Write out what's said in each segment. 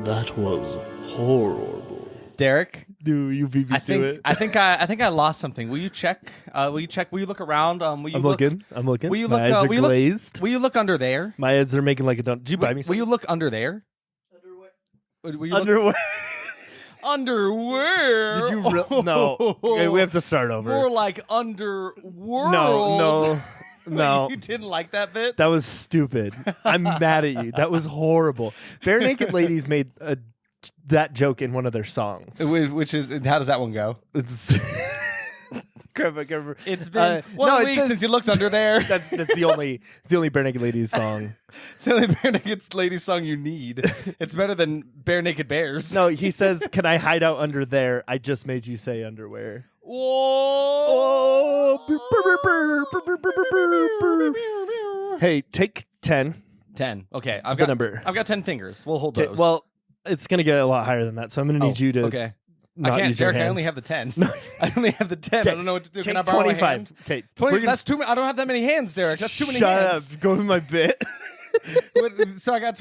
That was horrible. Derek, Dude, you beat me to it. I think I lost something. Will you check? Will you look around? Will you I'm look? looking. I'm looking. Will you My look? eyes are will you glazed. Look, will you look under there? My eyes are making like a donut. Did you buy me Will you something? look under there? Will you look- Underwear. Underwear. Did you no. Okay, we have to start over. More like Underworld. No. You didn't like that bit? That was stupid. I'm mad at you. That was horrible. Bare Naked Ladies made that joke in one of their songs. Which is, how does that one go? It's It's been 1 week since you looked under there. That's the only Bare Naked Ladies song. It's the only Bare Naked Ladies song you need. It's better than Bare Naked Bears. No, he says, "Can I hide out under there? I just made you say underwear." Whoa. Hey, take 10. 10. Okay, The number. I've got 10 fingers. We'll hold those. Well, it's gonna get a lot higher than that, so I'm gonna need you to. Okay. Not I can't, use your Derek. I hands. only have the 10. I only have the 10. I don't know what to do. Take Can I borrow 25. a hand? Okay, 20, that's too many. I don't have that many hands, Derek. That's too many hands. Shut up. Go with my bit. So I got.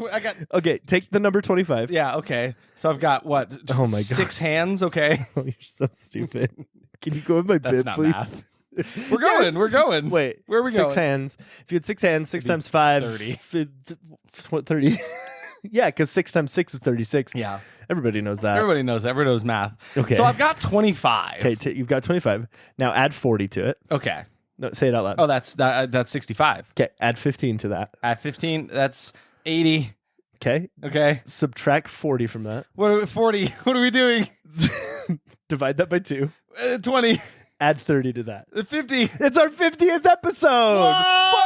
Okay, take the number 25. Yeah. Okay. So I've got what? Oh my God. 6 hands. Okay. Oh, you're so stupid. Can you go with my That's bit, not please? math. We're going. Yes. We're going. Wait, where are we going? 6 hands. If you had 6 hands, 6 times 5. 30. What, 30? Yeah, because 6 times 6 is 36. Yeah. Everybody knows that. Everybody knows that. Everybody knows math. Okay. So I've got 25. Okay, you've got 25. Now add 40 to it. Okay. No, say it out loud. Oh, that's 65. Okay, add 15 to that. At 15, that's 80. Okay. Okay. Subtract 40 from that. What are we, 40? What are we doing? Divide that by 2. 20. Add 30 to that. 50. It's our 50th episode. Whoa!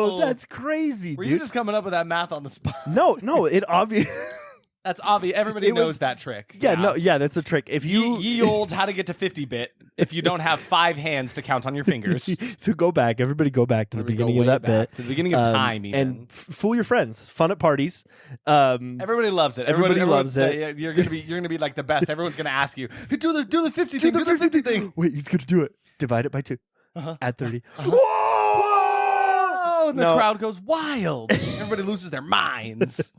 Whoa! That's crazy, Were dude. you just coming up with that math on the spot? No, it obvious. That's obvious. Everybody knows that trick. Yeah, that's a trick. If you Ye old how to get to 50 bit if you don't have 5 hands to count on your fingers. So go back. Everybody go back to the beginning of that bit. To the beginning of time, even. And fool your friends. Fun at parties. Everybody loves it. Everybody loves it. You're gonna be like the best. Everyone's gonna ask you, hey, do the 50 thing. Do the 50 thing. Wait, he's gonna do it. Divide it by 2. Add 30. Whoa! And the crowd goes wild. Everybody loses their minds.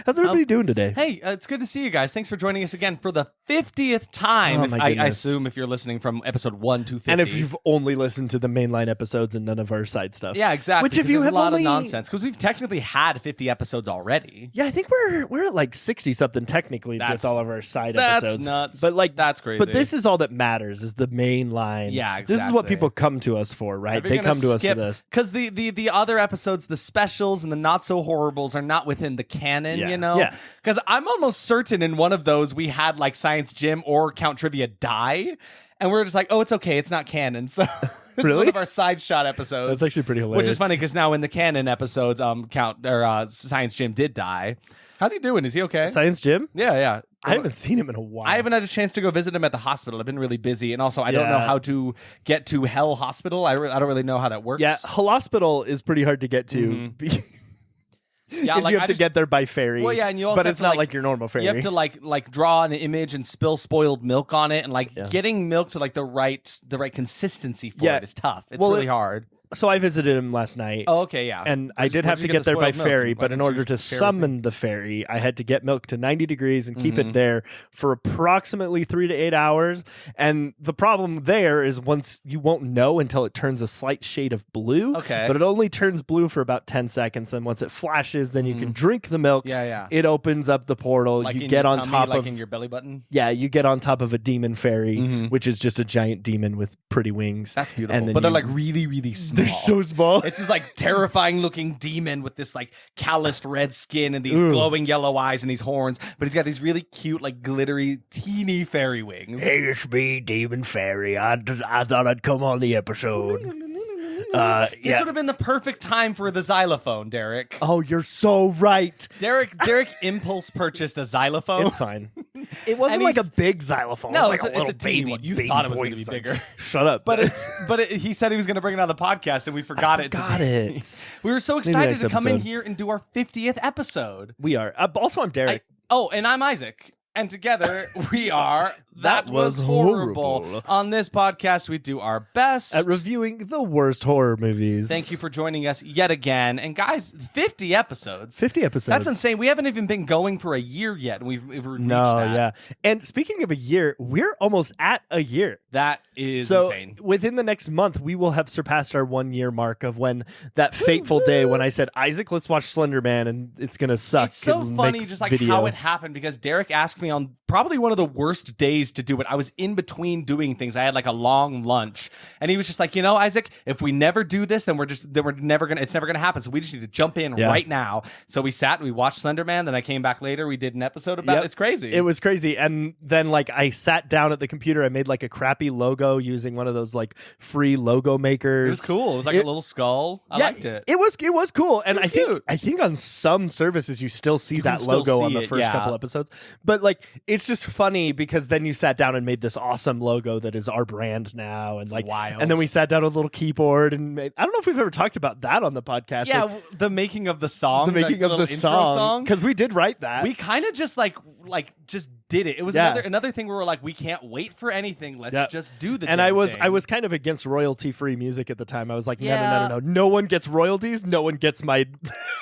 How's everybody doing today? Hey, it's good to see you guys. Thanks for joining us again for the 50th time. Oh, my I goodness. assume if you're listening from episode 1 to 50. And if you've only listened to the mainline episodes and none of our side stuff. Yeah, exactly. Which if you there's have a lot only... of nonsense because we've technically had 50 episodes already. Yeah, I think we're at like 60 something technically with all of our side that's episodes. Nuts. But like that's crazy. But this is all that matters is the main line. Yeah, exactly. This is what people come to us for, right? They come to us for this. Because the other episodes, the specials and the not so horribles are not within the canon, you know? Yeah. Because I'm almost certain in one of those we had like Science Gym or Count Trivia die. And we're just like, oh, it's okay. It's not canon. So it's Really? one of our side shot episodes. That's actually pretty hilarious. Which is funny because now in the canon episodes, Science Jim did die. How's he doing? Is he okay? Science Gym? Yeah. I haven't seen him in a while. I haven't had a chance to go visit him at the hospital. I've been really busy, and also I don't know how to get to Hell Hospital. I don't really know how that works. Yeah, Hell Hospital is pretty hard to get to. Yeah, like you have to get there by ferry. Well, yeah, and you also but have it's to, not like your normal ferry. You have to like draw an image and spill spoiled milk on it, and getting milk to like the right consistency for it is tough. It's really hard. So I visited him last night. Oh, okay, yeah. And I did have to get there by ferry, but in order to summon the ferry, I had to get milk to 90 degrees and keep it there for approximately 3 to 8 hours. And the problem there is once you won't know until it turns a slight shade of blue. Okay. But it only turns blue for about 10 seconds. Then once it flashes, then you can drink the milk. Yeah. It opens up the portal. Like you in get your on tummy, top like of in your belly button. Yeah, you get on top of a demon fairy, which is just a giant demon with pretty wings. That's beautiful. And then But they're like really, really small. They're so small. It's this like terrifying looking demon with this like calloused red skin and these glowing yellow eyes and these horns. But he's got these really cute, like glittery, teeny fairy wings. Hey, it's me, Demon Fairy. I thought I'd come on the episode. This would have been the perfect time for the xylophone, Derek. Oh, you're so right. Derek impulse purchased a xylophone. It's fine. It wasn't like a big xylophone. No, it was like it's a teeny baby. one. You baby thought it was boy going to be thing. bigger. Shut up. But he said he was going to bring it on the podcast, and we forgot it. Got it. We were so Maybe excited next to come in episode. here and do our 50th episode. We are. Also, I'm Derek. And I'm Isaac. And together we are That Was Horrible. On this podcast, we do our best at reviewing the worst horror movies. Thank you for joining us yet again. And guys, 50 episodes. 50 episodes. That's insane. We haven't even been going for a year yet, and we've reached that. Yeah. And speaking of a year, we're almost at a year. That is so insane. Within the next month, we will have surpassed our 1 year mark of when that fateful day when I said, Isaac, let's watch Slender Man, and it's going to suck. It's so funny just like how it happened, because Derek asked me on probably one of the worst days to do it. I was in between doing things. I had like a long lunch, and he was just like, Isaac, if we never do this, then it's never gonna happen. So we just need to jump in right now. So we sat and we watched Slender Man. Then I came back later. We did an episode about it. It's crazy. It was crazy. And then like I sat down at the computer. I made like a crappy logo using one of those like free logo makers. It was cool. It was like a little skull. I liked it. It was cool. And cute. I think on some services you still see that logo on the first couple episodes. But like it's just funny because then you sat down and made this awesome logo that is our brand now, and like wild. And then we sat down with a little keyboard and made, I don't know if we've ever talked about that on the podcast. Yeah, like, the making of the song, the making of the song, because we did write that. We kind of just just did it. It was another thing where we're like, we can't wait for anything. Let's just do the. And I was kind of against royalty free music at the time. I was like, no. No one gets royalties. No one gets my.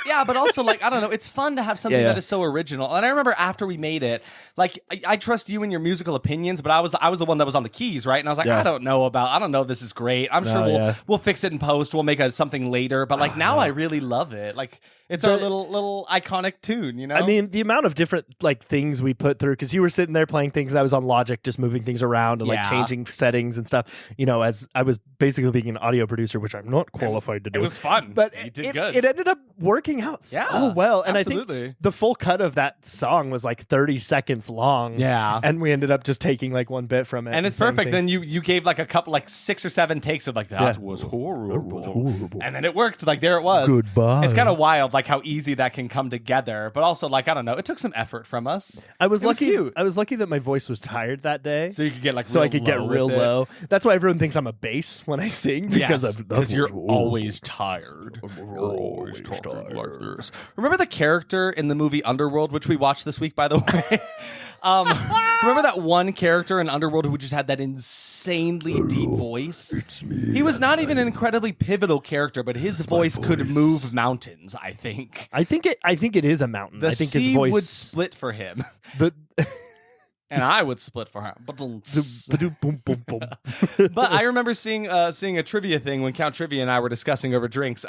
Yeah, but also like I don't know. It's fun to have something that is so original. And I remember after we made it, like I trust you and your musical opinions, but I was the one that was on the keys, right? And I was like, I don't know if this is great. I'm sure we'll fix it in post. We'll make something later. But like now I really love it. Like it's our little iconic tune, I mean, the amount of different like things we put through, because you were sitting there playing things and I was on Logic just moving things around and like changing settings and stuff, as I was basically being an audio producer, which I'm not qualified to do. It was fun. But you did good. It ended up working out so well. And absolutely. I think the full cut of that song was like 30 seconds long. Yeah. And we ended up just taking like one bit from it. And it's perfect. Then you gave like a couple, like 6 or 7 takes of like, that was horrible. And then it worked. Like there it was. Goodbye. It's kind of wild like how easy that can come together. But also like, I don't know, it took some effort from us. I was lucky that my voice was tired that day. So you could get like I could get real low. That's why everyone thinks I'm a bass when I sing, because you're always tired. You're always tired like this. Remember the character in the movie Underworld, which we watched this week, by the way? Remember that one character in Underworld who just had that insanely deep voice? It's me. He was not even an incredibly pivotal character, but his voice could move mountains, I think. I think it is a mountain. I think sea his voice would split for him. And I would split for him. But I remember seeing a trivia thing when Count Trivia and I were discussing over drinks,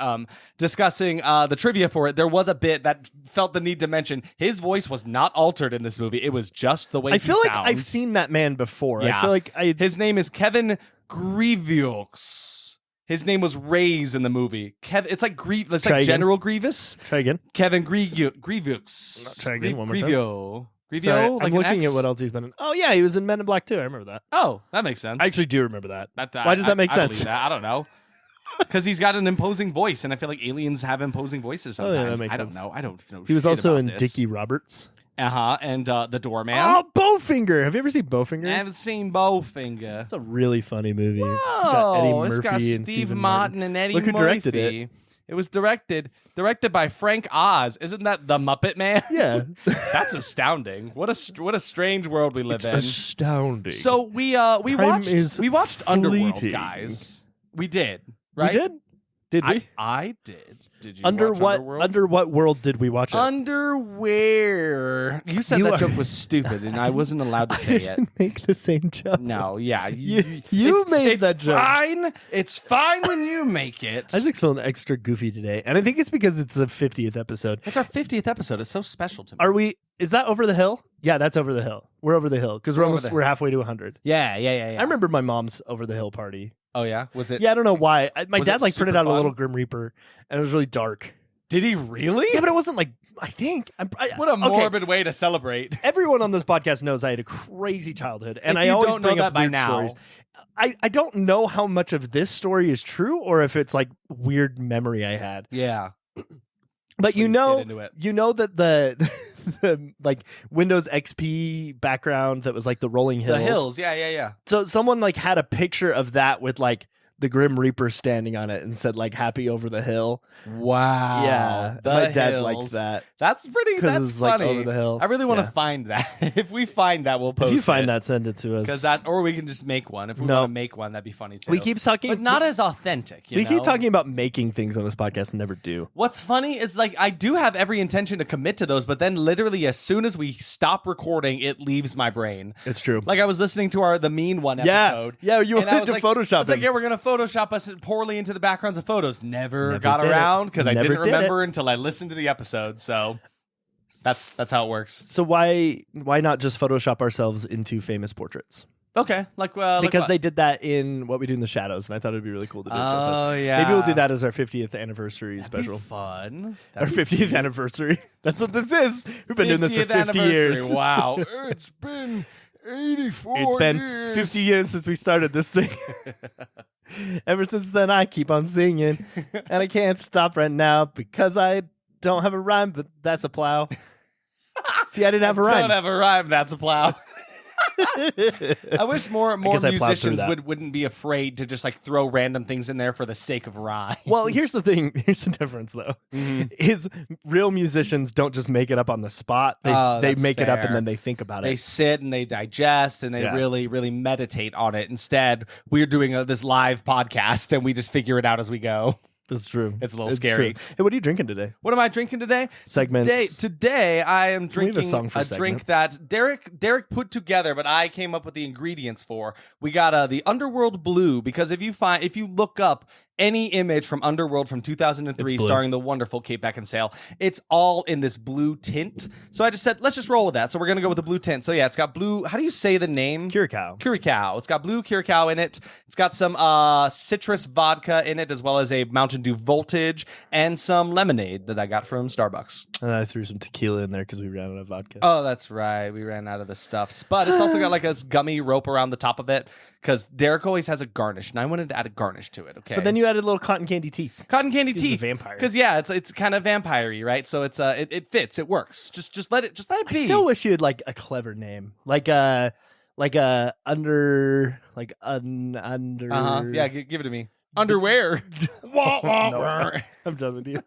discussing the trivia for it. There was a bit that felt the need to mention his voice was not altered in this movie. It was just the way he sounds. I feel like I've seen that man before. Yeah. I feel like his name is Kevin Grievous. His name was Ray's in the movie. It's like it's like General Grievous. Try again. Kevin Grievous. Try again. One more time. Grevio. Sorry, like I'm looking at what else he's been in. Oh yeah, he was in Men in Black 2. I remember that. Oh, that makes sense. I actually do remember that. Why does that make sense? Believe that. I don't know. Because he's got an imposing voice, and I feel like aliens have imposing voices sometimes. Oh, yeah, that makes sense. sense. I don't know. He was also in this. Dickie Roberts. And the Doorman. Oh, Bowfinger! Have you ever seen Bowfinger? I haven't seen Bowfinger. It's a really funny movie. Whoa, it's got Eddie Murphy it's got and Steve Martin and Eddie Look who Murphy. directed it. It was directed by Frank Oz. Isn't that the Muppet Man? Yeah. That's astounding. What a strange world we live in. Astounding. So we watched Underworld, guys. We did, right? We did? Did we? I did. Did you Under watch what Underworld? Under what world did we watch it? Underwear. You said that joke was stupid, and I wasn't allowed to say I didn't make the same joke. No, yeah. You made that joke. Fine. It's fine when you make it. Isaac's feeling extra goofy today, and I think it's because it's the 50th episode. It's our 50th episode. It's so special to me. Is that Over the Hill? Yeah, that's Over the Hill. We're over the hill because we're halfway to 100. Yeah. I remember my mom's Over the Hill party. Oh yeah, was it? Yeah, I don't know why. My dad printed out fun? a little Grim Reaper, and it was really dark. Did he really? Yeah, but it wasn't like I think. What a morbid way to celebrate. Everyone on this podcast knows I had a crazy childhood, and if I you always don't bring know up that by weird now. stories. I don't know how much of this story is true, or if it's like weird memory I had. Yeah. But Please get into it. you know that the like Windows XP background that was like the rolling hills. The hills, yeah. So someone like had a picture of that with like the Grim Reaper standing on it and said like "Happy over the hill." Wow. Yeah, the my dad hills. liked that. That's pretty. That's it's funny. like over the hill. I really want to find that. If we find that, we'll post. If you find it. that, send it to us. Because that, or we can just make one. If we No. want to make one, that'd be funny too. we keep talking, but not as authentic. we know? keep talking about making things on this podcast and never do. What's funny is like I do have every intention to commit to those, but then literally as soon as we stop recording, it leaves my brain. It's true. Like I was listening to the Mean One episode. Yeah, you and I wanted was to like, Photoshop I was like, him. yeah, we're gonna Photoshop us poorly into the backgrounds of photos. Never got did it. around because I Never didn't did remember until I listened to the episode. So that's how it works. So why not just Photoshop ourselves into famous portraits? Okay, Because they did that in What We Do in the Shadows, and I thought it'd be really cool to do it. Oh yeah, Maybe we'll do that as our 50th anniversary special. Be fun. Our 50th anniversary. That's what this is. We've been doing this for 50 years. Wow, it's been 84 It's been years. 50 years since we started this thing. Ever since then, I keep on singing, and I can't stop right now because I don't have a rhyme, but that's a plow. See, I didn't have a rhyme. Don't have a rhyme. That's a plow. I wish more guess I plowed through musicians that. wouldn't be afraid to just like throw random things in there for the sake of rhyme. Well, here's the thing. Here's the difference, though. Is real musicians don't just make it up on the spot. They that's make it up fair. and then they think about They it. sit and they digest and they Yeah. really, really meditate on it. Instead, we're doing this live podcast and we just figure it out as we go. That's true. It's a little scary. True. Hey, what are you drinking today? What am I drinking today? Segments. Today I am We have a drinking song for a drink segments. that Derek put together, but I came up with the ingredients for. We got the Underworld Blue, because if you look up any image from Underworld from 2003 It's blue. starring the wonderful Kate Beckinsale, it's all in this blue tint. So I just said, let's just roll with that. So we're going to go with the blue tint. So yeah, it's got blue. How do you say the name? Curacao. Curacao. It's got blue curacao in it. It's got some citrus vodka in it, as well as a Mountain Dew Voltage and some lemonade that I got from Starbucks. And I threw some tequila in there because we ran out of vodka. Oh, that's right. We ran out of the stuffs. But it's also got like a gummy rope around the top of it because Derek always has a garnish, and I wanted to add a garnish to it, okay? But then you added little cotton candy teeth. Cotton candy He's a teeth. vampire. Because, yeah, it's kind of vampire-y, right? So it's it fits. It works. Just let it be. I still wish you had like a clever name. Like a under. Uh-huh. Yeah, give it to me. Underwear. No, I'm done with you.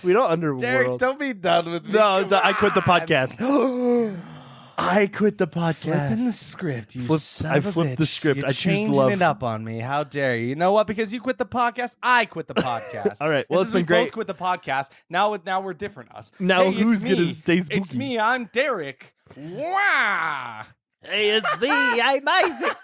We don't Underworld. Derek, don't be done with me. No, Come I quit the on. podcast. I quit the podcast. Flipping the script, you son I of a flipped the bitch. script. You're I choose changing love. it up on me. How dare you? You know what? Because you quit the podcast, I quit the podcast. All right. Well, And it's since we been great. both quit the podcast. Now we're different. Us. Now Hey, it's who's gonna me. stay spooky? It's me. I'm Derek. Wow. Hey, it's me. I'm Isaac.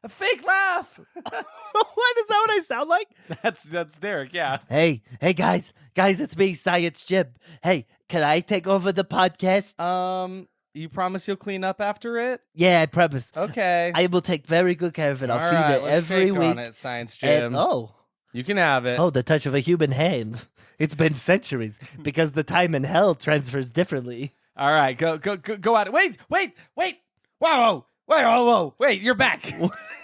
A fake laugh. What is that? What I sound like? That's Derek. Yeah. Hey, guys, it's me, Science Jim. Hey, can I take over the podcast? You promise you'll clean up after it? Yeah, I promise. Okay. I will take very good care of it. I'll All feed right, it let's every shake week. on it, Science Jim. And, You can have it. the touch of a human hand. It's been centuries because the time in hell transfers differently. All right, go at it. Wait. Whoa. Wait, you're back.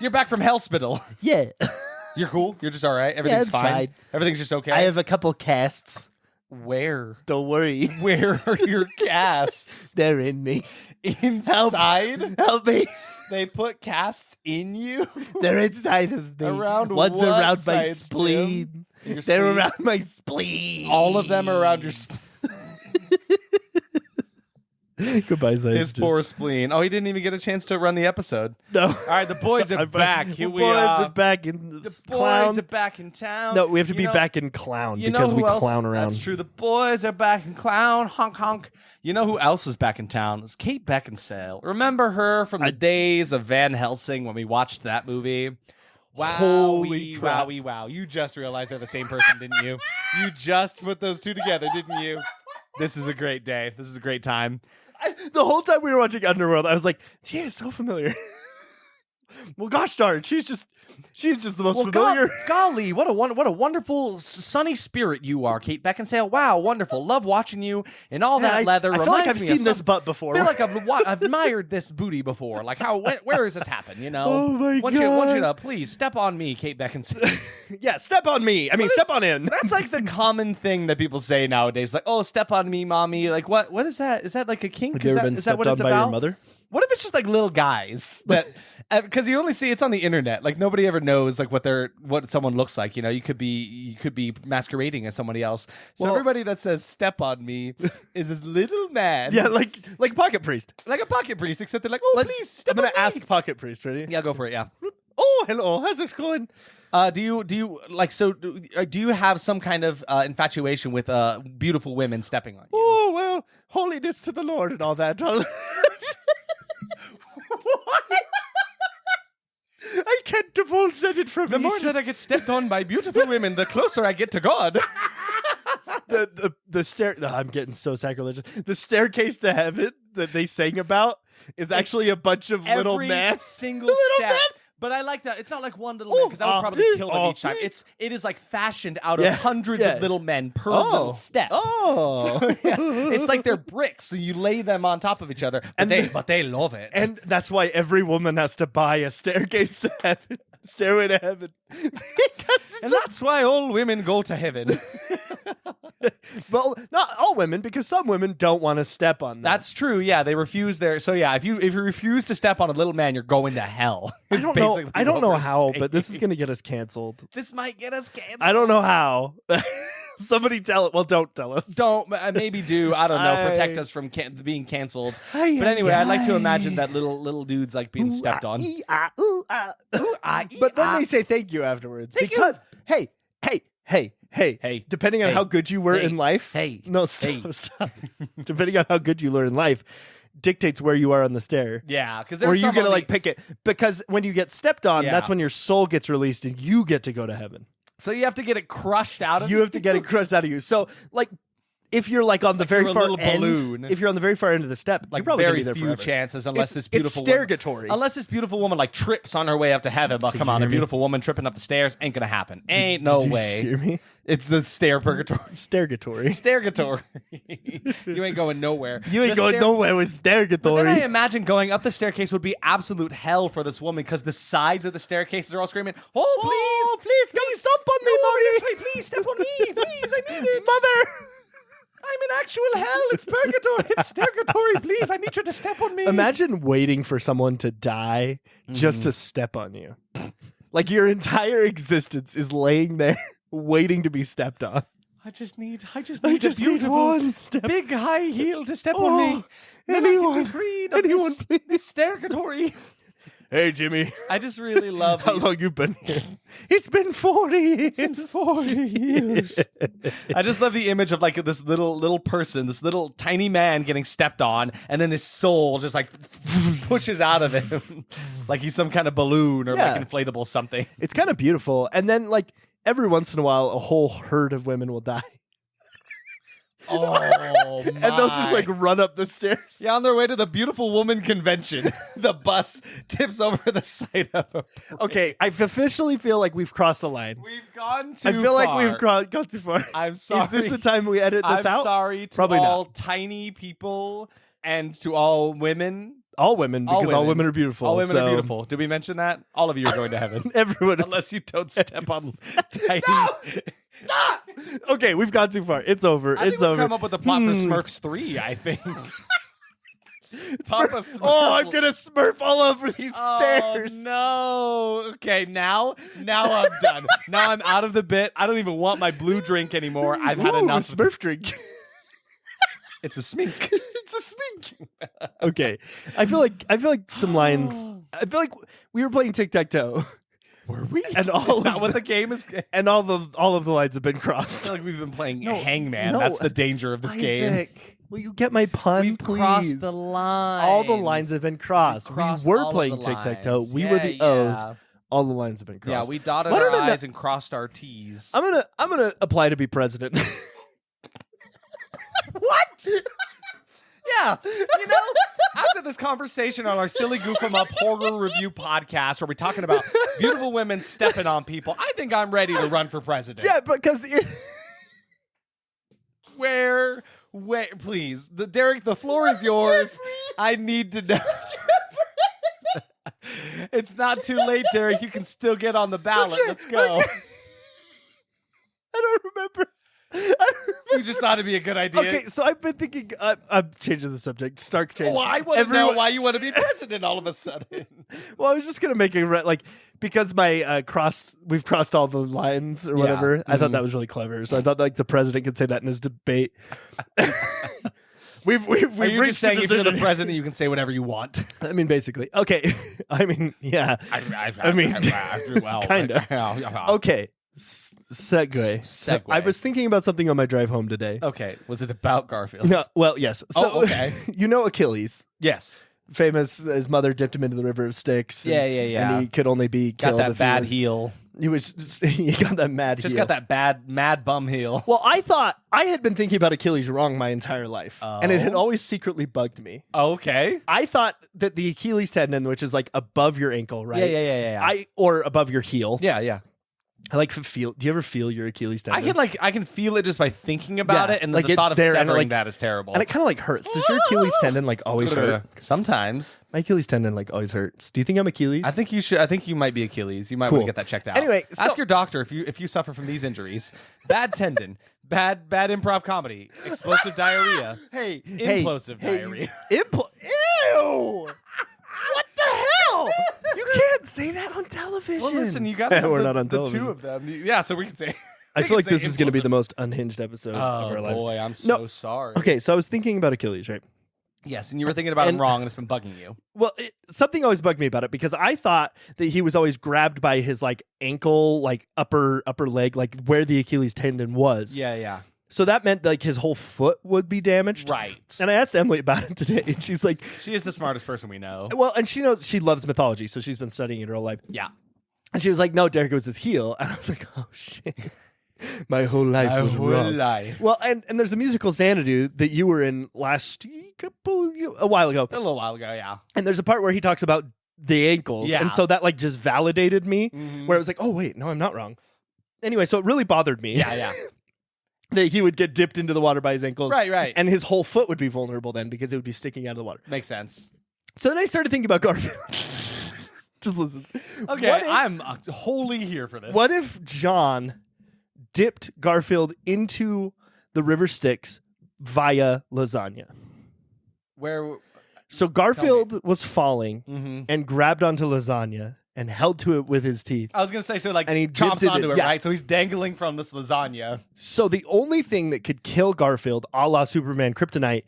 You're back from Hellspital. Yeah, You're cool? You're just all right? Everything's I'm fine? fine. Everything's just okay? I have a couple casts. Where? Don't worry. Where are your casts? They're in me. Inside? Help me. They put casts in you? They're inside of me. Around One's what, around my Science Jim? spleen. Your They're spleen? around my spleen. All of them are around your Goodbye, Zayas. his poor spleen. Oh, he didn't even get a chance to run the episode. No. All right, the boys are back. Here we boys are. are back in The clown. boys are back in town. No, we have to You be know- back in clown You know because who we else? clown around. That's true. The boys are back in clown. Honk, honk. You know who else is back in town? It's Kate Beckinsale. Remember her from the days of Van Helsing when we watched that movie? Holy crap. Wowie, wow. You just realized they're the same person, didn't you? You just put those two together, didn't you? This is a great day. This is a great time. The whole time we were watching Underworld, I was like, she is so familiar. Well, gosh darn, she's just the most familiar. Golly, what a wonderful sunny spirit you are, Kate Beckinsale. Wow, wonderful. Love watching you in all that leather. I feel like Reminds I've me of seen this butt before. I feel like I've admired this booty before. Like where has this happened? You know? Oh my want you God. to please step on me, Kate Beckinsale. Yeah, step on me. I mean, step on in. That's like the common thing that people say nowadays. Like, oh, step on me, mommy. Like, what is that? Is that like a kink? Have you ever been is that what stepped it's on by about? your mother? What if it's just like little guys that? Because you only see it's on the internet. Like nobody nobody ever knows like what someone looks like. You know, you could be masquerading as somebody else. So everybody that says "step on me" is this little man. Yeah, like Pocket Priest. Like a pocket priest, except they're like, oh, please step I'm gonna on me. ask Pocket Priest. Ready? Yeah, go for it. Yeah. Oh, hello. How's it going? Do you like so? Do you have some kind of infatuation with beautiful women stepping on you? Oh well, holiness to the Lord and all that. What? I can't divulge that information. The more that I get stepped on by beautiful women, the closer I get to God. the stair. No, I'm getting so sacrilegious. The staircase to heaven that they sang about is actually a bunch of little men. Single step. But I like that. It's not like one little man because I would probably kill them each time. It is like fashioned out of hundreds of little men per little step. Oh, so, it's like they're bricks. So you lay them on top of each other, but they love it. And that's why every woman has to buy a staircase to heaven, stairway to heaven, and that's why all women go to heaven. Well, not all women, because some women don't want to step on them. That's true. Yeah, they refuse their. So yeah, if you refuse to step on a little man, you're going to hell. I don't know how, but this is going to get us canceled. This might get us canceled. I don't know how. Somebody tell it. Well, don't tell us. Don't. Maybe do. I don't know. Protect us from being canceled. But anyway, I'd like to imagine that little dudes like being stepped on. But then they say thank you afterwards. Because, hey, depending on how good you were in life. Stop. Depending on how good you were in life dictates where you are on the stair. Yeah, because or you get to like pick it. Because when you get stepped on, that's when your soul gets released and you get to go to heaven. So you have to get it crushed out of you. You have to get it crushed out of you. So like, if you're like on the very far end, if you're on the very far end of the step, like you're probably very gonna be there few forever. chances, unless this beautiful it's stairgatory. Unless this beautiful woman like trips on her way up to heaven. But come on, a beautiful woman tripping up the stairs ain't gonna happen. Ain't no way. Hear me? It's the stair purgatory. Stairgatory. Stairgatory. You ain't going nowhere. You ain't going nowhere with stairgatory. But then I imagine going up the staircase would be absolute hell for this woman because the sides of the staircases are all screaming, "Oh, please, come step on me, mommy! This way, please, step on me, please, I need it, mother." I'm in actual hell. It's purgatory. It's stairgatory. Please, I need you to step on me. Imagine waiting for someone to die just to step on you. Like your entire existence is laying there waiting to be stepped on. I just need a beautiful, big high heel to step on me. Anyone, anyone, please. Stairgatory. Hey, Jimmy. I just really love how long you've been here. It's been 40 years. It's been 40 years. I just love the image of like this little person, this little tiny man getting stepped on, and then his soul just like pushes out of him like he's some kind of balloon or like inflatable something. It's kind of beautiful. And then like every once in a while, a whole herd of women will die. Oh, my. And they'll just like run up the stairs. Yeah, on their way to the beautiful woman convention. The bus tips over the side of a bridge. Okay, I officially feel like we've crossed a line. We've gone too far. I feel like we've gone too far. I'm sorry. Is this the time we edit this out? I'm sorry to Probably all not. tiny people and to all women. All women, because all women are beautiful. All women are beautiful. Did we mention that? All of you are going to heaven. Everyone. Unless you don't step on tiny... No! Stop! Okay, we've gone too far. It's over. I think we've come up with a plot for Smurfs 3, I think. Papa Smurf. Oh, I'm going to smurf all over these stairs. No. Okay, now I'm done. Now I'm out of the bit. I don't even want my blue drink anymore. I've had enough. A smurf drink. It's a smink. It's a smink. Okay. I feel like some lines. I feel like we were playing tic-tac-toe. Were we? And all is that what the game is? And all of the lines have been crossed. I feel like we've been playing Hangman. That's the danger of this game. Will you get my pun, We've please? crossed the line. All the lines have been crossed. We were playing tic-tac-toe. We were the O's. All the lines have been crossed. Yeah, we dotted our I's and crossed our T's. I'm gonna apply to be president. What? Yeah, you know, after this conversation on our Silly Goof 'em Up horror review podcast where we're talking about beautiful women stepping on people, I think I'm ready to run for president. Yeah, because where, please, Derek, the floor is yours. I need to know. It's not too late, Derek. You can still get on the ballot. Let's go. I don't remember. You just thought it'd be a good idea. Okay, so I've been thinking. I'm changing the subject. Stark changed. Well, I want to know why you want to be president all of a sudden. Well, I was just gonna make it because my we've crossed all the lines or whatever. I thought that was really clever. So I thought like the president could say that in his debate. We've Are you reached just saying a if you're the decision. president, you can say whatever you want? I mean, basically. Okay. I mean, yeah. I mean, kind of. Okay. Segue. So I was thinking about something on my drive home today. Okay. Was it about Garfield? No. Well, yes. So, okay. You know Achilles. Yes. Famous, his mother dipped him into the river of Styx. Yeah. And he could only be killed. Got that bad heel. He got that mad heel. Just got that mad bum heel. Well, I thought I had been thinking about Achilles wrong my entire life. And it had always secretly bugged me. Okay. I thought that the Achilles tendon, which is like above your ankle, right? Yeah. Or above your heel. Yeah. I like to feel. Do you ever feel your Achilles tendon? I can feel it just by thinking about it, and like the thought of there, and severing that is terrible. And it kind of like hurts. Does your Achilles tendon like always hurt? Sometimes. My Achilles tendon like always hurts. Do you think I'm Achilles? I think you should. I think you might be Achilles. You might want to get that checked out. Anyway, ask your doctor if you suffer from these injuries. Bad tendon, bad improv comedy, explosive diarrhea. Implosive diarrhea. Ew! What the hell? You can't say that on television. Well, listen, you got We're not on the television. two of them. Yeah, so we can say. I feel like this is going to be the most unhinged episode of our lives. Oh boy, I'm so sorry. Okay, so I was thinking about Achilles, right? Yes, and you were thinking about him wrong, and it's been bugging you. Well, something always bugged me about it because I thought that he was always grabbed by his like ankle, like upper leg, like where the Achilles tendon was. Yeah. So that meant like his whole foot would be damaged. Right. And I asked Emily about it today, and she's like, she is the smartest person we know. well, and she knows she loves mythology, so she's been studying it her whole life. Yeah. And she was like, no, Derek, it was his heel. And I was like, oh shit. My whole life was wrong. Well, and there's a musical Xanadu that you were in a while ago. A little while ago, yeah. And there's a part where he talks about the ankles. Yeah. And so that like just validated me where it was like, oh wait, no, I'm not wrong. Anyway, so it really bothered me. Yeah. That he would get dipped into the water by his ankles. Right. And his whole foot would be vulnerable then because it would be sticking out of the water. Makes sense. So then I started thinking about Garfield. Just listen. Okay, I'm wholly here for this. What if John dipped Garfield into the river Styx via lasagna? So Garfield was falling and grabbed onto lasagna and held to it with his teeth. I was going to say, so like, and he chomps onto it, yeah. right? So he's dangling from this lasagna. So the only thing that could kill Garfield, a la Superman Kryptonite,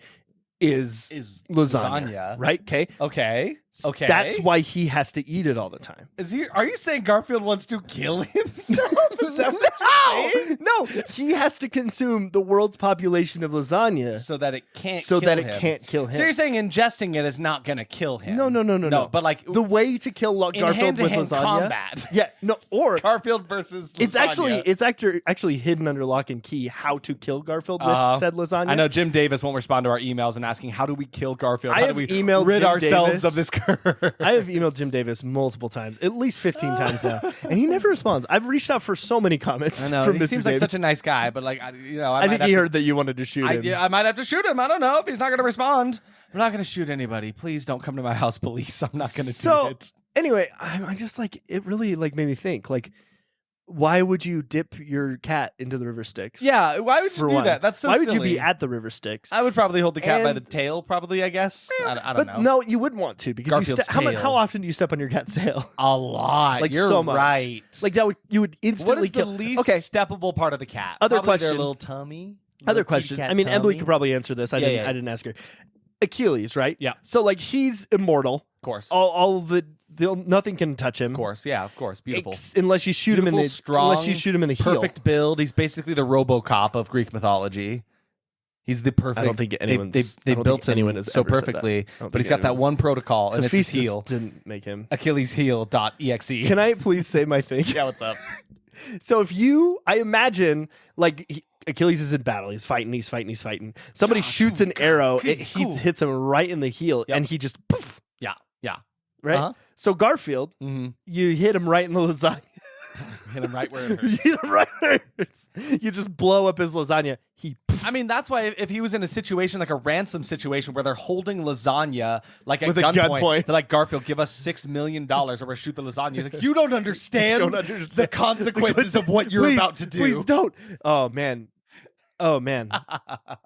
is lasagna. Right? Okay. That's why he has to eat it all the time. Are you saying Garfield wants to kill himself? Is that what you're saying? No, he has to consume the world's population of lasagna so that it can't kill him. So you're saying ingesting it is not going to kill him? No. But like the way to kill Garfield with lasagna, combat. Yeah, no, or Garfield versus lasagna. It's actually hidden under lock and key how to kill Garfield with said lasagna. I know Jim Davis won't respond to our emails and asking how do we kill Garfield? How do we emailed rid Jim ourselves Davis. of this curse? I have emailed Jim Davis multiple times, at least 15 times now, and he never responds. I've reached out for so many comments. I know from he Mr. seems Davis. like such a nice guy, but like I think he heard that you wanted to shoot him. I might have to shoot him. I don't know if he's not going to respond. I'm not going to shoot anybody. Please don't come to my house, police. I'm not going to do it. Anyway, I just like it. Really like made me think like. Why would you dip your cat into the river Styx? Yeah, why would you do that? That's so Why silly. would you be at the river Styx? I would probably hold the cat by the tail, probably, I guess. I don't know. But no, you wouldn't want to because Garfield's how often do you step on your cat's tail? A lot. Like You're so much. right. Like you would instantly What is kill. the least steppable part of the cat? Other Probably question. Their little tummy. Other question. I mean, Emily could probably answer this. I didn't ask her. Achilles, right? Yeah. So like he's immortal. Of course. All nothing can touch him. Of course, yeah, of course. Beautiful. Unless you shoot him in the strong, unless you shoot him in the heel. Perfect build. He's basically the RoboCop of Greek mythology. He's the perfect. I don't think anyone's. They built anyone him so perfectly, but he's got that one protocol, and it's his heel. Didn't make him Achilles heel.exe. Can I please say my thing? Yeah, what's up? So I imagine like Achilles is in battle. He's fighting. Somebody shoots an arrow. He hits him right in the heel, and he just poof. Yeah. Right. Uh-huh. So Garfield, you hit him right in the lasagna. Hit him right where it hurts. You hit him right where it hurts. You just blow up his lasagna. I mean, that's why if he was in a situation like a ransom situation where they're holding lasagna like at With a gunpoint, gunpoint. they're like, Garfield, give us $6 million or we'll shoot the lasagna. He's like, you don't understand the consequences of what you're about to do. Please don't. Oh man. Oh man.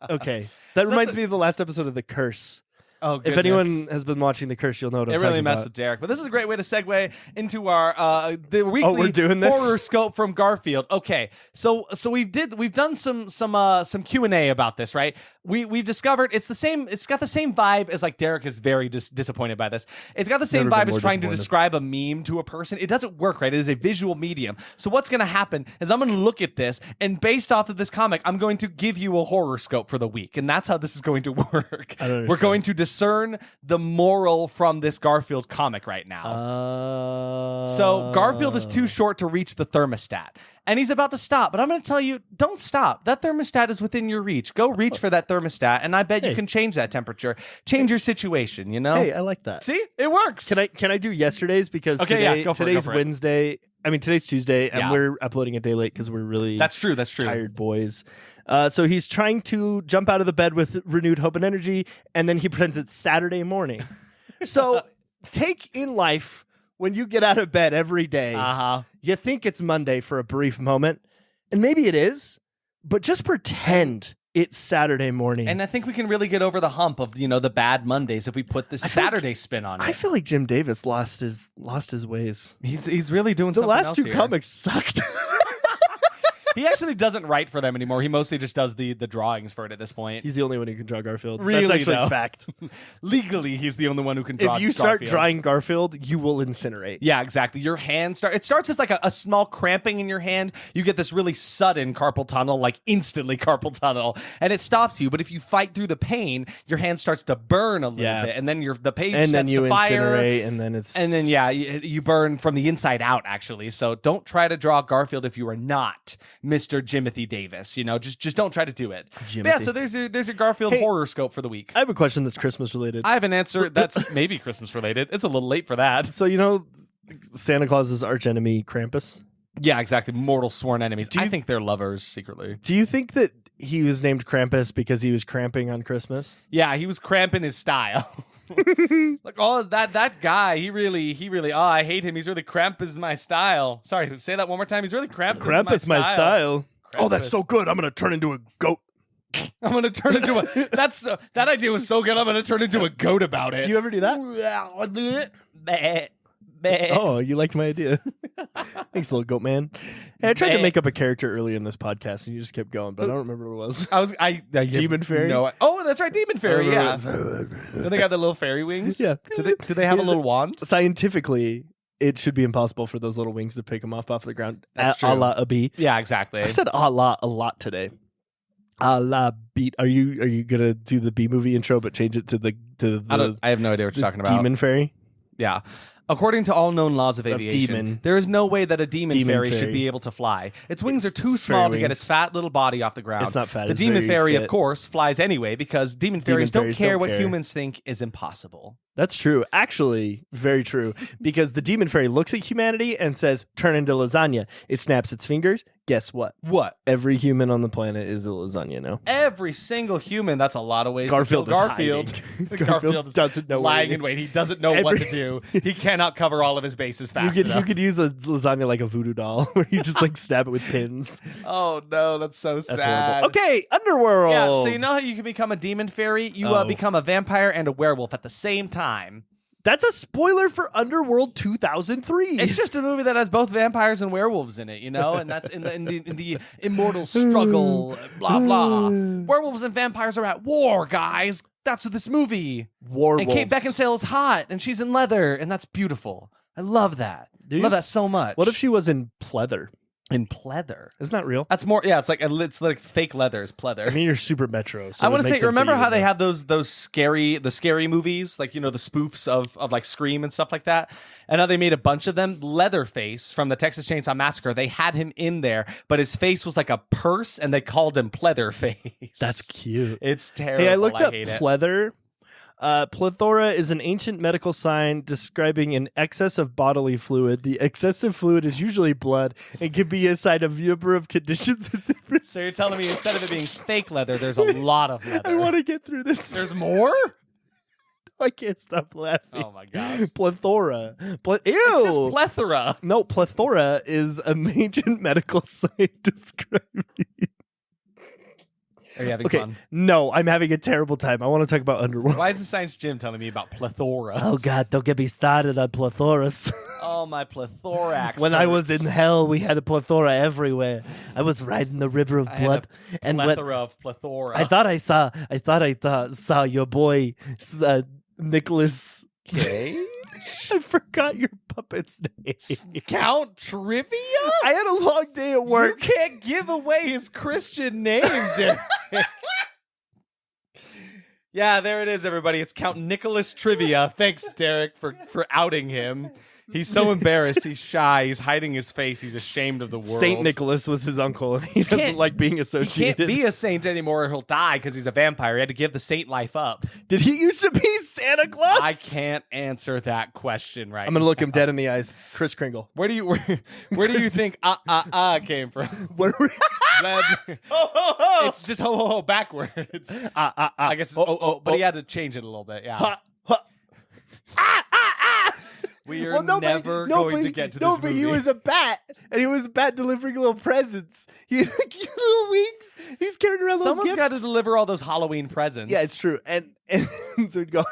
Okay. That reminds me of the last episode of The Curse. Oh, goodness. If anyone has been watching The Curse, you'll know what I'm It really talking messed about. with Derek. But this is a great way to segue into our the weekly we're doing this? horror scope from Garfield. Okay, so we've done some Q&A about this, right? We've discovered it's the same. It's got the same vibe as like Derek is very disappointed by this. It's got the same Never been vibe as more trying to disappointed. describe a meme to a person. It doesn't work, right? It is a visual medium. So what's going to happen is I'm going to look at this, and based off of this comic, I'm going to give you a horror scope for the week, and that's how this is going to work. I don't understand. We're going to discern the moral from this Garfield comic right now. So Garfield is too short to reach the thermostat, and he's about to stop. But I'm going to tell you, don't stop. That thermostat is within your reach. Go reach for that thermostat, and I bet you can change that temperature, change your situation. You know? Hey, I like that. See, it works. Can I do yesterday's because Okay, today, yeah, go for it, today's go for it. Wednesday. I mean today's Tuesday, and Yeah. we're uploading a day late because we're really That's true. tired boys. So he's trying to jump out of the bed with renewed hope and energy, and then he pretends it's Saturday morning. So take in life when you get out of bed every day, you think it's Monday for a brief moment, and maybe it is, but just pretend it's Saturday morning. And I think we can really get over the hump of the bad Mondays if we put this Saturday spin on it. I feel like Jim Davis lost his ways. He's really doing The something last else two here. comics sucked. He actually doesn't write for them anymore. He mostly just does the drawings for it at this point. He's the only one who can draw Garfield. Really, That's actually though? fact. Legally, he's the only one who can draw. If you start Garfield. drawing Garfield, you will incinerate. Yeah, exactly. Your hand it starts as like a small cramping in your hand. You get this really sudden carpal tunnel, like instantly carpal tunnel, and it stops you. But if you fight through the pain, your hand starts to burn a little bit, and then the page And then sets you to fire, incinerate, and then it's you burn from the inside out. Actually, so don't try to draw Garfield if you are not Mr. Jimothy Davis. Just don't try to do it. But yeah, so there's a Garfield horror scope for the week. I have a question that's Christmas related. I have an answer that's maybe Christmas related. It's a little late for that. So Santa Claus's archenemy Krampus? Yeah, exactly. Mortal sworn enemies. I think they're lovers secretly. Do you think that he was named Krampus because he was cramping on Christmas? Yeah, he was cramping his style. Like, that guy, he really, I hate him. He's really Krampus my style. Sorry, say that one more time. He's really Krampus my style. Oh, Krampus. that's so good. I'm gonna turn into a goat. I'm gonna turn into a. That idea was so good. I'm gonna turn into a goat about it. Do you ever do that? Oh, you liked my idea. Thanks, little goat man. Hey, I tried to make up a character early in this podcast, and you just kept going, but I don't remember what it was. Demon Fairy? No. Oh, that's right, Demon Fairy. Yeah. Do they got the little fairy wings? Yeah. Do they have a little wand? Scientifically, it should be impossible for those little wings to pick them off the ground. That's true. A la a bee. Yeah, exactly. I've said a lot today. A la beat. Are you gonna do the bee movie intro but change it to the I have no idea what you're talking about. Demon Fairy? Yeah. According to all known laws of aviation, demon. there is no way that a demon fairy should fairy. be able to fly. Its wings are too small to get wings. its fat little body off the ground. It's not fat, The it's demon very fairy, fit. of course, flies anyway because demon fairies don't fairies care don't what care. humans think is impossible. That's true. Actually, very true. Because the demon fairy looks at humanity and says, "Turn into lasagna." It snaps its fingers. Guess what? What? Every human on the planet is a lasagna now. Every single human. That's a lot of ways Garfield to kill is Garfield. hiding. Garfield is doesn't know lying what in wait. He doesn't know what to do. He cannot cover all of his bases fast You enough. could use a lasagna like a voodoo doll, where you just like stab it with pins. Oh no, that's so That's sad. horrible. Okay, Underworld. Yeah, so you know how you can become a demon fairy? You become a vampire and a werewolf at the same time. That's a spoiler for Underworld 2003. It's just a movie that has both vampires and werewolves in it, and that's in the immortal struggle, blah blah. Werewolves and vampires are at war, guys. That's this movie. Werewolves. And Kate Beckinsale is hot, and she's in leather, and that's beautiful. I love that. Dude, Love that so much. What if she was in pleather? in pleather? Isn't that real? That's more. Yeah, it's like fake leather is pleather. I mean, you're super metro. So I want to say, remember how they have have those scary movies, like, the spoofs of like Scream and stuff like that, and how they made a bunch of them. Leatherface from the Texas Chainsaw Massacre, they had him in there, but his face was like a purse, and they called him Pleatherface. That's cute. It's terrible. Hey, I looked up hate it. pleather. Plethora is an ancient medical sign describing an excess of bodily fluid. The excessive fluid is usually blood and can be a sign of a number of conditions. So you're telling me instead of it being fake leather, there's a lot of leather. I want to get through this. There's more? I can't stop laughing. Oh my gosh. Plethora. Ew. It's just plethora. No, plethora is an ancient medical sign describing. Are you having Okay, fun? no, I'm having a terrible time. I want to talk about Underworld. Why is the Science Jim telling me about plethora? Oh God, don't get me started on plethoras. Oh, my plethora. When I was in hell, we had a plethora everywhere. I was riding the river of blood, and plethora of plethora. I thought I saw your boy Nicholas. Cage? I forgot your puppet's name. Count Trivia? I had a long day at work. You can't give away his Christian name, Derek. Yeah, there it is, everybody. It's Count Nicholas Trivia. Thanks, Derek, for outing him. He's so embarrassed. He's shy. He's hiding his face. He's ashamed of the world. Saint Nicholas was his uncle, and he doesn't like being associated. He can't be a saint anymore or he'll die because he's a vampire. He had to give the saint life up. Did he used to be Santa Claus? I can't answer that question right now. I'm going to look him dead in the eyes. Kris Kringle. Where do you think came from? Where were It's just ho ho ho backwards. I guess it's but he had to change it a little bit. Yeah. We are never going to get to this movie. No, but he was a bat, and he was a bat delivering little presents. He had little wings. He's carrying around little Someone's gifts. got to deliver all those Halloween presents. Yeah, it's true. And so he'd go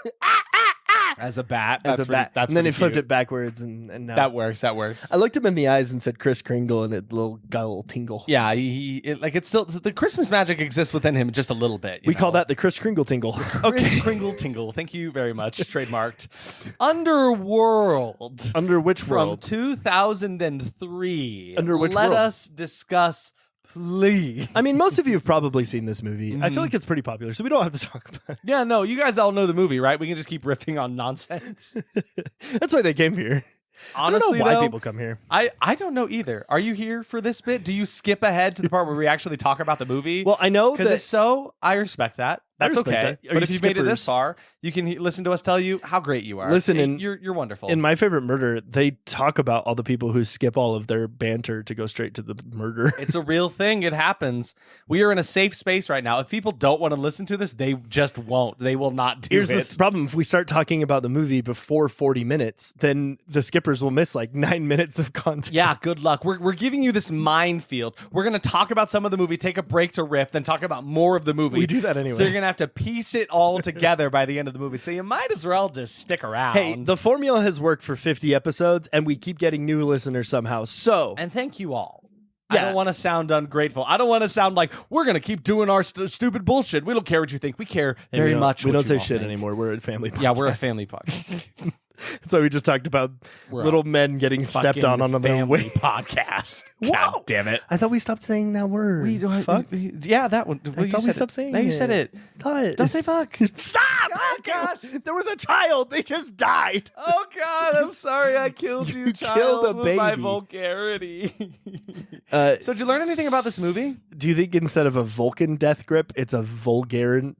as a bat. as That's a bat, That's and then he pretty flipped cute. it backwards, and now That works. That works. I looked him in the eyes and said Kris Kringle, and it got a little tingle. Yeah, it's still the Christmas magic exists within him just a little bit. We call that the Kris Kringle tingle. Kris Kringle tingle. Thank you very much. Trademarked. Underworld. Under which From world? 2003. Under which Let world? us discuss, please. I mean, most of you have probably seen this movie. I feel like it's pretty popular, so we don't have to talk about it. Yeah, no, you guys all know the movie, right? We can just keep riffing on nonsense. That's why they came here. Honestly, I don't know why though, people come here. I don't know either. Are you here for this bit? Do you skip ahead to the part where we actually talk about the movie? Well, I know Because that if so, I respect that. That's respect okay. that. Are But you if you've made it this skippers? far, you can listen to us tell you how great you are. Listen, Hey, in- you're wonderful. in My Favorite Murder, they talk about all the people who skip all of their banter to go straight to the murder. It's a real thing. It happens. We are in a safe space right now. If people don't want to listen to this, they just won't. They will not do Here's it. the problem. If we start talking about the movie before 40 minutes, then the skippers will miss like 9 minutes of content. Yeah, good luck. We're giving you this minefield. We're going to talk about some of the movie, take a break to riff, then talk about more of the movie. We do that anyway. So you're going to have to piece it all together by the end of the movie. So you might as well just stick around. Hey, the formula has worked for 50 episodes, and we keep getting new listeners somehow. So, and thank you all. Yeah. I don't want to sound ungrateful. I don't want to sound like we're going to keep doing our stupid bullshit. We don't care what you think. We care very much. We what don't you say all shit think. anymore. We're a family podcast. Yeah, we're a family podcast. That's why we just talked about We're little men getting stepped on their family way. podcast. Whoa. God damn it. I thought we stopped saying that word. Fuck. Yeah, that one. Well, I thought we stopped saying No, you said it. Don't say fuck. Stop! Oh, gosh. There was a child. They just died. Oh God, I'm sorry I killed you, child, killed a with my baby. vulgarity. So So did you learn anything about this movie? do you think instead of a Vulcan death grip, it's a vulgar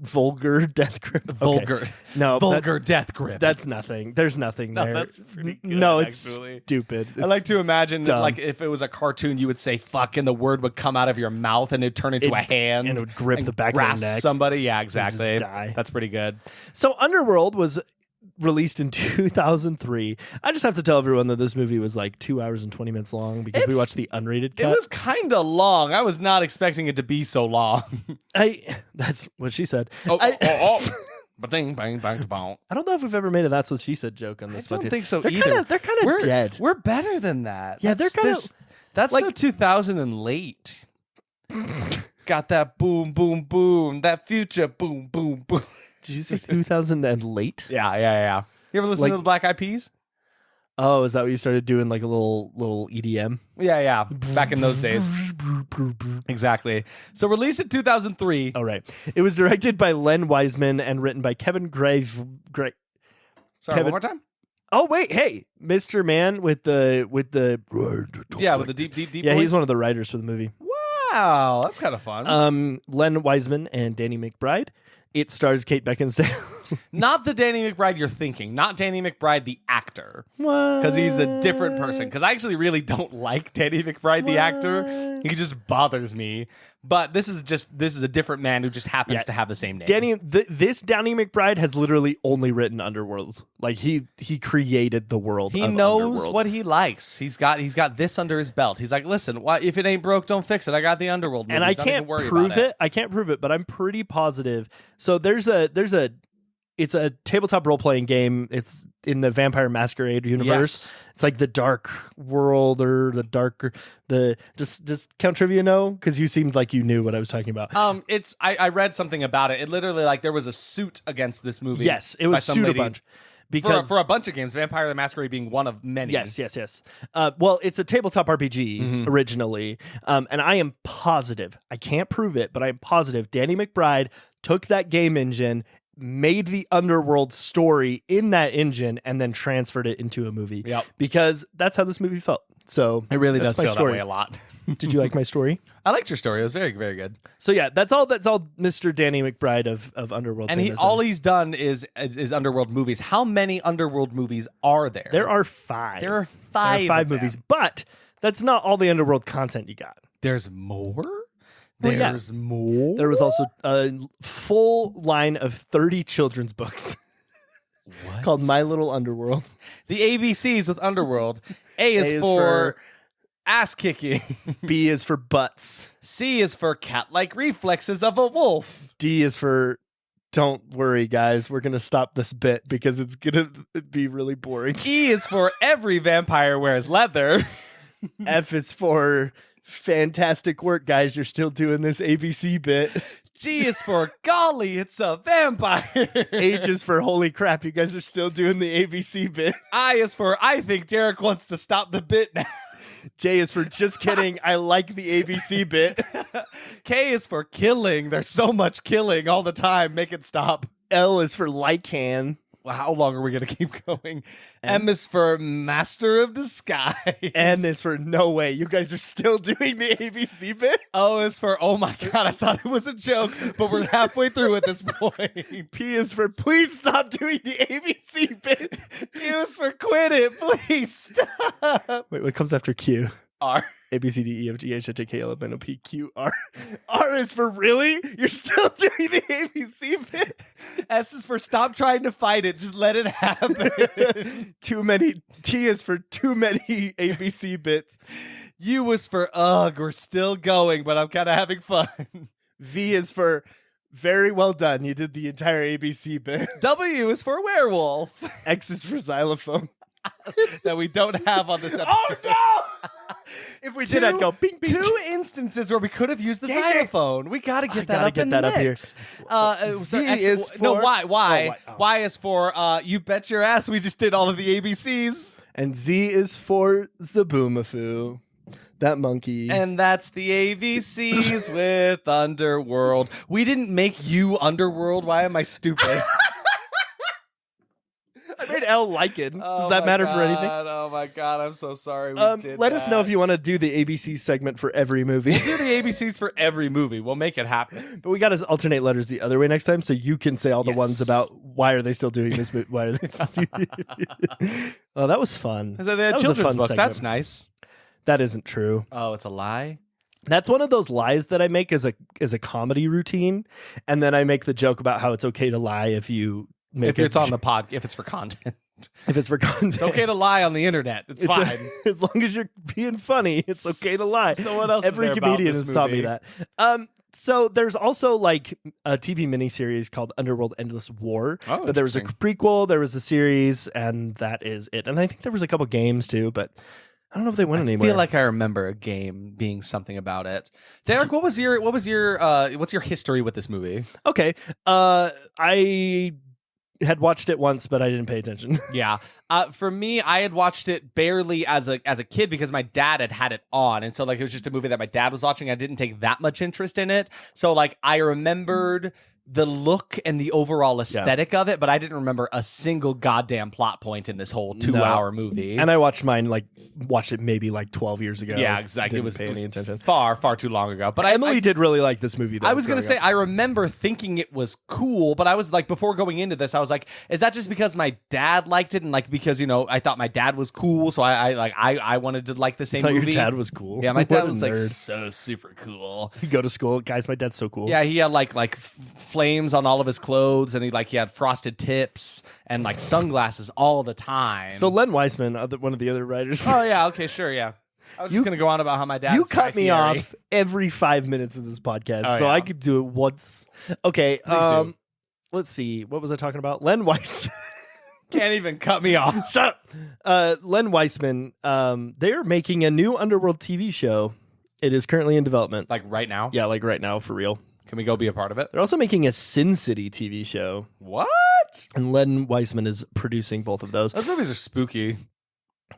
death grip? Okay. Vulgar. No, Vulgar death grip. That's nothing. There's nothing No, there. that's pretty good, No, it's actually. stupid. I like to imagine that, dumb. like, if it was a cartoon, you would say "fuck" and the word would come out of your mouth and it'd turn into a hand and it would grip the back of grasp their neck. somebody. Yeah, exactly. just die. That's pretty good. So Underworld was released in 2003. I just have to tell everyone that this movie was like 2 hours and 20 minutes long because we It's- watched the unrated cut. It was kind of long. I was not expecting it to be so long. That's what she said. Oh. Ba-ding, bang, bang, bang. I don't know if we've ever made a "That's What She Said" joke on I this. don't podcast. think so They're either. They're kind of dead. We're better than that. Yeah, they're kinda- That's like- so 2000 and late. Got that boom, boom, boom. That future boom, boom, boom. Did you say 2000 and late? Yeah. You ever listen Like- to the Black Eyed Peas? Oh, is that what you started doing, like a little EDM? Yeah. Back in those days. Exactly. So released in 2003. Oh, right. It was directed by Len Wiseman and written by Kevin Grave. Sorry, Kevin- one more time? Oh, wait. Hey, Mr. Man with the Yeah, with the deep Yeah, voice. he's one of the writers for the movie. Wow, that's kind of fun. Len Wiseman and Danny McBride. It stars Kate Beckinsale. Not the Danny McBride you're thinking. Not Danny McBride the actor. What? Because he's a different person. Because I actually really don't like Danny McBride the actor. He just bothers me. But this is a different man who just happens to have the same name. This Danny McBride has literally only written Underworld. Like he created the world. He of knows Underworld. what he likes. He's got this under his belt. He's like, listen, if it ain't broke, don't fix it. I got the Underworld movies. And I can't prove it. I can't prove it, but I'm pretty positive. So it's a tabletop role playing game. It's in the Vampire Masquerade universe. Yes. It's like the Dark World or does Count Trivia know? Because you seemed like you knew what I was talking about. I read something about it. It literally like there was a suit against this movie. Yes, it was suit a bunch. Because for a bunch of games, Vampire the Masquerade being one of many. Yes. Well, it's a tabletop RPG originally, and I am positive, I can't prove it, but I am positive Danny McBride took that game engine, made the Underworld story in that engine, and then transferred it into a movie. Yep. Because that's how this movie felt. So it really does feel story. that way a lot. Did you like my story? I liked your story. It was very, very good. So yeah, that's all Mr. Danny McBride of Underworld. And he's done is Underworld movies. How many Underworld movies are there? There are 5. There are 5 movies, but that's not all the Underworld content you got. There's more? Well, There's more? There was also a full line of 30 children's books called My Little Underworld. The ABCs with Underworld. A is for ass kicking. B is for butts. C is for cat-like reflexes of a wolf. D is for don't worry, guys. We're going to stop this bit because it's going to be really boring. E is for every vampire wears leather. F is for fantastic work, guys. You're still doing this ABC bit. G is for golly, it's a vampire. H is for holy crap, you guys are still doing the ABC bit. I is for I think Derek wants to stop the bit now. J is for just kidding, I like the ABC bit. K is for killing. There's so much killing all the time. Make it stop. L is for Lycan. Well, how long are we going to keep going? M is for Master of Disguise. N is for no way. You guys are still doing the ABC bit? O is for oh my God, I thought it was a joke, but we're halfway through at this point. P is for please stop doing the ABC bit. Q is for quit it. Please stop. Wait, what comes after Q? R. A, B, C, D, E, F, G, H, I, J, K, L, M, N, O, P, Q, R. R is for really? You're still doing the ABC bit? S is for stop trying to fight it. Just let it happen. Too many. T is for too many ABC bits. U is for ugh, we're still going, but I'm kind of having fun. V is for very well done. You did the entire ABC bit. W is for werewolf. X is for xylophone. That we don't have on this episode. Oh no! If we did, I'd go bing, bing. 2 instances where we could have used the xylophone. We got to get that up in the mix. Z is for... No, Y. Y is for you bet your ass we just did all of the ABCs. And Z is for Zaboomafoo. That monkey. And that's the ABCs with Underworld. We didn't make you Underworld. Why am I stupid? I made L Lycan. Does that matter for anything? Oh my God, I'm so sorry we did let us know if you want to do the ABC segment for every movie. do the ABCs for every movie. We'll make it happen. But we got to alternate letters the other way next time so you can say all the ones about why are they still doing this, but why are they Oh, that was fun. So they had That was a children's fun books. segment. That's nice. That isn't true. Oh, it's a lie? That's one of those lies that I make as a comedy routine, and then I make the joke about how it's okay to lie if you make if it's on the pod, if it's for content. If it's for content. It's okay to lie on the internet. It's fine. As long as you're being funny, it's okay to lie. So what else Every is there comedian about has this taught me movie? that. So there's also like a TV miniseries called Underworld Endless War. Oh, but there was a prequel, there was a series, and that is it. And I think there was a couple games too, but I don't know if they went anywhere. I feel like I remember a game being something about it. Derek, what's your history with this movie? Okay. I had watched it once, but I didn't pay attention. Yeah. For me, I had watched it barely as a kid because my dad had it on. And so like it was just a movie that my dad was watching. I didn't take that much interest in it. So like I remembered the look and the overall aesthetic of it, but I didn't remember a single goddamn plot point in this whole 2-hour movie. And I watched it maybe like 12 years ago. Yeah, exactly. It was attention. far too long ago. But Emily did really like this movie, though. I was going to say, I remember thinking it was cool, but I was like, before going into this, I was like, is that just because my dad liked it? And like, because, I thought my dad was cool. So I wanted to like the same movie. Your dad was cool. Yeah, my dad was like so super cool. You go to school. Guys, my dad's so cool. Yeah, he had like flames on all of his clothes, and he had frosted tips and like sunglasses all the time. So Len Weissman, one of the other writers. Oh yeah, okay, sure, yeah. I was just gonna go on about how my dad. You cut me off every 5 minutes of this podcast, so I could do it once. Okay, let's see. What was I talking about? Len Weiss. Can't even cut me off. Shut up. Len Weissman. They're making a new Underworld TV show. It is currently in development. Like right now? Yeah, like right now, for real. Can we go be a part of it? They're also making a Sin City TV show. What? And Len Weissman is producing both of those. Those movies are spooky.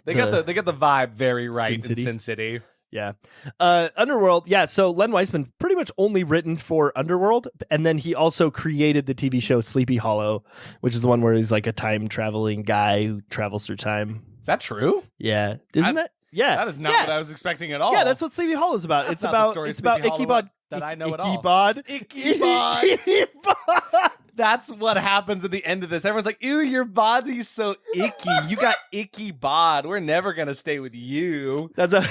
They got the vibe very right in Sin City. Yeah. Underworld. Yeah. So Len Weissman pretty much only written for Underworld. And then he also created the TV show Sleepy Hollow, which is the one where he's like a time traveling guy who travels through time. Is that true? Yeah. Isn't it? Yeah. That is not what I was expecting at all. Yeah, that's what Sleepy Hollow is about. That's it's about Ichabod. That I know at all. Ichabod. That's what happens at the end of this. Everyone's like, ew, your body's so icky. You got icky bod. We're never going to stay with you. That's a...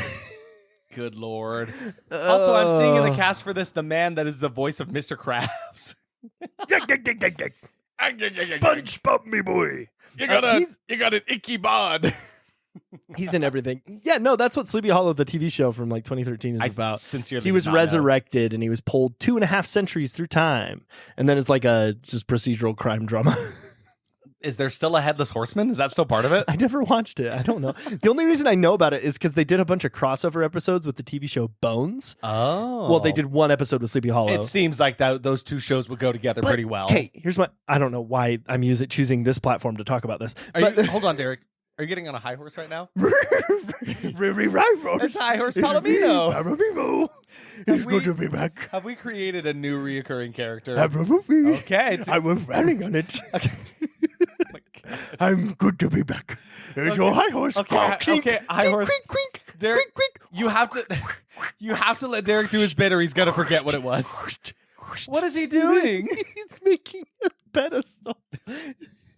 Good Lord. Also, I'm seeing in the cast for this the man that is the voice of Mr. Krabs. SpongeBob, me boy. You got an icky bod. He's in everything. Yeah, no, that's what Sleepy Hollow, the TV show from like 2013, is about. Sincerely, he was resurrected and he was pulled 2.5 centuries through time, and then it's like a just procedural crime drama. Is there still a Headless Horseman? Is that still part of it? I never watched it. I don't know. The only reason I know about it is because they did a bunch of crossover episodes with the TV show Bones. Oh. Well, they did one episode with Sleepy Hollow. It seems like those two shows would go together pretty well. Okay, here's my... I don't know why I'm choosing this platform to talk about this. Hold on, Derek. Are you getting on a high horse right now? It's High Horse Palomino. Palomino. It's good to be back. Have we created a new reoccurring character? Okay. I was running on it. Okay. I'm good to be back. There's your high horse. Okay, high horse. Derek, you have to let Derek do his bit or he's going to forget what it was. What is he doing? He's making a pedestal.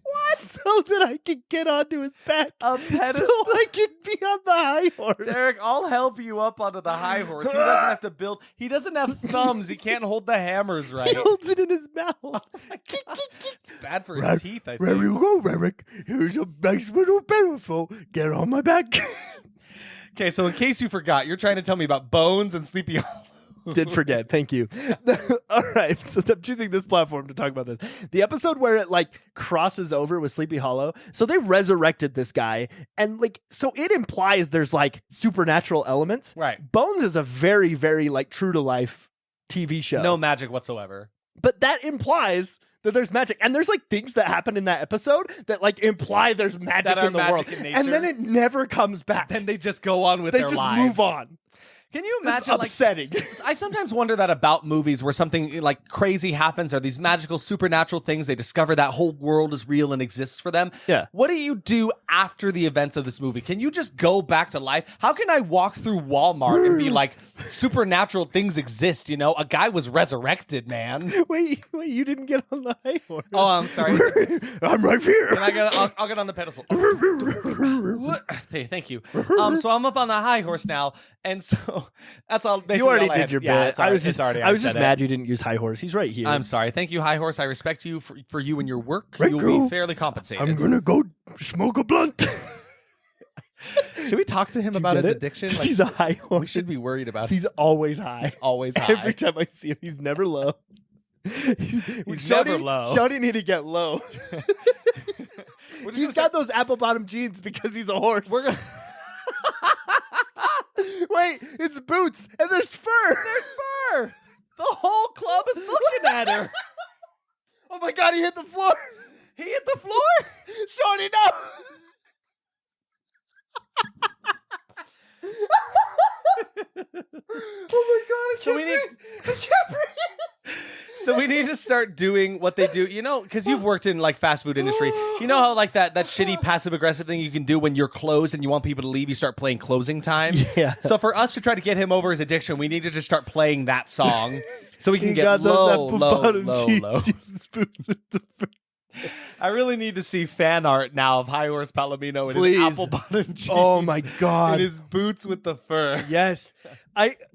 What? So that I can get onto his back. A pedestal? So I can be on the high horse. Derek, I'll help you up onto the high horse. He doesn't have to build. He doesn't have thumbs. He can't hold the hammers right. He holds it in his mouth. Oh it's bad for his teeth, I think. Where you go, Eric? Here's a nice little pedestal. Get on my back. Okay, so in case you forgot, you're trying to tell me about Bones and Sleepy Hollow. Did forget. Thank you. All right. So I'm choosing this platform to talk about this. The episode where it like crosses over with Sleepy Hollow. So they resurrected this guy. And like, so it implies there's like supernatural elements. Right. Bones is a very, very like true to life TV show. No magic whatsoever. But that implies that there's magic. And there's like things that happen in that episode that like imply there's magic in the world. And then it never comes back. Then they just go on with their lives. They just move on. Can you imagine? It's upsetting. I sometimes wonder that about movies where something like crazy happens or these magical supernatural things, they discover that whole world is real and exists for them. Yeah. What do you do after the events of this movie? Can you just go back to life? How can I walk through Walmart and be like, supernatural things exist? You know, a guy was resurrected, man. Wait, you didn't get on the high horse. Oh, I'm sorry. I'm right here. And I'll get on the pedestal. Hey, thank you. So I'm up on the high horse now, and so that's all. You already did your bit. Yeah, I was just mad you didn't use high horse. He's right here. I'm sorry. Thank you, high horse. I respect you for you and your work. Right, You'll be fairly compensated. I'm gonna go smoke a blunt. Should we talk to him about his addiction? Like, he's a high horse. We should be worried about him. He's always high. He's always high. Every time I see him, he's never low. He's never low. Shouty need to get low. He's got those apple bottom jeans because he's a horse. We're gonna Wait, it's boots and there's fur. There's fur. The whole club is looking at her. Oh my God, he hit the floor. He hit the floor? Shorty, no. Oh my God, I can't breathe. So we need to start doing what they do, because you've worked in like fast food industry. You know how like that shitty passive aggressive thing you can do when you're closed and you want people to leave, you start playing closing time. Yeah. So for us to try to get him over his addiction, we need to just start playing that song so we can get low. I really need to see fan art now of High Horse Palomino in his apple bottom jeans. Oh my God. And his boots with the fur. Yes.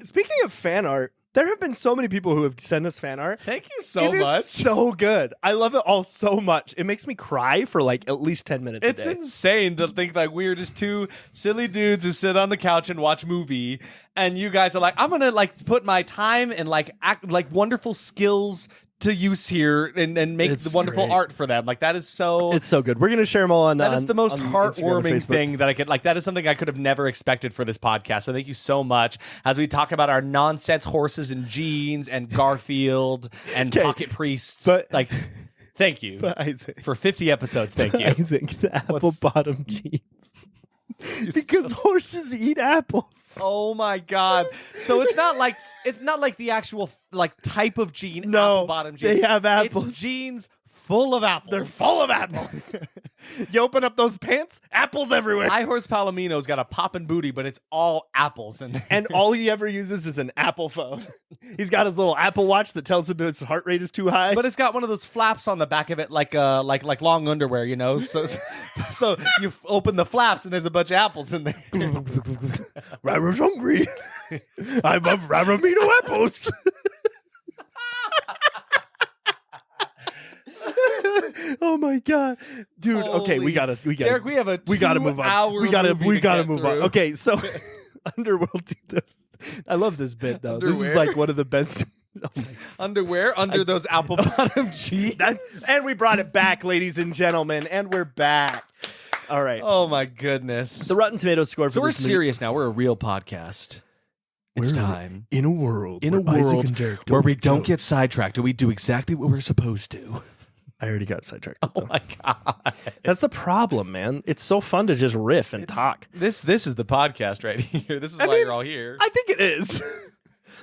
Speaking of fan art, there have been so many people who have sent us fan art. Thank you so much. It's so good. I love it all so much. It makes me cry for like at least 10 minutes It's a day. insane to think like we're just two silly dudes who sit on the couch and watch movie, and you guys are like, I'm gonna like put my time and like act like wonderful skills to use here and make the wonderful great. art for them. Like that is so. It's so good. We're gonna share them all on. That is the most on Instagram and heartwarming Facebook. thing that I could like. That is something I could have never expected for this podcast. So thank you so much as we talk about our nonsense horses and jeans and Garfield and pocket priests. but- like, thank you But Isaac, for 50 episodes. Thank you. Isaac, the apple bottom jeans. Because horses eat apples. Oh my God! So it's not like the actual like type of jean. No, apple bottom jeans. they have apples. It's jeans full of apples. They're full of apples. You open up those pants, apples everywhere. High Horse Palomino's got a poppin' booty, but it's all apples in there. And all he ever uses is an Apple phone. He's got his little Apple Watch that tells him his heart rate is too high. But it's got one of those flaps on the back of it, like long underwear, So you open the flaps and there's a bunch of apples in there. Raro's hungry. I love Raramino apples. Oh my God, dude. Okay, we gotta. Derek, we have a we gotta move on. We gotta move on. Okay, so Underworld did this. I love this bit though. This is Underwear? like one of the best. Oh my Underwear under those apple bottom jeans. And we brought it back, ladies and gentlemen, and we're back. All right. Oh my goodness. The Rotten Tomatoes score for So we're this movie- serious now. We're a real podcast. It's time. in a world In a where Isaac world and Derek where we get don't toast. get sidetracked and we do exactly what we're supposed to. I already got sidetracked. Oh my God. That's the problem, man. It's so fun to just riff and talk. This is the podcast right here. This is why mean, you're all here. I think it is.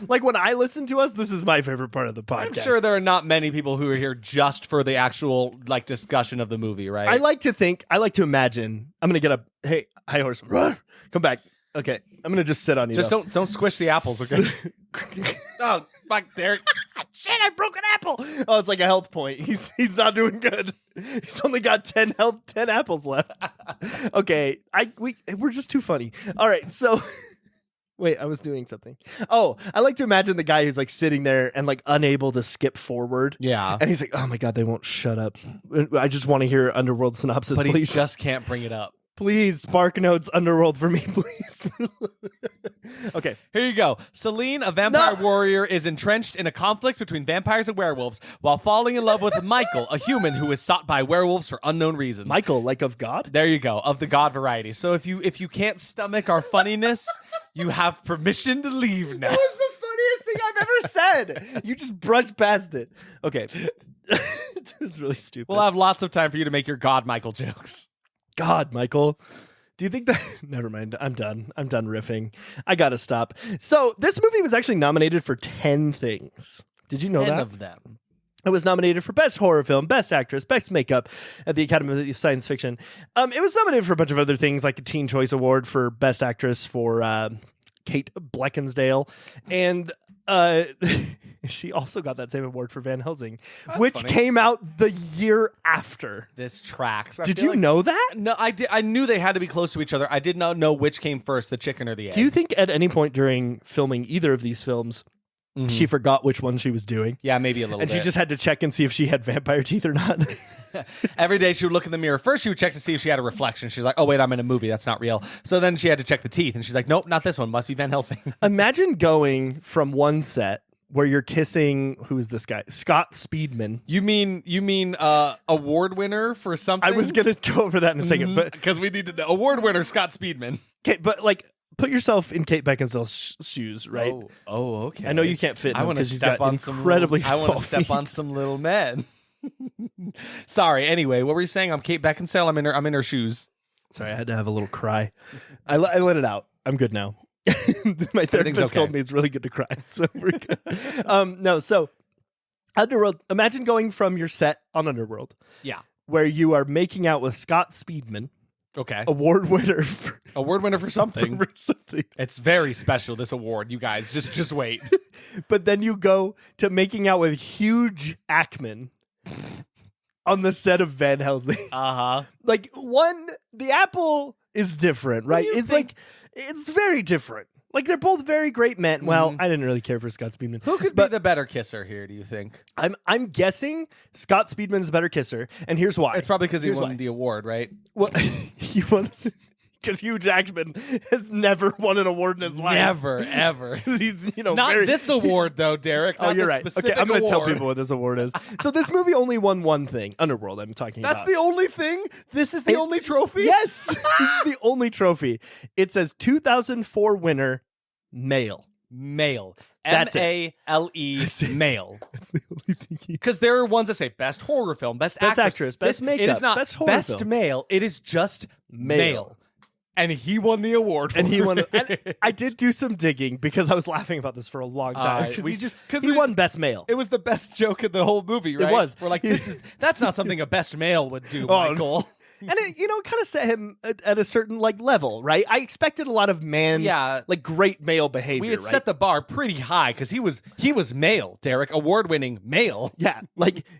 Like when I listen to us, this is my favorite part of the podcast. I'm sure there are not many people who are here just for the actual like discussion of the movie, right? I like to imagine. I'm gonna get up. Hey, hi horse, come back. Okay, I'm gonna just sit on you. just though. don't squish the apples, okay? Oh, fuck, Derek. Shit, I broke an apple. Oh, it's like a health point. He's not doing good. He's only got 10 apples left. Okay, we're just too funny. All right, so wait, I was doing something. Oh, I like to imagine the guy who's like sitting there and like unable to skip forward. Yeah. And he's like, "Oh my God, they won't shut up. I just want to hear Underworld synopsis, But please. he just can't bring it up. Please, Spark Notes Underworld for me, please." Okay. Here you go. Celine, a vampire warrior, is entrenched in a conflict between vampires and werewolves while falling in love with Michael, a human who is sought by werewolves for unknown reasons. Michael, like of God? There you go, of the god variety. So if you can't stomach our funniness, you have permission to leave now. That was the funniest thing I've ever said. You just brushed past it. Okay. This is really stupid. We'll have lots of time for you to make your God Michael jokes. God, Michael. Do you think that... Never mind. I'm done. I'm done riffing. I gotta stop. So this movie was actually nominated for 10 things. Did you know 10 that? of them. It was nominated for Best Horror Film, Best Actress, Best Makeup at the Academy of Science Fiction. It was nominated for a bunch of other things, like a Teen Choice Award for Best Actress for Kate Beckinsale. And she also got that same award for Van Helsing, which funny. came out the year after. This tracks. I Did feel you like- know that? No, I did. I knew they had to be close to each other. I did not know which came first, the chicken or the egg. Do you think at any point during filming either of these films, she forgot which one she was doing? Yeah, maybe a little And bit. she just had to check and see if she had vampire teeth or not. Every day she would look in the mirror. First, she would check to see if she had a reflection. She's like, oh, wait, I'm in a movie. That's not real. So then she had to check the teeth. And she's like, nope, not this one. Must be Van Helsing. Imagine going from one set where you're kissing, who is this guy? Scott Speedman. You mean award winner for something? I was going to go over that in a second, but Because we need to know. Award winner Scott Speedman. okay, but like, put yourself in Kate Beckinsale's shoes, right? Oh, okay. I know you can't fit. I want to because he's step got on some incredibly. I want small to step feet. on some little men. Sorry. Anyway, what were you saying? I'm Kate Beckinsale. I'm in her shoes. Sorry, I had to have a little cry. I let it out. I'm good now. My therapist okay. told me it's really good to cry, so we're good. No, so Underworld. Imagine going from your set on Underworld, where you are making out with Scott Speedman, award winner for something. for something. It's very special, this award, you guys. Just wait. But then you go to making out with Hugh Jackman on the set of Van Helsing. Like the apple is different, right? It's like it's very different. Like they're both very great men. Well, I didn't really care for Scott Speedman. Who could be the better kisser here, do you think? I'm guessing Scott Speedman's a better kisser, and here's why. It's probably because he won the award, right? Well, he won because Hugh Jackman has never won an award in his life. Never, ever. He's, not this award though, Derek. Oh, you're right. Okay, I'm going to tell people what this award is. So this movie only won one thing. Underworld, I'm talking about. That's the only thing? This is the only trophy? Yes. This is the only trophy. It says 2004 winner, male. Male. That's M-A-L-E, male. That's the only thing. Because there are ones that say best horror film, best actress, best makeup. It is not best horror best film. male. It is just male. And he won the award for it. And I did do some digging because I was laughing about this for a long time. He won best male. It was the best joke in the whole movie, right? It was. We're like, that's not something a best male would do, Michael. And it, kind of set him at a certain level, right? I expected a lot of great male behavior. We had set the bar pretty high because he was male, Derek, award-winning male. Yeah,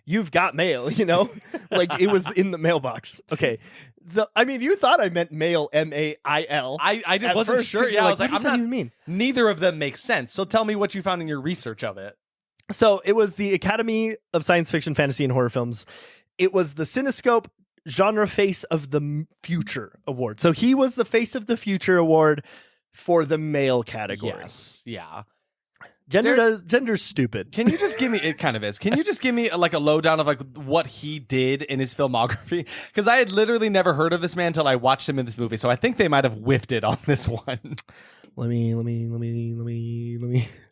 you've got mail, it was in the mailbox. Okay, so I mean, you thought I meant male, M-A-I-L. I wasn't sure. Yeah, I was like, what does that even mean? Neither of them make sense. So tell me what you found in your research of it. So it was the Academy of Science Fiction, Fantasy, and Horror Films. It was the Cinescope Genre Face of the Future Award. So he was the Face of the Future Award for the male category. Yes. Yeah. Gender's stupid. Can you just give me, it kind of is. Can you just give me a lowdown of what he did in his filmography? Because I had literally never heard of this man until I watched him in this movie. So I think they might have whiffed it on this one. Let me. That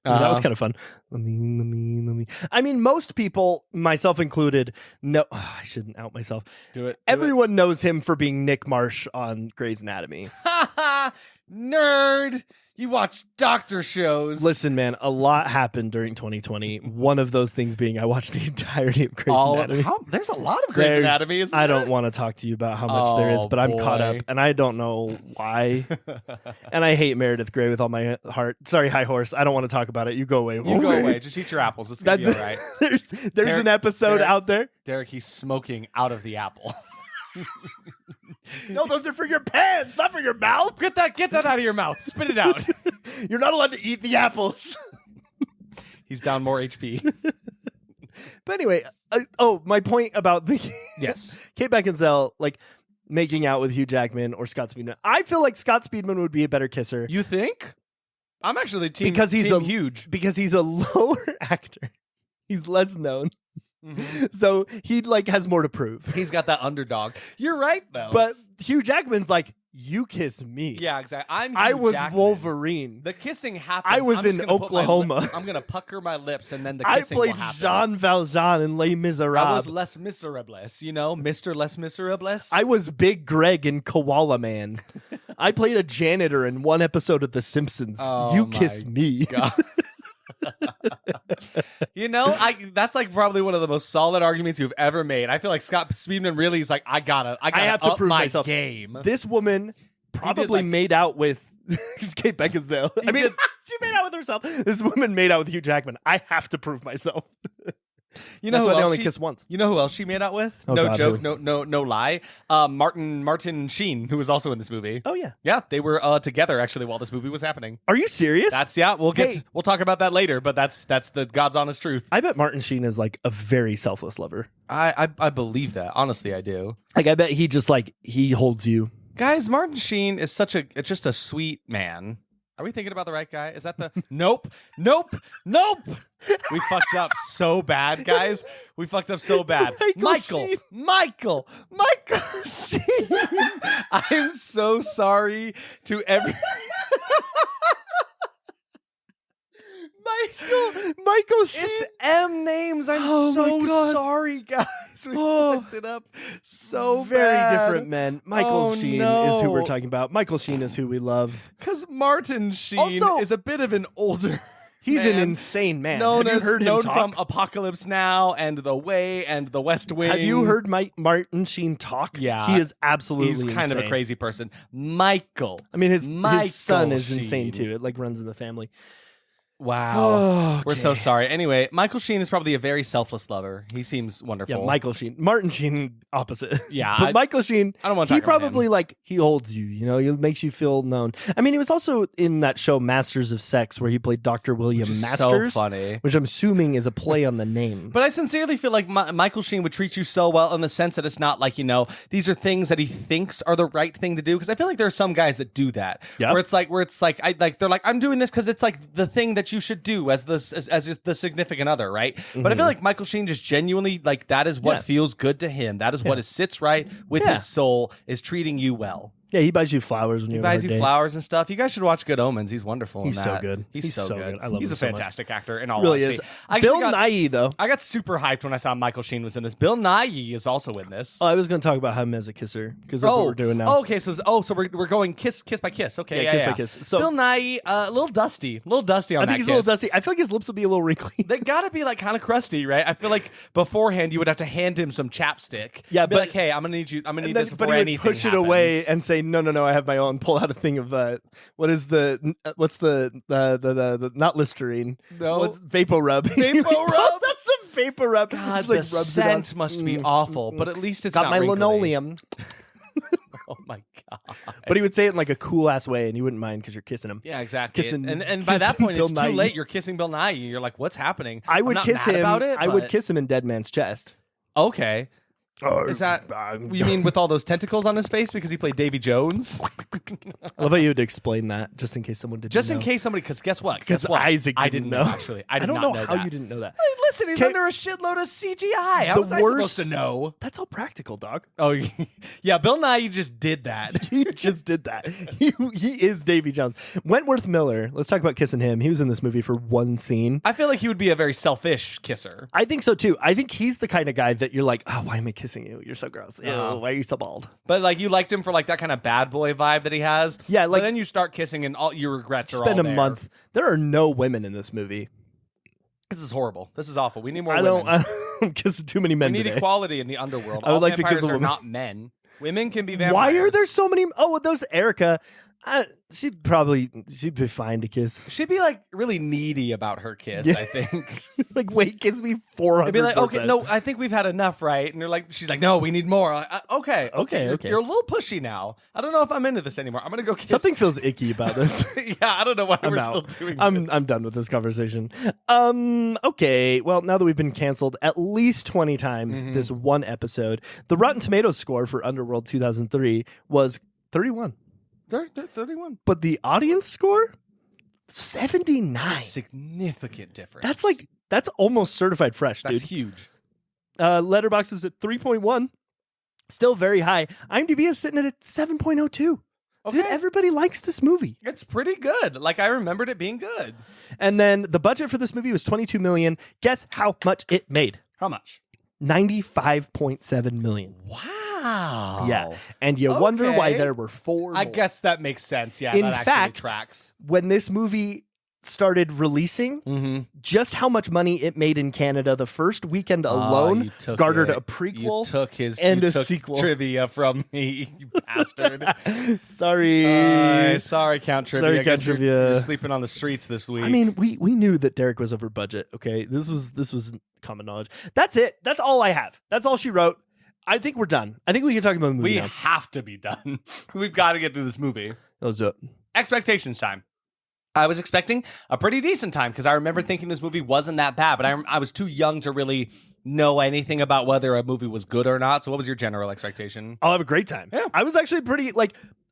was kind of fun. Let me. I mean, most people, myself included, know. Oh, I shouldn't out myself. Do it. Everyone knows him for being Nick Marsh on Grey's Anatomy. Ha ha! Nerd! You watch doctor shows. Listen, man, a lot happened during 2020. One of those things being I watched the entirety of Grey's Anatomy. There's a lot of Grey's Anatomy, isn't there? I don't want to talk to you about how much there is, but I'm caught up, and I don't know why. And I hate Meredith Grey with all my heart. Sorry, High Horse. I don't want to talk about it. You go away. You go away. Just eat your apples. It's going to be all right. There's Derek, an episode out there. Derek, he's smoking out of the apple. No, those are for your pants, not for your mouth. Get that out of your mouth. Spit it out. You're not allowed to eat the apples. He's down more HP. But anyway, my point about the Kate Beckinsale making out with Hugh Jackman or Scott Speedman. I feel like Scott Speedman would be a better kisser. You think? I'm actually team huge because he's a lower actor. He's less known. Mm-hmm. So he has more to prove. He's got that underdog. You're right though. But Hugh Jackman's you kiss me. Yeah, exactly. I was Jackman. Wolverine. The kissing happens. I was in Oklahoma. I'm gonna pucker my lips and then the kissing will happen. I played Jean Valjean in Les Miserables. I was Les Miserables, Mr. Les Miserables. I was Big Greg in Koala Man. I played a janitor in one episode of The Simpsons. Oh, you kiss me. God. That's probably one of the most solid arguments you've ever made. I feel like Scott Speedman really is I have to prove my myself. Game. This woman probably made out with Kate Beckinsale. She made out with herself. This woman made out with Hugh Jackman. I have to prove myself. That's why they only kiss once. You know who else she made out with? Oh, no God, joke, who? no lie. Martin Sheen, who was also in this movie. Oh yeah, yeah, they were together actually while this movie was happening. Are you serious? We'll talk about that later. But that's the God's honest truth. I bet Martin Sheen is a very selfless lover. I believe that. Honestly, I do. I bet he just he holds you. Guys, Martin Sheen is just a sweet man. Are we thinking about the right guy? Is that the Nope. We fucked up so bad, guys. We fucked up so bad. Michael Sheen. I'm so sorry to every Michael Sheen. It's M names. I'm so sorry, guys. We fucked it up so very bad. different men. Michael Sheen is who we're talking about. Michael Sheen is who we love. Because Martin Sheen is a bit of an older He's an insane man. Known Have you heard him talk? from Apocalypse Now and The Way and The West Wing. Have you heard Martin Sheen talk? Yeah. He is absolutely He's kind of a insane. crazy person. Michael. I mean, his son is Sheen. insane too. It like runs in the family. Wow. Okay. We're so sorry. Anyway, Michael Sheen is probably a very selfless lover. He seems wonderful. Yeah, Michael Sheen. Martin Sheen, opposite. Yeah, but Michael Sheen, I don't want to he talk about probably him. like, he holds you, you know, he makes you feel known. I mean, he was also in that show Masters of Sex where he played Dr. William Which is Masters. so funny. Which I'm assuming is a play on the name. But I sincerely feel like Michael Sheen would treat you so well in the sense that it's not like, you know, these are things that he thinks are the right thing to do. Because I feel like there are some guys that do that. Yeah. Where it's like, they're like, I'm doing this because it's like the thing that you should do as the significant other, right? But I feel like Michael Sheen just genuinely, like, that is what feels good to him. That is what sits right with his soul, is treating you well. Yeah, he buys you flowers when He you have a buys hard you day. flowers and stuff. You guys should watch Good Omens. He's wonderful. He's in so that. good. He's so good. I love He's him a so much. fantastic actor. In all Really honesty, is. Bill Nighy, though. I got super hyped when I saw Michael Sheen was in this. Bill Nighy is also in this. Oh, I was going to talk about him as a kisser because that's what we're doing now. Okay, so we're going kiss by kiss. Okay, Yeah, kiss by kiss. So- Bill Nighy, a little dusty on I that think he's kiss. a little dusty. I feel like his lips will be a little wrinkly. They gotta be like kind of crusty, right? I feel like beforehand you would have to hand him some chapstick. Yeah, be but- like, hey, I'm gonna need this But before he would anything push it happens. away and say, no, I have my own. Pull out a thing of what's the not Listerine? No. What's Vapor Rub? Vapor Rub? That's some Vapor Rub. God, Just, like, the rubs it on. scent must be awful, but at least it's Got not my wrinkly. linoleum. Oh my god! But he would say it in like a cool ass way, and you wouldn't mind because you're kissing him. Yeah, exactly. Kissing- and by that kissing point, Bill it's too Nighy. late. You're kissing Bill Nighy. You're like, what's happening? I would I'm not kiss mad him. about it. I would but- kiss him in Dead Man's chest. Okay. Is that you mean with all those tentacles on his face because he played Davy Jones? I love how you would explain that, just in case someone didn't Just know. in case somebody, because guess what? Because Guess what? Isaac I didn't didn't know. actually. I did don't not know know how that. you didn't know that. Hey, listen, he's Okay. under a shitload of CGI. How was I supposed to know? That's all practical, dog. Oh, yeah. Bill Nighy just did that. He just did that. He is Davy Jones. Wentworth Miller. Let's talk about kissing him. He was in this movie for one scene. I feel like he would be a very selfish kisser. I think so too. I think he's the kind of guy that you're like, oh, why am I kissing you? You're so gross. Ew, why are you so bald? But like you liked him for like that kind of bad boy vibe that he has. Yeah, like- but then you start kissing and all your regrets are all Spend a there. month. There are no women in this movie. This is horrible. This is awful. We need more I women. don't kiss too many We men need today. equality in the underworld. I would All like to vampires kiss a are woman. not men. Women can be vampires. Why are there so many? Oh, those Erica. She'd be fine to kiss. She'd be like really needy about her kiss, Yeah. I think. Like, wait, kiss me 400. It'd be like, more okay, times. no, I think we've had enough, right? And they're like, she's like, no, we need more. Like, okay. You're a little pushy now. I don't know if I'm into this anymore. I'm gonna go kiss. Something feels icky about this. Yeah, I don't know why we're out. still doing I'm this. I'm done with this conversation. Okay. Well, now that we've been canceled at least 20 times Mm-hmm. this one episode, the Rotten Tomatoes score for Underworld 2003 was 31, They're 31. but the audience score 79. Significant difference. That's almost certified fresh, That's dude. huge. Letterboxd is at 3.1, still very high. IMDb is sitting at a 7.02. Okay. Dude, everybody likes this movie. It's pretty good. Like I remembered it being good. And then the budget for this movie was $22 million. Guess how much it made? How much? $95.7 million. Wow. Yeah. And you wonder why Okay. there were four I more. guess that makes sense. Yeah, In that actually fact, tracks. When this movie started releasing, Mm-hmm. just how much money it made in Canada the first weekend alone garnered a You prequel took his and you a took sequel. trivia from me, you bastard. Sorry. Sorry, Count Trivia. Sorry, I guess Count you're, Trivia. you're sleeping on the streets this week. I mean, we knew that Derek was over budget. Okay, this was common knowledge. That's it. That's all I have. That's all she wrote. I think we're done. I think we can talk about the movie we now. have to be done. We've got to get through this movie. Let's do it. Expectations time. I was expecting a pretty decent time because I remember thinking this movie wasn't that bad, but I was too young to really know anything about whether a movie was good or not. So what was your general expectation? I'll have a great time. Yeah. I was actually pretty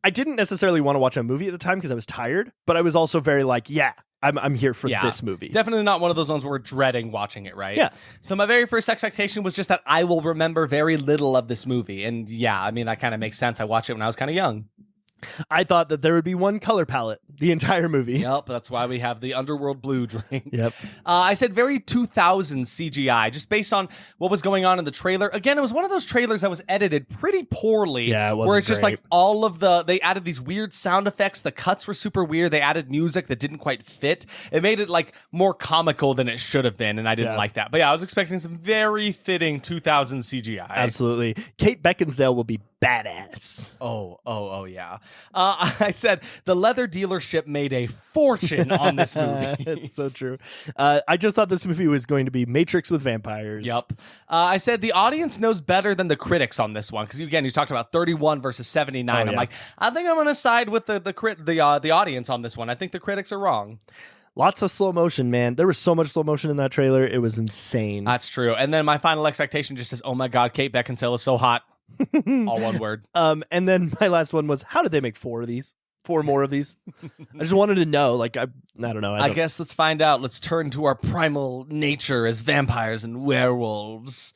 I didn't necessarily want to watch a movie at the time because I was tired, but I was also very I'm here for this movie. Definitely not one of those ones where we're dreading watching it, right? Yeah. So my very first expectation was just that I will remember very little of this movie. And yeah, I mean, that kind of makes sense. I watched it when I was kind of young. I thought that there would be one color palette the entire movie. Yep, that's why we have the Underworld blue drink. Yep. I said very 2000 CGI, just based on what was going on in the trailer. Again, it was one of those trailers that was edited pretty poorly. Yeah, it wasn't where it's just great. like all of they added these weird sound effects. The cuts were super weird. They added music that didn't quite fit. It made it like more comical than it should have been, and I didn't like that. But yeah, I was expecting some very fitting 2000 CGI. Absolutely. Kate Beckinsale will be badass. Oh, yeah. I said the leather dealership made a fortune on this movie. It's so true. I just thought this movie was going to be Matrix with vampires. Yep. I said the audience knows better than the critics on this one, because again, you talked about 31 versus 79. I'm like, I think I'm going to side with the audience on this one. I think the critics are wrong. Lots of slow motion, man. There was so much slow motion in that trailer. It was insane. That's true. And then my final expectation just says, oh my God, Kate Beckinsale is so hot. All one word. And then my last one was, how did they make 4 of these? 4 more of these? I just wanted to know. Like, I don't know. I guess let's find out. Let's turn to our primal nature as vampires and werewolves.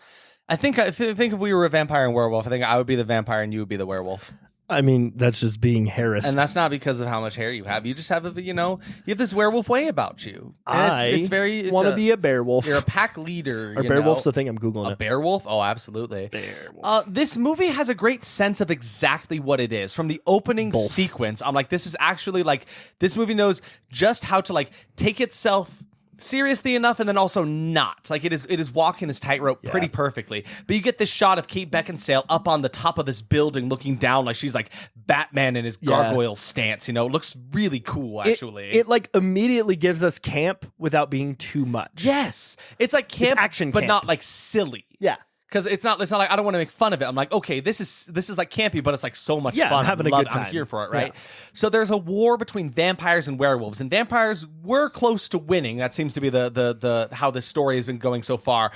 I think if we were a vampire and werewolf, I think I would be the vampire and you would be the werewolf. I mean, that's just being harassed. And that's not because of how much hair you have. You just have you have this werewolf way about you. And it's want to be a bearwolf. You're a pack leader. Are bearwolf's the thing? I'm Googling a bearwolf? Oh, absolutely. Bearwolf. This movie has a great sense of exactly what it is. From the opening sequence, I'm like, this is actually like, this movie knows just how to like take itself seriously enough and then also not. Like it is walking this tightrope pretty perfectly. But you get this shot of Kate Beckinsale up on the top of this building looking down like she's like Batman in his gargoyle stance, It looks really cool actually. It like immediately gives us camp without being too much. Yes. It's like camp, action but camp. not like silly. Yeah. Because it's not like I don't want to make fun of it. I'm like, okay, this is like campy, but it's like so much fun. I'm having a good time. I'm here for it, right? Yeah. So there's a war between vampires and werewolves, and vampires were close to winning. That seems to be the how this story has been going so far.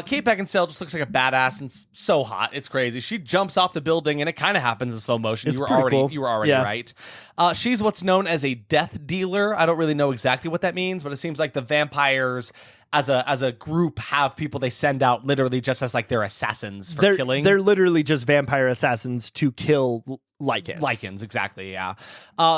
Kate Beckinsale just looks like a badass and so hot. It's crazy. She jumps off the building, and it kind of happens in slow motion. It's you were pretty already right. She's what's known as a death dealer. I don't really know exactly what that means, but it seems like the vampires as a group have people they send out literally just as like their assassins for killing. They're literally just vampire assassins to kill lichens. Lichens, exactly, yeah.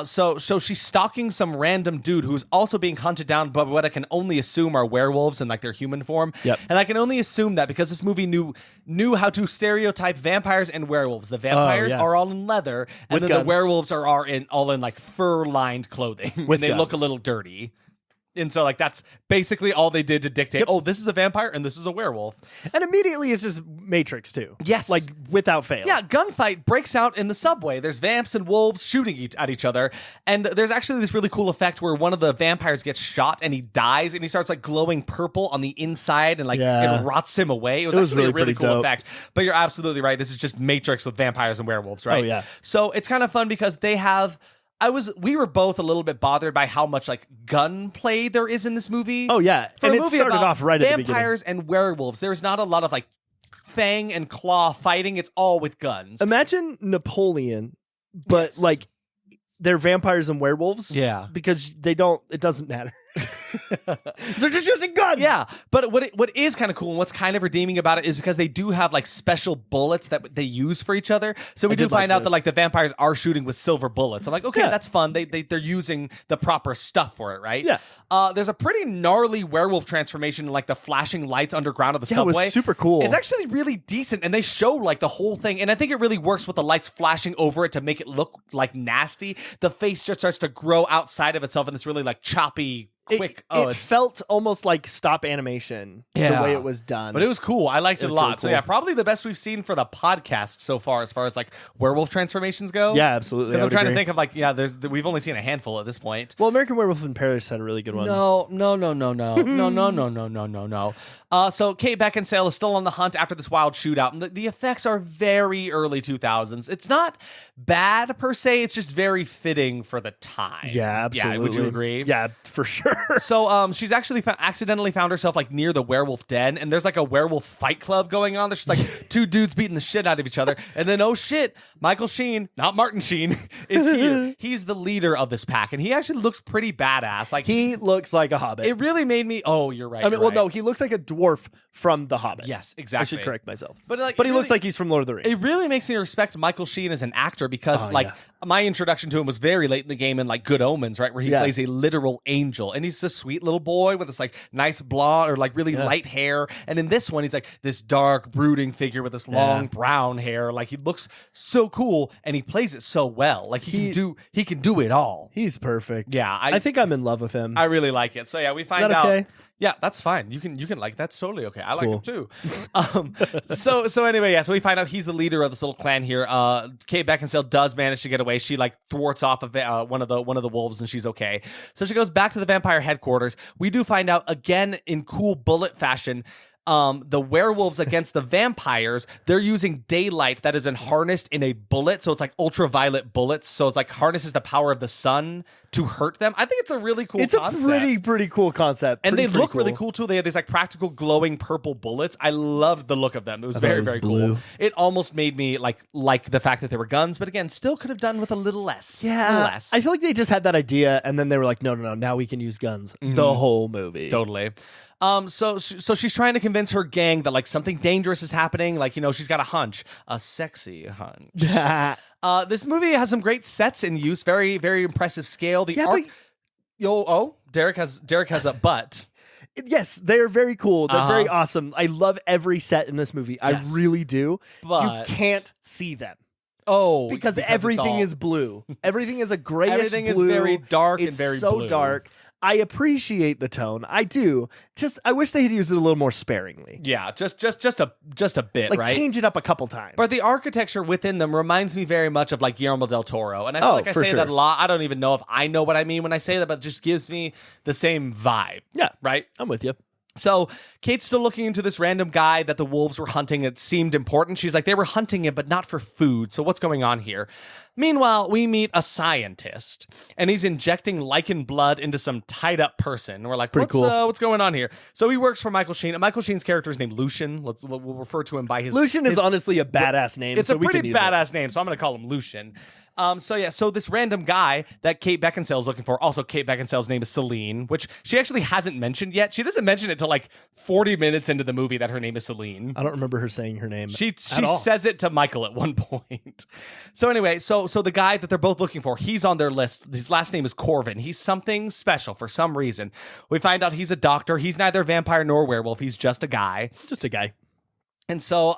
So she's stalking some random dude who's also being hunted down by what I can only assume are werewolves in like their human form. Yep. And I can only assume that because this movie knew how to stereotype vampires and werewolves. The vampires are all in leather, and then the werewolves are all in like fur-lined clothing. With they look a little dirty. And so, like, that's basically all they did to dictate, oh, this is a vampire and this is a werewolf. And immediately it's just Matrix, too. Yes. Like, without fail. Yeah, gunfight breaks out in the subway. There's vamps and wolves shooting at each other. And there's actually this really cool effect where one of the vampires gets shot and he dies and he starts, like, glowing purple on the inside and, like, it rots him away. It was actually a really cool effect. But you're absolutely right. This is just Matrix with vampires and werewolves, right? Oh, yeah. So it's kind of fun because they have... we were both a little bit bothered by how much like gunplay there is in this movie. Oh yeah, For and a it movie started about off right at the beginning. Vampires and werewolves. There's not a lot of like fang and claw fighting. It's all with guns. Imagine Napoleon, but like they're vampires and werewolves. Yeah, because it doesn't matter. They're just using guns. Yeah, but what is kind of cool and what's kind of redeeming about it is because they do have like special bullets that they use for each other. So we do find out that like the vampires are shooting with silver bullets. I'm like, okay, that's fun. They're using the proper stuff for it, right? Yeah. There's a pretty gnarly werewolf transformation, like the flashing lights underground of the subway. It was super cool. It's actually really decent, and they show like the whole thing. And I think it really works with the lights flashing over it to make it look like nasty. The face just starts to grow outside of itself in this really like choppy. Quick. It felt almost like stop animation the way it was done. But it was cool. I liked it a lot. Really cool. So yeah, probably the best we've seen for the podcast so far as like werewolf transformations go. Yeah, absolutely. Because I'm trying to think of like, we've only seen a handful at this point. Well, American Werewolf in Paris had a really good one. No. So Kate Beckinsale is still on the hunt after this wild shootout. And the effects are very early 2000s. It's not bad per se. It's just very fitting for the time. Yeah, absolutely. Yeah, would you agree? Yeah, for sure. So she's actually accidentally found herself like near the werewolf den, and there's like a werewolf fight club going on. There's just like two dudes beating the shit out of each other, and then oh shit, Michael Sheen, not Martin Sheen, is here. He's the leader of this pack, and he actually looks pretty badass. Like he looks like a hobbit. It really made me. Oh, you're right. I mean, no, he looks like a dwarf from The Hobbit. Yes, exactly. I should correct myself. But he really, looks like he's from Lord of the Rings. It really makes me respect Michael Sheen as an actor because my introduction to him was very late in the game in like Good Omens, right, where he plays a literal angel, and he's a sweet little boy with this like nice blonde or like really light hair, and in this one he's like this dark brooding figure with this long brown hair. Like he looks so cool, and he plays it so well. Like he can do it all. He's perfect. Yeah, I think I'm in love with him. I really like it. So yeah, we find out. Okay? Yeah, that's fine. You can like that's totally okay. I like him too. So anyway, so we find out he's the leader of this little clan here. Kate Beckinsale does manage to get away. She like thwarts off of one of the wolves, and she's okay. So she goes back to the vampire headquarters. We do find out again in cool bullet fashion. The werewolves against the vampires, they're using daylight that has been harnessed in a bullet. So it's like ultraviolet bullets. So it's like harnesses the power of the sun to hurt them. I think it's a really cool concept. It's a pretty cool concept. And they look really cool too. They have these like practical glowing purple bullets. I loved the look of them. It was very cool. It almost made me like the fact that they were guns, but again, still could have done with a little less. Yeah. A little less. I feel like they just had that idea and then they were like, no, now we can use guns. The whole movie. Totally. So she's trying to convince her gang that like something dangerous is happening. Like, she's got a hunch, a sexy hunch. This movie has some great sets in use, very, very impressive scale. Derek has a butt. Yes, they're very cool. They're very awesome. I love every set in this movie. I really do. But you can't see them. Oh, because everything is blue. Everything is a grayish everything blue. Is very dark it's and very so blue. dark. I appreciate the tone. I do. I wish they had used it a little more sparingly. Yeah, just a bit, like, right? Change it up a couple times. But the architecture within them reminds me very much of like Guillermo del Toro, and I feel like I say that a lot. I don't even know if I know what I mean when I say that, but it just gives me the same vibe. Yeah, right. I'm with you. So Kate's still looking into this random guy that the wolves were hunting. It seemed important. She's like, they were hunting him, but not for food. So what's going on here? Meanwhile, we meet a scientist, and he's injecting lichen blood into some tied up person. We're like, what's going on here? So he works for Michael Sheen. And Michael Sheen's character is named Lucian. We'll refer to him by his. Lucian is honestly a badass name. It's a pretty badass name, so I'm going to call him Lucian. So this random guy that Kate Beckinsale is looking for, also Kate Beckinsale's name is Celine, which she actually hasn't mentioned yet. She doesn't mention it till like 40 minutes into the movie that her name is Celine. I don't remember her saying her name. She says it to Michael at one point. So anyway, so the guy that they're both looking for, he's on their list. His last name is Corvin. He's something special for some reason. We find out he's a doctor. He's neither vampire nor werewolf. He's just a guy. Just a guy. And so,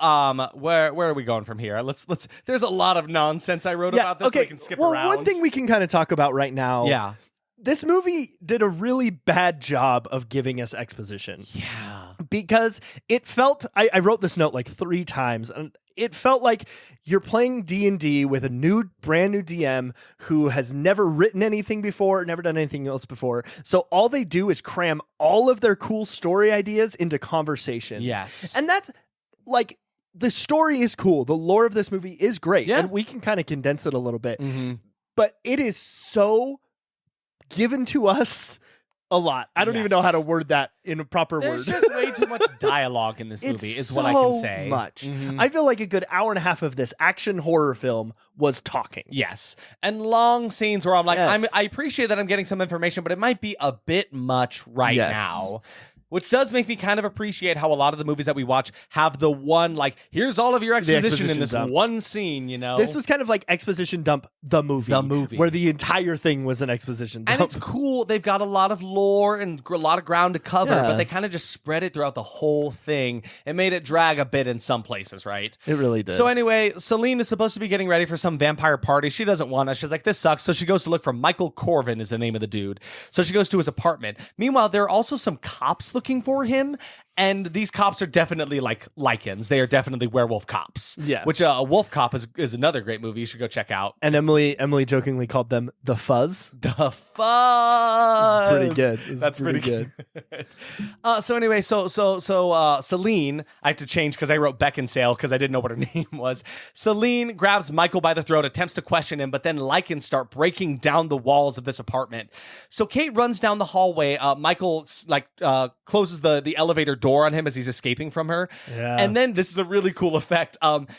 where are we going from here? Let's. There's a lot of nonsense I wrote about this. Okay. So we can skip around. One thing we can kind of talk about right now. Yeah. This movie did a really bad job of giving us exposition. Yeah. Because it felt, I wrote this note like 3 times, and it felt like you're playing D&D with a brand new DM who has never written anything before, never done anything else before. So all they do is cram all of their cool story ideas into conversations. Yes. And that's like, the story is cool. The lore of this movie is great. Yeah. And we can kind of condense it a little bit. Mm-hmm. But it is so given to us a lot. I don't even know how to word that in a proper There's word. There's just way too much dialogue in this movie, is what I can say. Much. Mm-hmm. I feel like a good hour and a half of this action horror film was talking. Yes. And long scenes where I'm like, Yes. I appreciate that I'm getting some information, but it might be a bit much right now. Which does make me kind of appreciate how a lot of the movies that we watch have the one, like, here's all of your exposition in this one scene, This was kind of like Exposition Dump, the movie. Where the entire thing was an exposition dump. And it's cool. They've got a lot of lore and a lot of ground to cover, but they kind of just spread it throughout the whole thing and made it drag a bit in some places, right? It really did. So anyway, Celine is supposed to be getting ready for some vampire party. She doesn't want us. She's like, this sucks. So she goes to look for Michael Corvin is the name of the dude. So she goes to his apartment. Meanwhile, there are also some cops looking for him, And these cops are definitely like lichens. They are definitely werewolf cops. Yeah. Which a Wolf Cop is another great movie you should go check out. And Emily jokingly called them the Fuzz. The Fuzz. Pretty good. That's pretty good. So anyway, so Celine, I have to change because I wrote Beckinsale because I didn't know what her name was. Celine grabs Michael by the throat, attempts to question him, but then lichens start breaking down the walls of this apartment. So Kate runs down the hallway. Michael closes the elevator door on him as he's escaping from her. Yeah. And then this is a really cool effect.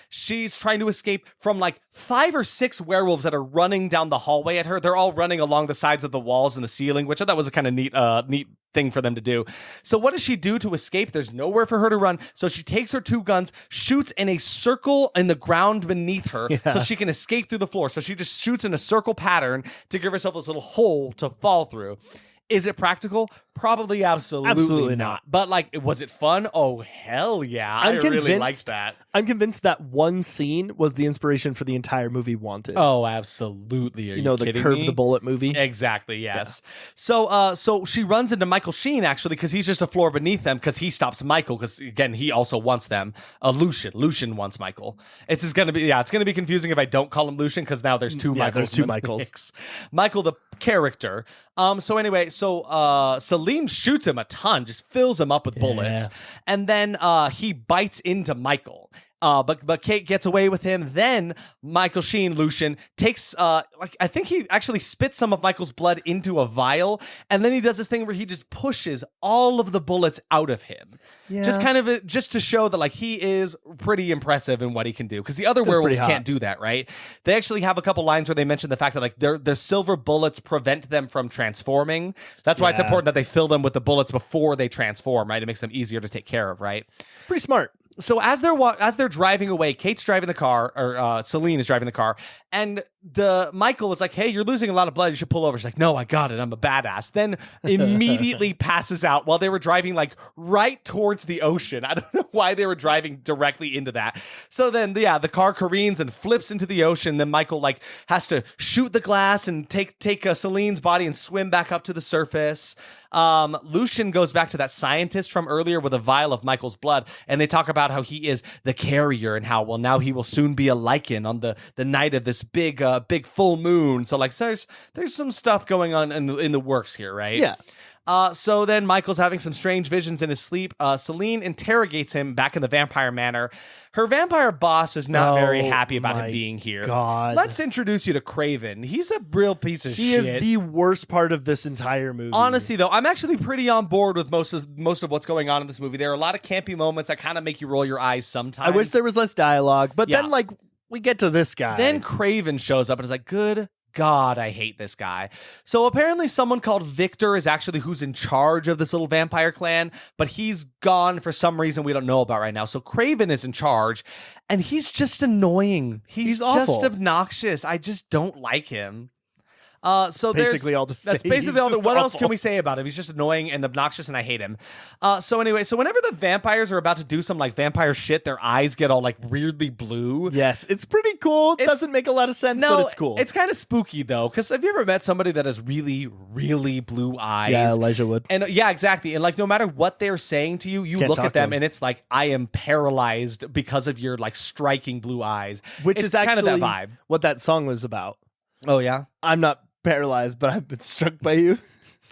She's trying to escape from like 5 or 6 werewolves that are running down the hallway at her. They're all running along the sides of the walls and the ceiling, which I thought was a kind of neat thing for them to do. So what does she do to escape? There's nowhere for her to run. So she takes her 2 guns, shoots in a circle in the ground beneath her so she can escape through the floor. So she just shoots in a circle pattern to give herself this little hole to fall through. Is it practical? Probably absolutely not. But like, was it fun? Oh, hell yeah. I really liked that. I'm convinced that one scene was the inspiration for the entire movie Wanted. Oh, absolutely. Are you the kidding Curve me? the Bullet movie? Exactly, yes. Yeah. So she runs into Michael Sheen, actually, because he's just a floor beneath them, because he stops Michael, because, again, he also wants them. Lucian wants Michael. It's going to be confusing if I don't call him Lucian, because now there's 2 Michaels. There's 2 Michaels. Michael, the character. So Celine shoots him a ton, just fills him up with bullets, and then he bites into Michael. But Kate gets away with him. Then Michael Sheen, Lucian, takes I think he actually spits some of Michael's blood into a vial, and then he does this thing where he just pushes all of the bullets out of him. Yeah. Just kind of just to show that like he is pretty impressive in what he can do, because the other werewolves can't do that, right? They actually have a couple lines where they mention the fact that like their silver bullets prevent them from transforming. That's why it's important that they fill them with the bullets before they transform, right? It makes them easier to take care of, right? It's pretty smart. So as they're driving away, Kate's driving the car, or Celine is driving the car, and Michael is like, "Hey, you're losing a lot of blood. You should pull over." She's like, "No, I got it. I'm a badass." Then immediately passes out while they were driving like right towards the ocean. I don't know why they were driving directly into that. So then, the car careens and flips into the ocean. Then Michael like has to shoot the glass and take Celine's body and swim back up to the surface. Lucian goes back to that scientist from earlier with a vial of Michael's blood, and they talk about how he is the carrier and how, well, now he will soon be a lichen on the night of this big full moon. So like there's some stuff going on in the works here, right? Yeah. So then Michael's having some strange visions in his sleep. Celine interrogates him back in the vampire manor. Her vampire boss is not very happy about him being here. God. Let's introduce you to Craven. He's a real piece of shit. He is the worst part of this entire movie. Honestly, though, I'm actually pretty on board with most of what's going on in this movie. There are a lot of campy moments that kind of make you roll your eyes sometimes. I wish there was less dialogue, but then like we get to this guy. Then Craven shows up and is like, good God, I hate this guy. So apparently someone called Victor is actually who's in charge of this little vampire clan, but he's gone for some reason we don't know about right now. So Craven is in charge, and he's just annoying. He's just awful. Obnoxious. I just don't like him. So basically all the same. That's basically all. What else can we say about him? He's just annoying and obnoxious, and I hate him. So whenever the vampires are about to do some like vampire shit, their eyes get all like weirdly blue. Yes, it's pretty cool. It doesn't make a lot of sense, but it's cool. It's kind of spooky though, because have you ever met somebody that has really, really blue eyes? Yeah, Elijah Wood. And yeah, exactly. And like no matter what they're saying to you, you Can't look talk at to them, them. and it's like, I am paralyzed because of your like striking blue eyes. Which it's is actually kind of that vibe. what that song was about. Oh yeah. I'm not paralyzed, but I've been struck by you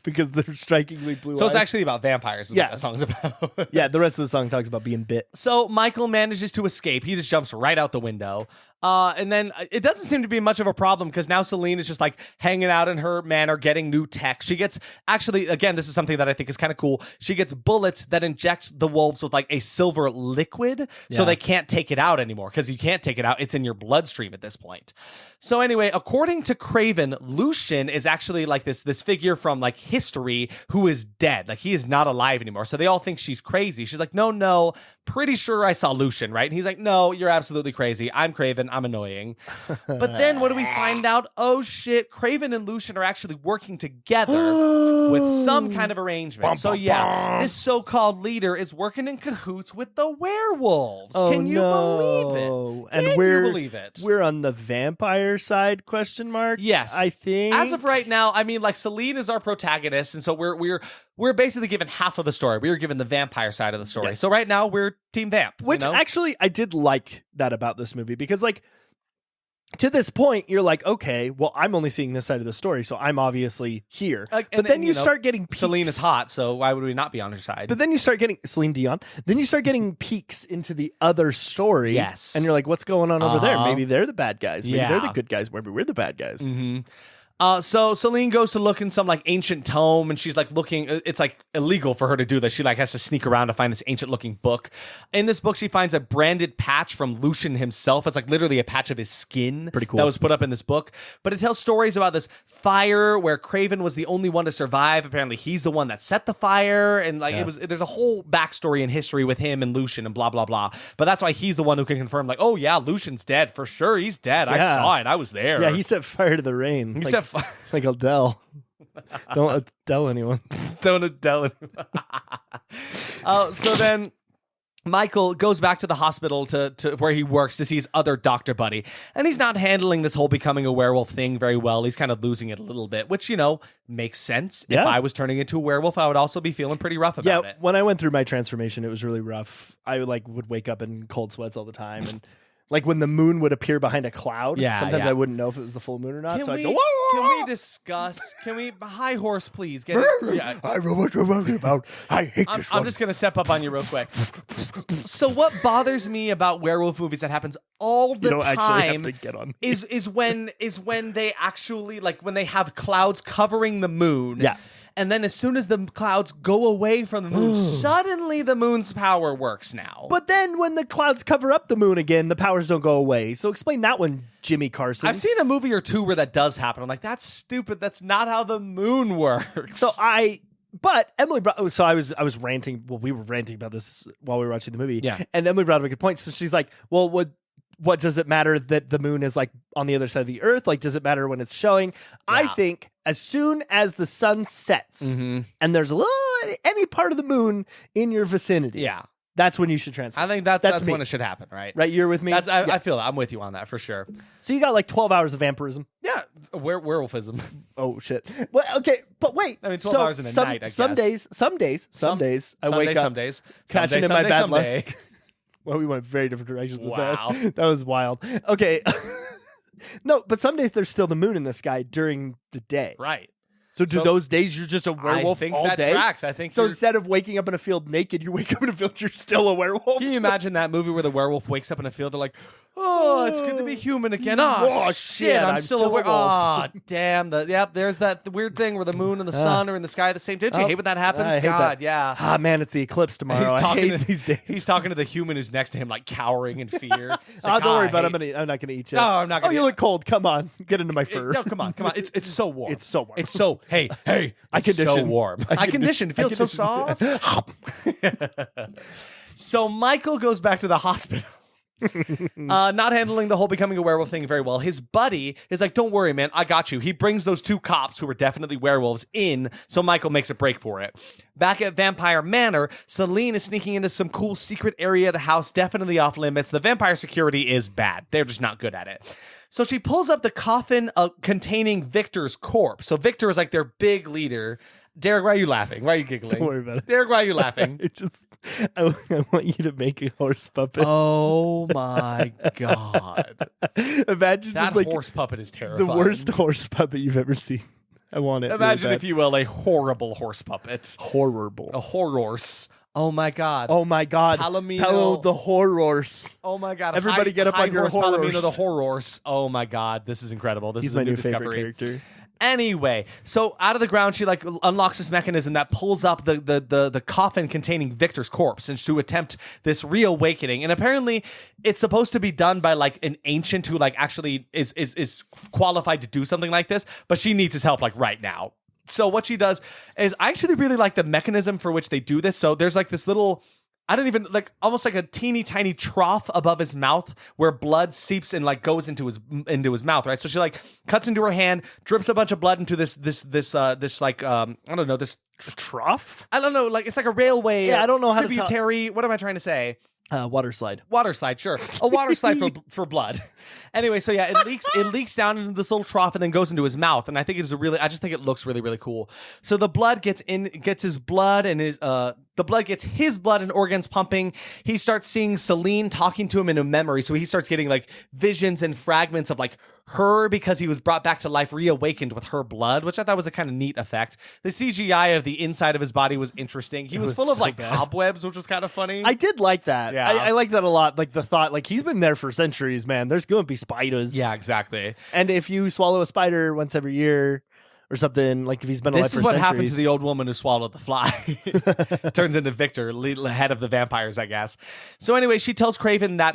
because they're strikingly blue eyes. So it's actually about vampires. Is what that song's about. Yeah, the rest of the song talks about being bit. So Michael manages to escape. He just jumps right out the window. And then it doesn't seem to be much of a problem, because now Celine is just like hanging out in her manor, getting new tech. She gets, actually, again, this is something that I think is kind of cool. She gets bullets that inject the wolves with like a silver liquid, so they can't take it out anymore, because you can't take it out. It's in your bloodstream at this point. So anyway, according to Craven, Lucian is actually like this figure from like history who is dead. Like he is not alive anymore. So they all think she's crazy. She's like, no, pretty sure I saw Lucian, right? And he's like, no, you're absolutely crazy. I'm Craven. I'm annoying. But then what do we find out? Oh shit, Craven and Lucian are actually working together with some kind of arrangement. This so-called leader is working in cahoots with the werewolves. Can you believe it? And Can you believe it? We're on the vampire side, question mark? Yes. I think. As of right now, I mean, like Celine is our protagonist, and so we're basically given half of the story. We were given the vampire side of the story. Yes. So right now we're Team Vamp. Which actually I did like that about this movie because like to this point you're like, okay, well I'm only seeing this side of the story, so I'm obviously here. But then you start getting peeks. Celine is hot, so why would we not be on her side? But then you start getting Celine Dion. Then you start getting peeks into the other story. Yes. And you're like, what's going on over there? Maybe they're the bad guys. Maybe they're the good guys. Maybe we're the bad guys. Mm-hmm. So Celine goes to look in some like ancient tome, and she's like looking. It's like illegal for her to do this. She like has to sneak around to find this ancient looking book. In this book, she finds a branded patch from Lucian himself. It's like literally a patch of his skin. Pretty cool. That was put up in this book. But it tells stories about this fire where Craven was the only one to survive. Apparently, he's the one that set the fire, and like there's a whole backstory and history with him and Lucian and blah blah blah. But that's why he's the one who can confirm like, oh yeah, Lucian's dead for sure. He's dead. I saw it. I was there. Yeah, he set fire to the rain. He set like Adele. Don't Adele anyone. Don't Adele anyone. So then Michael goes back to the hospital to where he works to see his other doctor buddy. And he's not handling this whole becoming a werewolf thing very well. He's kind of losing it a little bit, which, makes sense. Yeah. If I was turning into a werewolf, I would also be feeling pretty rough about it. When I went through my transformation, it was really rough. I would wake up in cold sweats all the time, and like when the moon would appear behind a cloud, sometimes I wouldn't know if it was the full moon or not. I'd go, whoa! Can we discuss? Hi, horse, please. I know what you're talking about. I hate this one. I'm just going to step up on you real quick. So what bothers me about werewolf movies that happens all the time is when they actually, like, when they have clouds covering the moon. Yeah. And then as soon as the clouds go away from the moon, suddenly the moon's power works now. But then when the clouds cover up the moon again, the powers don't go away. So explain that one, Jimmy Carson. I've seen a movie or two where that does happen. I'm like, that's stupid. That's not how the moon works. But Emily brought. So I was ranting. Well, we were ranting about this while we were watching the movie. Yeah. And Emily brought up a good point. So she's like, well, what does it matter that the moon is like on the other side of the earth? Like, does it matter when it's showing? Yeah. I think as soon as the sun sets and there's any part of the moon in your vicinity, that's when you should transfer. I think that's when it should happen, right? Right, you're with me? I feel that. I'm with you on that for sure. So you got like 12 hours of vampirism. Yeah, werewolfism. Oh, shit. Well, okay, but wait. I mean, 12 hours in a night, I guess. Some days, I wake up catching in my bad luck. Well, we went very different directions with that. That was wild. Okay. No, but some days there's still the moon in the sky during the day. Right. So those days you're just a werewolf all day? I think that tracks. I think so. Instead of waking up in a field naked, you wake up in a field, you're still a werewolf. Can you imagine that movie where the werewolf wakes up in a field? They're like, "Oh, it's good to be human again." Oh shit, I'm still a werewolf. Oh damn. There's that weird thing where the moon and the sun are in the sky at the same time. Did you hate when that happens? I hate God, that. yeah. Ah man, it's the eclipse tomorrow. He's talking these days. He's talking to the human who's next to him, like cowering in fear. Don't worry about it. I'm not gonna eat you. No, I'm not gonna. Oh, you look cold. Come on, get into my fur. No, come on. It's so warm. It's so warm. It's so hey. It's so warm. I conditioned. It feels so soft. So Michael goes back to the hospital. Not handling the whole becoming a werewolf thing very well. His buddy is like, don't worry, man, I got you. He brings those two cops who are definitely werewolves in, so Michael makes a break for it. Back at Vampire Manor, Celine is sneaking into some cool secret area of the house, definitely off limits. The vampire security is bad. They're just not good at it. So she pulls up the coffin containing Victor's corpse. So Victor is like their big leader. Derek, why are you laughing? Why are you giggling? Don't worry about it. Derek, why are you laughing? I want you to make a horse puppet. Oh my god! Imagine that just like horse puppet is terrifying. The worst horse puppet you've ever seen. I want it. Imagine, if you will, a horrible horse puppet. Horrible. A horrorse. Oh my god. Oh my god. Palomino the horrorse. Oh my god. Everybody get up on your horse. Palomino the horrorse. Oh my god. This is incredible. This is my a new favorite discovery. Character. Anyway, so out of the ground, she like unlocks this mechanism that pulls up the coffin containing Victor's corpse and to attempt this reawakening. And apparently it's supposed to be done by like an ancient who like actually is qualified to do something like this, but she needs his help like right now. So what she does is, I actually really like the mechanism for which they do this. So there's like this little, I don't even like, almost like a teeny tiny trough above his mouth where blood seeps and like goes into his mouth, right? So she like cuts into her hand, drips a bunch of blood into this like I don't know, this trough. I don't know, like it's like a railway. Yeah, I don't know how tributary. What am I trying to say? Water slide. Water slide, sure. A water slide for blood. Anyway, so yeah, it leaks down into this little trough and then goes into his mouth. And I think I just think it looks really, really cool. So the blood gets his blood and the blood gets his blood and organs pumping. He starts seeing Celine talking to him in a memory. So he starts getting like visions and fragments of like her because he was brought back to life, reawakened with her blood, which I thought was a kind of neat effect. The CGI of the inside of his body was interesting. He was full of like cobwebs, which was kind of funny. I did like that. Yeah. I like that a lot. Like the thought, like he's been there for centuries, man. There's going to be spiders. Yeah, exactly. And if you swallow a spider once every year or something, like if he's been alive for This is what centuries. happened to the old woman who swallowed the fly. Turns into Victor, head of the vampires, I guess. So anyway, she tells Craven that,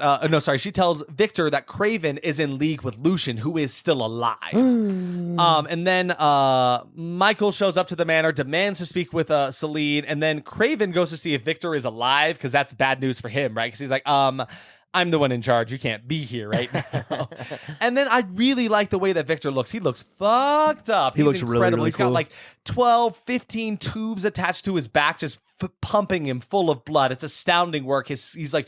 she tells Victor that Craven is in league with Lucian, who is still alive. And then Michael shows up to the manor, demands to speak with Celine, and then Craven goes to see if Victor is alive, because that's bad news for him, right? Because he's like, I'm the one in charge. You can't be here right now. And then I really like the way that Victor looks. He looks fucked up. He looks incredible. Really, really He's cool. got like 12, 15 tubes attached to his back, just pumping him full of blood. It's astounding work. He's like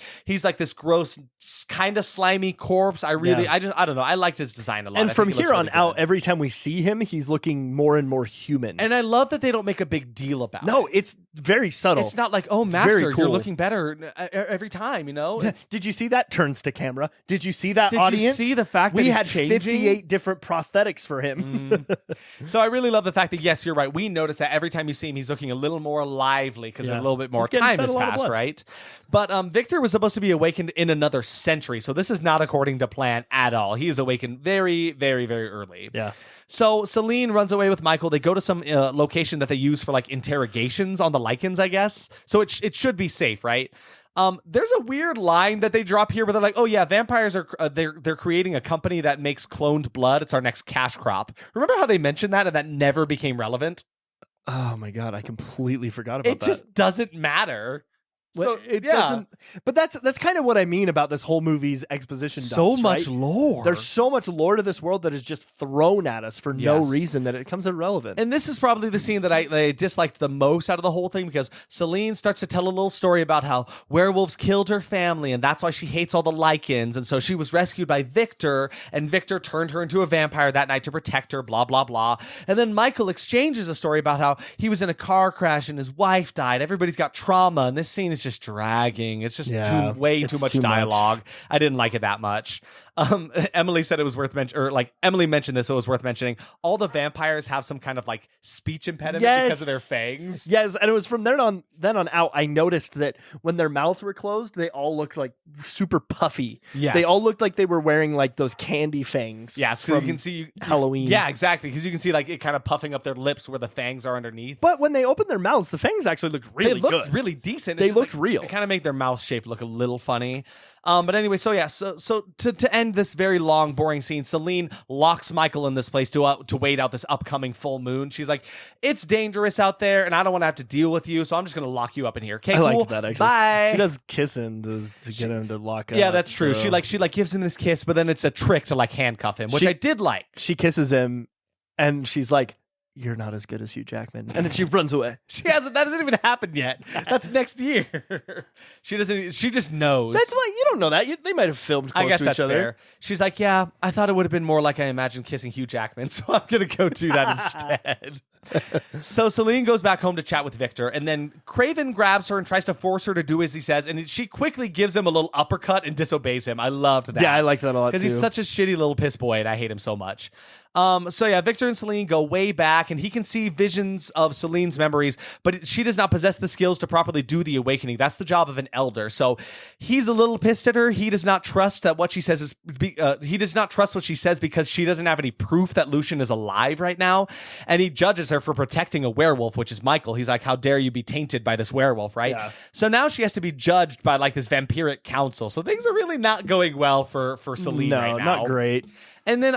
this gross, kind of slimy corpse. I don't know. I liked his design a lot. And from here on out, every time we see him, he's looking more and more human. And I love that they don't make a big deal about it. No, it's very subtle. It's not like, oh, It's Master, very cool. you're looking better every time, you know? Did you see that? Turns to camera. Did you see that, audience? Did you see the fact that we he's had changing? 58 different prosthetics for him? So I really love the fact that, yes, you're right. We notice that every time you see him, he's looking a little more lively because there's a little bit more time has passed, right? But Victor was supposed to be awakened in another century, so this is not according to plan at all. He is awakened very, very, very early. Yeah. So Celine runs away with Michael. They go to some location that they use for like interrogations on the lichens, I guess. So it should be safe, right? There's a weird line that they drop here where they're like, "Oh yeah, vampires are they're creating a company that makes cloned blood. It's our next cash crop." Remember how they mentioned that and that never became relevant? Oh my god, I completely forgot about that. It just doesn't matter. So it doesn't. But that's kind of what I mean about this whole movie's exposition. So much lore. There's so much lore to this world that is just thrown at us for no reason that it becomes irrelevant. And this is probably the scene that I disliked the most out of the whole thing, because Celine starts to tell a little story about how werewolves killed her family and that's why she hates all the lichens. And so she was rescued by Victor, and Victor turned her into a vampire that night to protect her, blah, blah, blah. And then Michael exchanges a story about how he was in a car crash and his wife died. Everybody's got trauma, and this scene is just dragging. It's just too much dialogue. I didn't like it that much. Emily said it was worth mentioning, or like Emily mentioned this, so it was worth mentioning. All the vampires have some kind of like speech impediment because of their fangs. Yes, and it was from then on out I noticed that when their mouths were closed, they all looked like super puffy. Yes. They all looked like they were wearing like those candy fangs. Yeah, so you can see Halloween. Yeah, exactly, because you can see like it kind of puffing up their lips where the fangs are underneath. But when they opened their mouths, the fangs actually looked really good. They looked really decent. They looked real. They kind of make their mouth shape look a little funny. But anyway, so to end this very long, boring scene, Celine locks Michael in this place to wait out this upcoming full moon. She's like, "It's dangerous out there, and I don't want to have to deal with you, so I'm just going to lock you up in here." Okay, I cool. like that actually. Bye. She does kiss him to get him to lock up. Yeah, that's true. So. She gives him this kiss, but then it's a trick to like handcuff him, which I did like. She kisses him, and she's like, "You're not as good as Hugh Jackman," and then she runs away. That hasn't even happened yet. That's next year. She just knows. That's why you don't know that. They might have filmed close I guess to that's each other. fair. She's like, "Yeah, I thought it would have been more like I imagined kissing Hugh Jackman, so I'm gonna go do that instead." So Celine goes back home to chat with Victor, and then Craven grabs her and tries to force her to do as he says, and she quickly gives him a little uppercut and disobeys him. I loved that. Yeah, I like that a lot too. Because he's such a shitty little piss boy, and I hate him so much. So yeah, Victor and Celine go way back, and he can see visions of Celine's memories, but she does not possess the skills to properly do the awakening. That's the job of an elder. So he's a little pissed at her. He does not trust that what she says is. He does not trust what she says because she doesn't have any proof that Lucian is alive right now, and he judges her for protecting a werewolf, which is Michael. He's like, "How dare you be tainted by this werewolf?" Right? Yeah. So now she has to be judged by like this vampiric council. So things are really not going well for Celine right now. No, not great. And then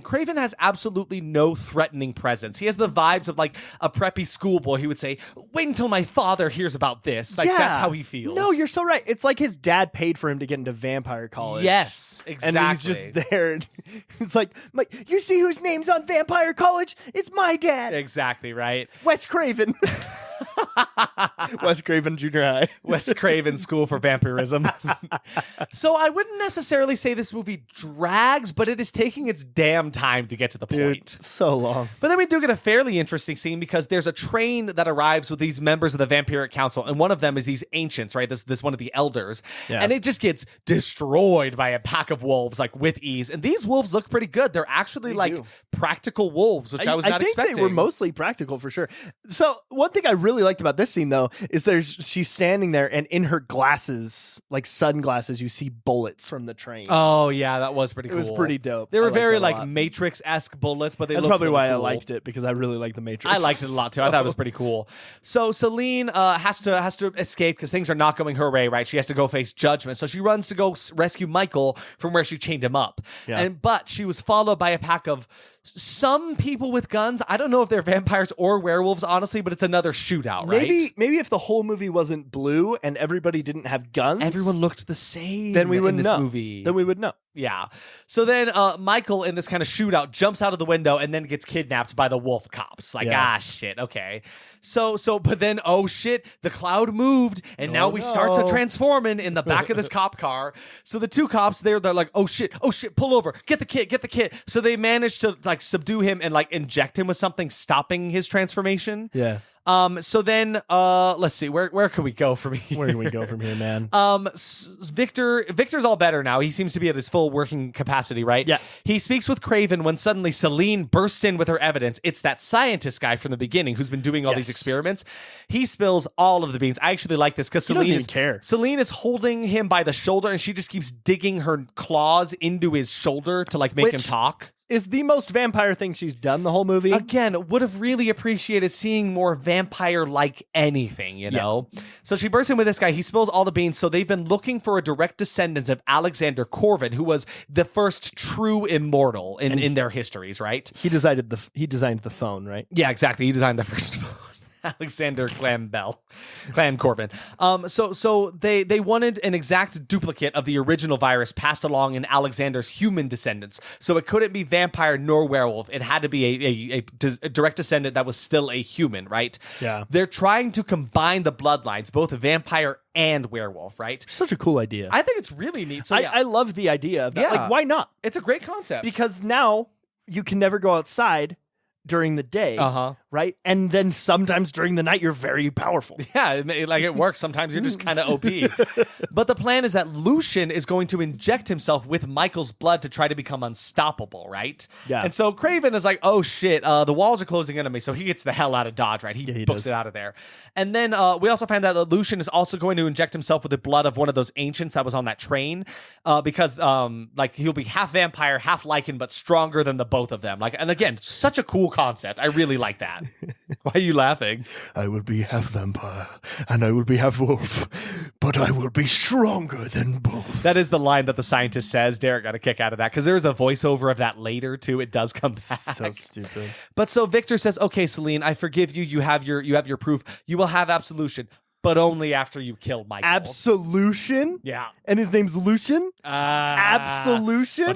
Craven has absolutely no threatening presence. He has the vibes of like a preppy schoolboy. He would say, wait until my father hears about this. Like, that's how he feels. No, you're so right. It's like his dad paid for him to get into vampire college. Yes, exactly. And he's just there. And it's like, you see whose name's on vampire college? It's my dad. Exactly, right? Wes Craven. Wes Craven Junior High. Wes Craven School for Vampirism. So I wouldn't necessarily say this movie drags, but it is taking its damn time to get to the point. So long. But then we do get a fairly interesting scene because there's a train that arrives with these members of the Vampiric Council, and one of them is these ancients, right? This one of the elders. Yeah. And it just gets destroyed by a pack of wolves, like with ease. And these wolves look pretty good. They're actually practical wolves, which I was not expecting. I think they were mostly practical for sure. So one thing I really liked about this scene though is she's standing there, and in her glasses, like sunglasses, you see bullets from the train. Oh yeah, that was pretty cool. It was pretty dope. They were very like Matrix-esque bullets, but that's probably why I liked it, because I really like the Matrix. I liked it a lot too. I thought it was pretty cool. So Celine has to escape because things are not going her way, right? She has to go face judgment. So she runs to go rescue Michael from where she chained him up. Yeah. But she was followed by a pack of some people with guns. I don't know if they're vampires or werewolves, honestly, but it's another shootout, right? Maybe if the whole movie wasn't blue and everybody didn't have guns, everyone looked the same. Then we would know. Movie. Then we would know. Yeah. So then Michael, in this kind of shootout, jumps out of the window and then gets kidnapped by the wolf cops. Like, shit, okay. But then, oh shit, the cloud moved, and now we start to transforming in the back of this cop car. So the two cops, they're like, oh shit, pull over, get the kid. So they manage to like subdue him and like inject him with something, stopping his transformation. Yeah. So then, let's see, where can we go from here? Where can we go from here, man? Victor's all better now. He seems to be at his full working capacity, right? Yeah. He speaks with Craven when suddenly Celine bursts in with her evidence. It's that scientist guy from the beginning who's been doing all these experiments. He spills all of the beans. I actually like this because Celine doesn't care. Celine is holding him by the shoulder, and she just keeps digging her claws into his shoulder to like make him talk. Is the most vampire thing she's done the whole movie. Again, would have really appreciated seeing more vampire-like anything, you know? Yeah. So she bursts in with this guy. He spills all the beans. So they've been looking for a direct descendant of Alexander Corvin, who was the first true immortal in their histories, right? He designed the phone, right? Yeah, exactly. He designed the first phone. Alexander Clam Corvin. So they wanted an exact duplicate of the original virus passed along in Alexander's human descendants. So it couldn't be vampire nor werewolf. It had to be a direct descendant that was still a human, right? Yeah. They're trying to combine the bloodlines, both vampire and werewolf, right? Such a cool idea. I think it's really neat. So I love the idea of that. Yeah. Like, why not? It's a great concept. Because now you can never go outside during the day, right? And then sometimes during the night, you're very powerful. Yeah, like it works. Sometimes you're just kind of OP. But the plan is that Lucian is going to inject himself with Michael's blood to try to become unstoppable, right? Yeah. And so Craven is like, oh shit, the walls are closing in on me. So he gets the hell out of Dodge, right? He books it out of there. And then we also find out that Lucian is also going to inject himself with the blood of one of those ancients that was on that train because like he'll be half vampire, half Lycan, but stronger than the both of them. Like, and again, such a cool concept. I really like that. Why are you laughing? I will be half vampire and I will be half wolf, but I will be stronger than both. That is the line that the scientist says. Derek got a kick out of that because there's a voiceover of that later too. It does come back. So stupid. But so Victor says, "Okay, Celine, I forgive you. You have your proof. You will have absolution." But only after you kill Michael. Absolution? Yeah. And his name's Lucian? Absolution?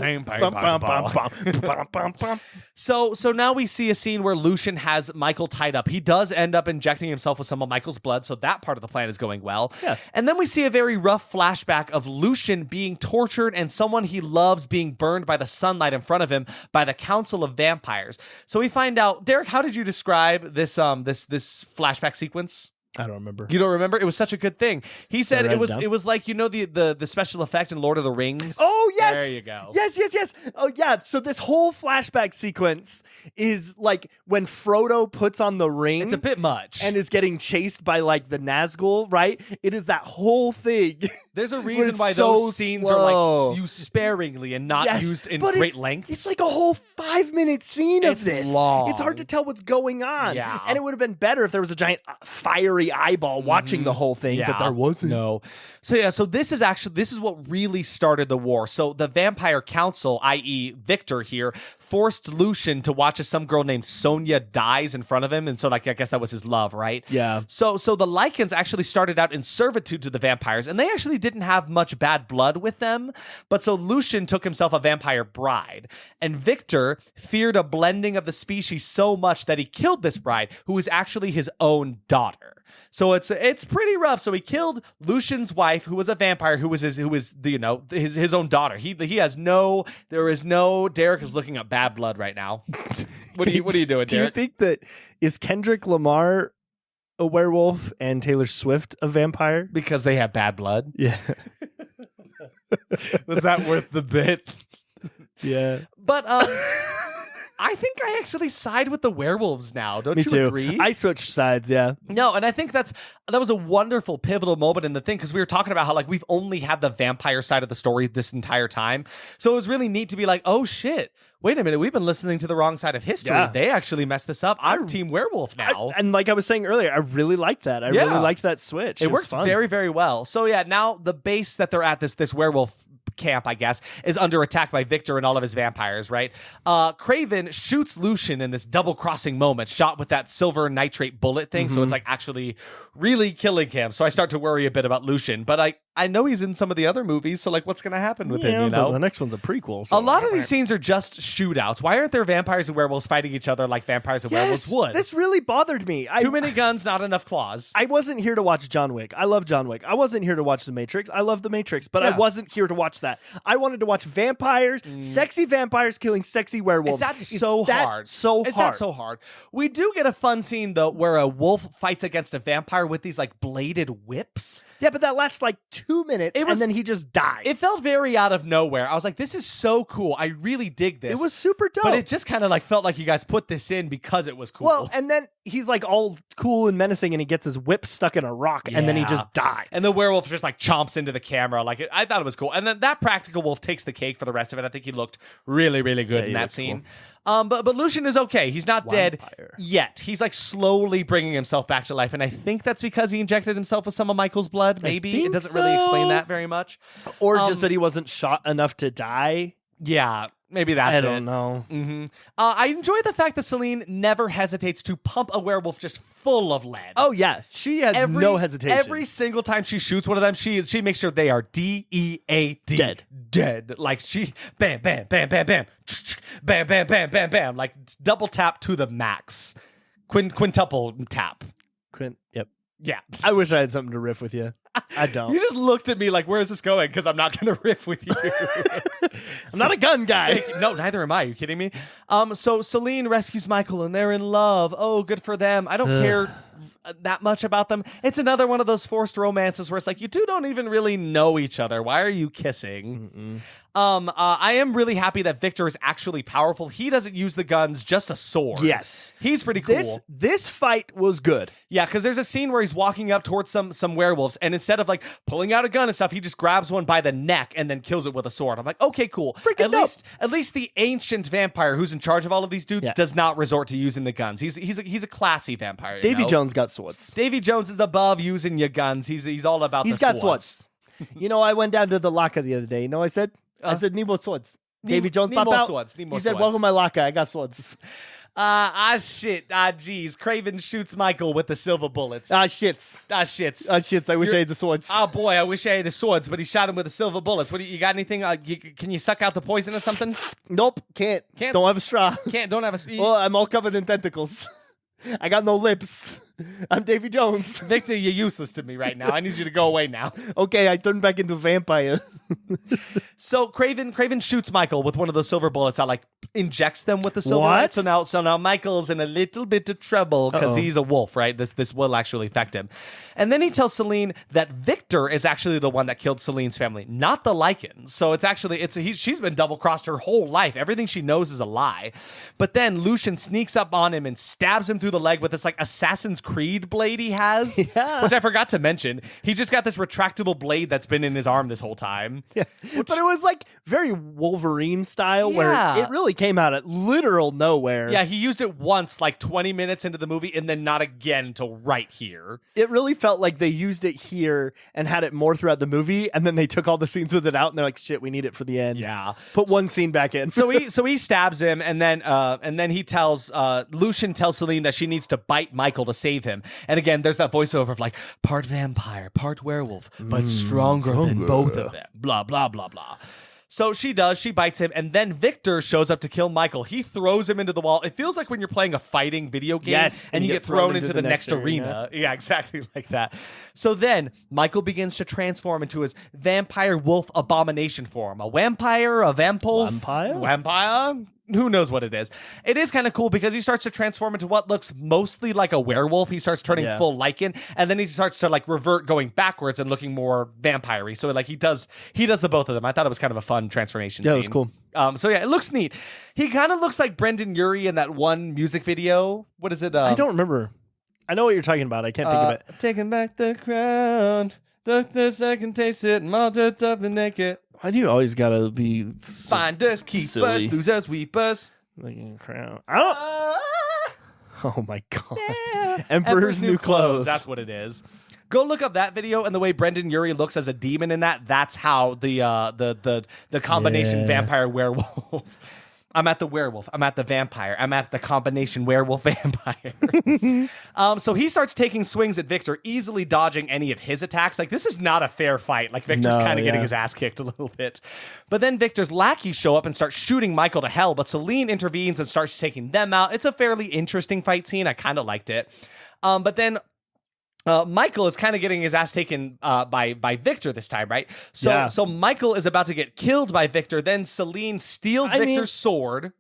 So now we see a scene where Lucian has Michael tied up. He does end up injecting himself with some of Michael's blood, so that part of the plan is going well. Yeah. And then we see a very rough flashback of Lucian being tortured and someone he loves being burned by the sunlight in front of him by the Council of Vampires. So we find out, Derek, how did you describe this flashback sequence? I don't remember. You don't remember? It was such a good thing. He said it was like, you know, the special effect in Lord of the Rings. Oh, yes. There you go. Yes. Oh, yeah. So this whole flashback sequence is like when Frodo puts on the ring. It's a bit much. And is getting chased by like the Nazgul, right? It is that whole thing. There's a reason why those scenes are like used sparingly and not used in great length. It's like a whole 5-minute scene of this. Long. It's hard to tell what's going on. Yeah. And it would have been better if there was a giant fiery eyeball watching the whole thing, but there wasn't. No. So this is what really started the war. So the Vampire Council, i.e. Victor here, forced Lucian to watch as some girl named Sonia dies in front of him, and so like I guess that was his love, right? Yeah. So the Lycans actually started out in servitude to the vampires, and they actually didn't have much bad blood with them. But so Lucian took himself a vampire bride, and Victor feared a blending of the species so much that he killed this bride, who was actually his own daughter. So it's pretty rough. So he killed Lucian's wife, who was a vampire, who was his own daughter. Derek is looking at bad blood right now. What are you doing, Derek? Do you think that is Kendrick Lamar a werewolf and Taylor Swift a vampire? Because they have bad blood. Yeah. Was that worth the bit? Yeah. But I think I actually side with the werewolves now. Don't Me you too. agree? I switched sides, yeah. No, and I think that was a wonderful pivotal moment in the thing, because we were talking about how like we've only had the vampire side of the story this entire time. So it was really neat to be like, oh shit, wait a minute, we've been listening to the wrong side of history. Yeah. They actually messed this up. I'm Team Werewolf now. And like I was saying earlier, I really liked that. I really liked that switch. It was worked fun. very, very well. So yeah, now the base that they're at, this werewolf camp, I guess, is under attack by Victor and all of his vampires, right? Craven shoots Lucian in this double-crossing moment, shot with that silver nitrate bullet thing, so it's like actually really killing him. So I start to worry a bit about Lucian, but I know he's in some of the other movies, so like what's going to happen with him, you know? The next one's a prequel. So a lot of these scenes are just shootouts. Why aren't there vampires and werewolves fighting each other like vampires and werewolves would? This really bothered me. Too many guns, not enough claws. I wasn't here to watch John Wick. I love John Wick. I wasn't here to watch The Matrix. I love The Matrix, but I wasn't here to watch that. I wanted to watch vampires, sexy vampires killing sexy werewolves. Is that so hard? We do get a fun scene, though, where a wolf fights against a vampire with these, like, bladed whips. Yeah, but that lasts, like, 2 minutes, and then he just dies. It felt very out of nowhere. I was like, this is so cool. I really dig this. It was super dope. But it just kind of, like, felt like you guys put this in because it was cool. Well, and then he's, like, all cool and menacing, and he gets his whip stuck in a rock, and then he just dies. And the werewolf just, like, chomps into the camera. Like, I thought it was cool. And then that practical wolf takes the cake for the rest of it. I think he looked really, really good in that scene. Cool. But Lucian is okay. He's not dead yet. He's like slowly bringing himself back to life, and I think that's because he injected himself with some of Michael's blood. Maybe it doesn't really explain that very much, or just that he wasn't shot enough to die. Yeah. Maybe that's it. I don't know. Mm-hmm. I enjoy the fact that Celine never hesitates to pump a werewolf just full of lead. Oh, yeah. She has no hesitation. Every single time she shoots one of them, she makes sure they are DEAD. Dead. Like she, bam, bam, bam, bam, bam, bam, bam, bam, bam, bam. Like double tap to the max. Quintuple tap. Yep. Yeah. I wish I had something to riff with you. I don't. You just looked at me like, where is this going? Because I'm not going to riff with you. I'm not a gun guy. No, neither am I. Are you kidding me? So Celine rescues Michael and they're in love. Oh, good for them. I don't care that much about them. It's another one of those forced romances where it's like, you two don't even really know each other. Why are you kissing? I am really happy that Victor is actually powerful. He doesn't use the guns, just a sword. Yes. He's pretty cool. This fight was good. Yeah, because there's a scene where he's walking up towards some werewolves, and instead of like pulling out a gun and stuff, he just grabs one by the neck and then kills it with a sword. I'm like, okay, cool. At least the ancient vampire who's in charge of all of these dudes does not resort to using the guns. He's a classy vampire. Davy Jones got swords. Davy Jones is above using your guns. He's all about the swords. He's got swords. You know, I went down to the locker the other day. You know what I said? I said, need more swords. Davy Jones popped out. Swords. He said, welcome to my locker. I got swords. Shit. Geez. Craven shoots Michael with the silver bullets. Shits. Shits. I wish I had the swords. Oh, boy. I wish I had the swords, but he shot him with the silver bullets. What do you got anything? Can you suck out the poison or something? Nope. Can't. Don't have a straw. Don't have a... Well, I'm all covered in tentacles. I got no lips. I'm Davy Jones. Victor, you're useless to me right now. I need you to go away now. Okay, I turned back into a vampire. So Craven shoots Michael with one of those silver bullets that like injects them with the silver. What? So now Michael's in a little bit of trouble because he's a wolf, right? This will actually affect him. And then he tells Celine that Victor is actually the one that killed Celine's family, not the Lycans. So she's been double crossed her whole life. Everything she knows is a lie. But then Lucian sneaks up on him and stabs him through the leg with this like Assassin's Creed blade he has, which I forgot to mention. He just got this retractable blade that's been in his arm this whole time. scene. Yeah. But it was like very Wolverine style Yeah. where it really came out at literal nowhere. Yeah, he used it once, like 20 minutes into the movie, and then not again until right here. It really felt like they used it here and had it more throughout the movie, and then they took all the scenes with it out, and they're like, "Shit, we need it for the end." Yeah, put one scene back in. so he stabs him, and then he tells Lucian tells Celine that she needs to bite Michael to save him. And again, there's that voiceover of like part vampire, part werewolf, but stronger than both of them. Blah blah blah blah. So she does. She bites him, and then Victor shows up to kill Michael. He throws him into the wall. It feels like when you're playing a fighting video game, Yes, and you get thrown into the next arena. Yeah, exactly like that. So then Michael begins to transform into his vampire wolf abomination form. A vampire, a vampolf, vampire. Who knows what it is? It is kind of cool because he starts to transform into what looks mostly like a werewolf. He starts turning full lichen, and then he starts to like revert going backwards and looking more vampire-y. So like he does the both of them. I thought it was kind of a fun transformation scene. Yeah, it was cool. So yeah, it looks neat. He kind of looks like Brendan Urie in that one music video. What is it? I don't remember. I know what you're talking about. I can't think of it. Taking back the crown. The second taste it, and all just up and naked. Why do you always gotta be Finders, keepers, silly? losers, weepers. Like a crown. I don't. Oh my god! Yeah. Emperor's New Clothes. That's what it is. Go look up that video and the way Brendan Urie looks as a demon in that. That's how the combination vampire werewolf. I'm at the werewolf. I'm at the vampire. I'm at the combination werewolf vampire. So he starts taking swings at Victor, easily dodging any of his attacks. Like, this is not a fair fight. Like, Victor's kind of getting his ass kicked a little bit. But then Victor's lackeys show up and start shooting Michael to hell, but Celine intervenes and starts taking them out. It's a fairly interesting fight scene. I kind of liked it. But then Michael is kind of getting his ass taken by Victor this time, right? So Michael is about to get killed by Victor. Then Celine steals Victor's sword.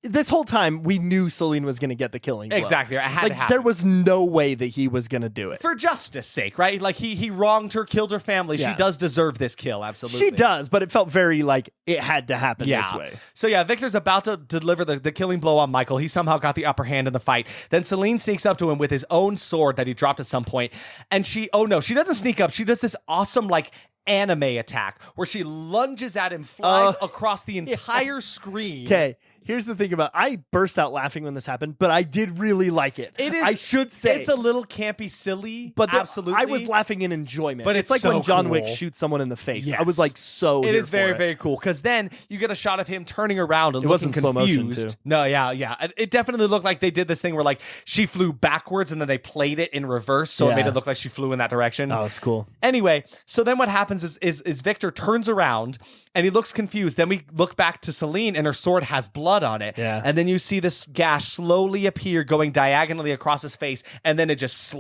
This whole time, we knew Celine was going to get the killing blow. Exactly. It had to happen. There was no way that he was going to do it. For justice sake, right? Like, he wronged her, killed her family. Yeah. She does deserve this kill, absolutely. She does, but it felt very like it had to happen this way. So yeah, Victor's about to deliver the killing blow on Michael. He somehow got the upper hand in the fight. Then Celine sneaks up to him with his own sword that he dropped at some point. And she doesn't sneak up. She does this awesome, like, anime attack where she lunges at him, flies across the entire screen. Okay. Here's the thing I burst out laughing when this happened, but I did really like it. It is. I should say it's a little campy, silly, but absolutely. I was laughing in enjoyment. But it's like so when John cool. Wick shoots someone in the face. Yes. I was like, so. It is very, very cool because then you get a shot of him turning around and looking wasn't slow motion, confused. too. No, yeah. It definitely looked like they did this thing where like she flew backwards and then they played it in reverse, so it made it look like she flew in that direction. Oh, it's cool. Anyway, so then what happens is Victor turns around and he looks confused. Then we look back to Celine and her sword has blood on it. Yeah. And then you see this gash slowly appear going diagonally across his face, and then it just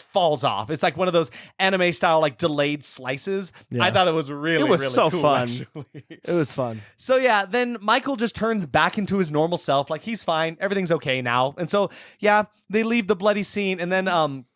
falls off. It's like one of those anime style like delayed slices. Yeah. I thought it was really so cool, fun. actually. It was fun. So yeah, then Michael just turns back into his normal self. Like, he's fine. Everything's okay now. And so yeah, they leave the bloody scene, and then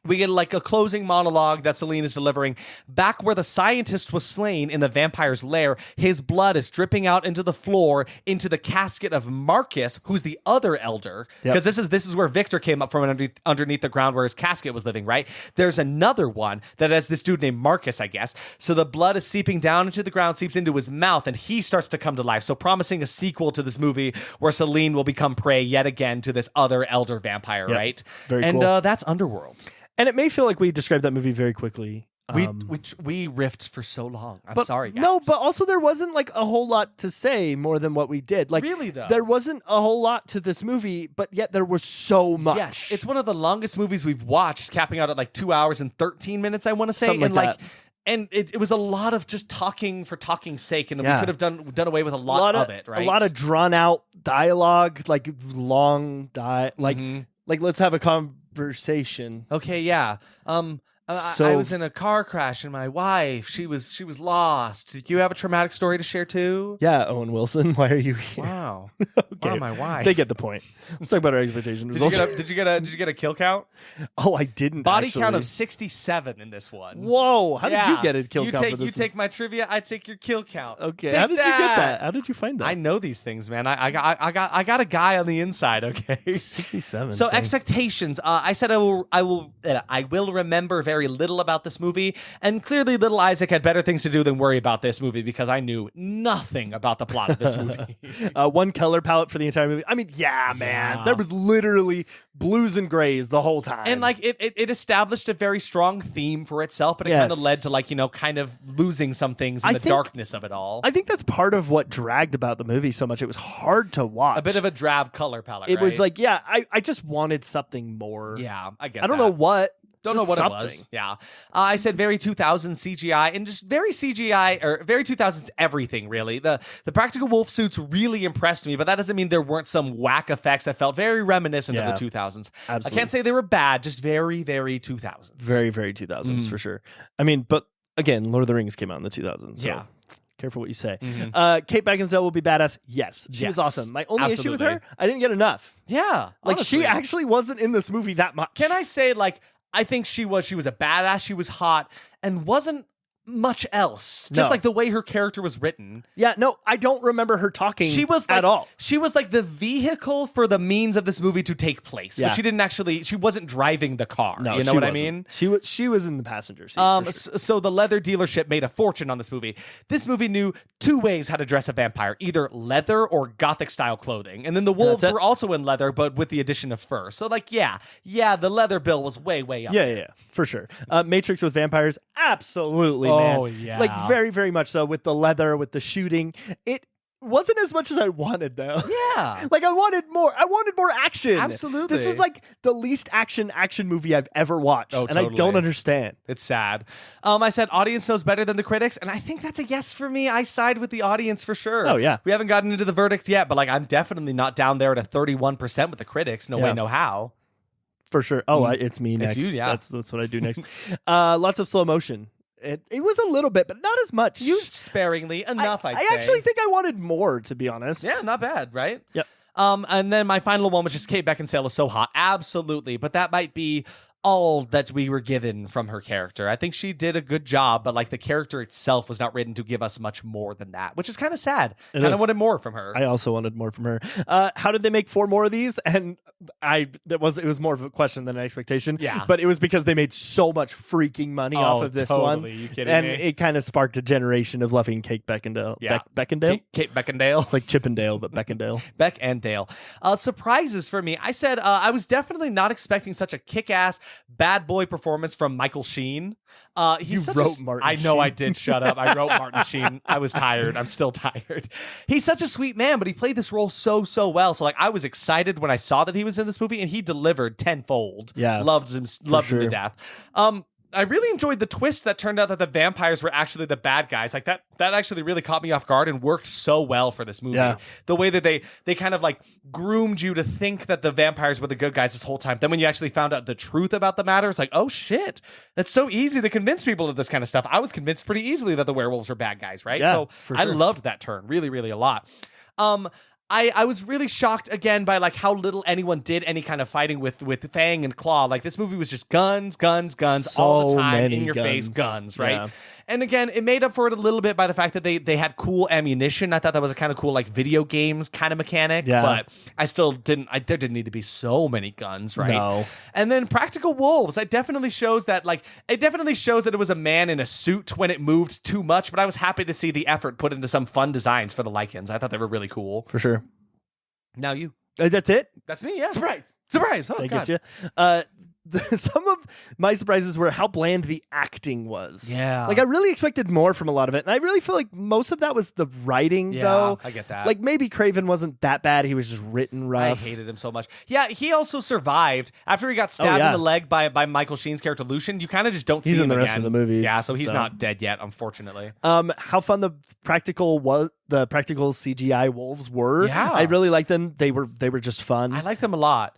we get like a closing monologue that Celine is delivering. Back where the scientist was slain in the vampire's lair, his blood is dripping out into the floor, into the casket of Marcus, who's the other elder. Because this is where Victor came up from underneath the ground where his casket was living, right? There's another one that has this dude named Marcus, I guess. So the blood is seeping down into the ground, seeps into his mouth, and he starts to come to life. So promising a sequel to this movie where Celine will become prey yet again to this other elder vampire, right? Very cool. And that's Underworld. And it may feel like we described that movie very quickly. We riffed for so long. I'm sorry, guys. No, but also there wasn't like a whole lot to say more than what we did. Like, really though, there wasn't a whole lot to this movie, but yet there was so much. Yes, it's one of the longest movies we've watched, capping out at like 2 hours and 13 minutes. I want to say, something like that. And it was a lot of just talking for talking's sake, and we could have done away with a lot of it, right? A lot of drawn out dialogue, like long like let's have a conversation. Okay, yeah. I was in a car crash and my wife, she was lost. Did you have a traumatic story to share too? Yeah, Owen Wilson, why are you here? Wow. Okay. Wow, my wife. They get the point. Let's talk about our expectations. Did you get a kill count? Oh, I didn't. Body actually. count of 67 in this one. Whoa! How did you get a kill count for this? You take my trivia, I take your kill count. Okay. How did you get that? How did you find that? I know these things, man. I got a guy on the inside. Okay. 67. So expectations. I said I will remember very very little about this movie, and clearly little Isaac had better things to do than worry about this movie because I knew nothing about the plot of this movie. One color palette for the entire movie. I mean, man, there was literally blues and grays the whole time. And like it established a very strong theme for itself, but it kind of led to like, kind of losing some things in the darkness of it all. I think that's part of what dragged about the movie so much. It was hard to watch. A bit of a drab color palette. It was like, I just wanted something more. Yeah, I get I don't know what. Don't know what something. It was. Yeah. I said very 2000s CGI and just very CGI or very 2000s everything, really. The practical wolf suits really impressed me, but that doesn't mean there weren't some whack effects that felt very reminiscent of the 2000s. Absolutely. I can't say they were bad, just very, very 2000s. Very, very 2000s for sure. I mean, but again, Lord of the Rings came out in the 2000s. So. Yeah. Careful what you say. Kate Beckinsale will be badass. Yes, she was awesome. My only issue with her, I didn't get enough. Yeah. Like, honestly. She actually wasn't in this movie that much. Can I say, like, I think she was a badass, she was hot, and wasn't much else. Just like the way her character was written. Yeah, no, I don't remember her talking at all. She was like the vehicle for the means of this movie to take place. Yeah. But she wasn't driving the car. No, you know what I mean? She was in the passenger seat. So the leather dealership made a fortune on this movie. This movie knew two ways how to dress a vampire, either leather or gothic style clothing. And then the wolves were also in leather, but with the addition of fur. So like, the leather bill was way, way up. Yeah, for sure. Matrix with vampires, absolutely, man. Oh, yeah. Like, very, very much so, with the leather, with the shooting. It wasn't as much as I wanted, though. Yeah. Like, I wanted more action. Absolutely. This was like the least action movie I've ever watched. Oh, and totally. I don't understand. It's sad. I said audience knows better than the critics, and I think that's a yes for me. I side with the audience for sure. Oh, yeah. We haven't gotten into the verdict yet, but like I'm definitely not down there at a 31% with the critics. No way, no how. For sure. Oh, it's me next. It's you, yeah. That's what I do next. Lots of slow motion. It was a little bit, but not as much. Used sparingly enough, I'd say. I actually think I wanted more, to be honest. Yeah, not bad, right? Yep. And then my final one was just Kate Beckinsale is so hot. Absolutely. But that might be all that we were given from her character. I think she did a good job, but like the character itself was not written to give us much more than that, which is kind of sad. Kind of wanted more from her. I also wanted more from her. How did they make 4 more of these? And it was more of a question than an expectation. Yeah. But it was because they made so much freaking money off of this one. You kidding and me? It kind of sparked a generation of loving Kate Beckinsale. Yeah. Beckinsale? Kate Beckinsale. It's like Chippendale, but Beckinsale. Beck and Dale. Surprises for me. I said I was definitely not expecting such a kick-ass bad boy performance from Michael Sheen. He's Martin I know Sheen. I did. Shut up. I wrote Martin Sheen. I was tired. I'm still tired. He's such a sweet man, but he played this role so well. So like I was excited when I saw that he was in this movie, and he delivered tenfold. Yeah, loved him to death. I really enjoyed the twist that turned out that the vampires were actually the bad guys. Like that actually really caught me off guard and worked so well for this movie. Yeah. The way that they kind of like groomed you to think that the vampires were the good guys this whole time. Then when you actually found out the truth about the matter, it's like, oh shit, that's so easy to convince people of this kind of stuff. I was convinced pretty easily that the werewolves were bad guys, right? Yeah, so for sure. I loved that turn really, really a lot. I was really shocked again by like how little anyone did any kind of fighting with Fang and Claw. Like this movie was just guns all the time, in your face guns, right? Yeah. And again, it made up for it a little bit by the fact that they had cool ammunition. I thought that was a kind of cool like video games kind of mechanic, but I still didn't. There didn't need to be so many guns, right? No. And then practical wolves. It definitely shows that it was a man in a suit when it moved too much. But I was happy to see the effort put into some fun designs for the lichens. I thought they were really cool. For sure. Now you. That's it? That's me, yeah. Surprise. Oh, I God. get you. Some of my surprises were how bland the acting was. Yeah. Like, I really expected more from a lot of it. And I really feel like most of that was the writing, though. I get that. Like, maybe Craven wasn't that bad. He was just written rough. I hated him so much. Yeah, he also survived. After he got stabbed in the leg by Michael Sheen's character, Lucian, you kind of just don't see him in the again. rest of the movies. Yeah, so he's not dead yet, unfortunately. How fun the practical CGI wolves were. Yeah. I really liked them. They were just fun. I like them a lot.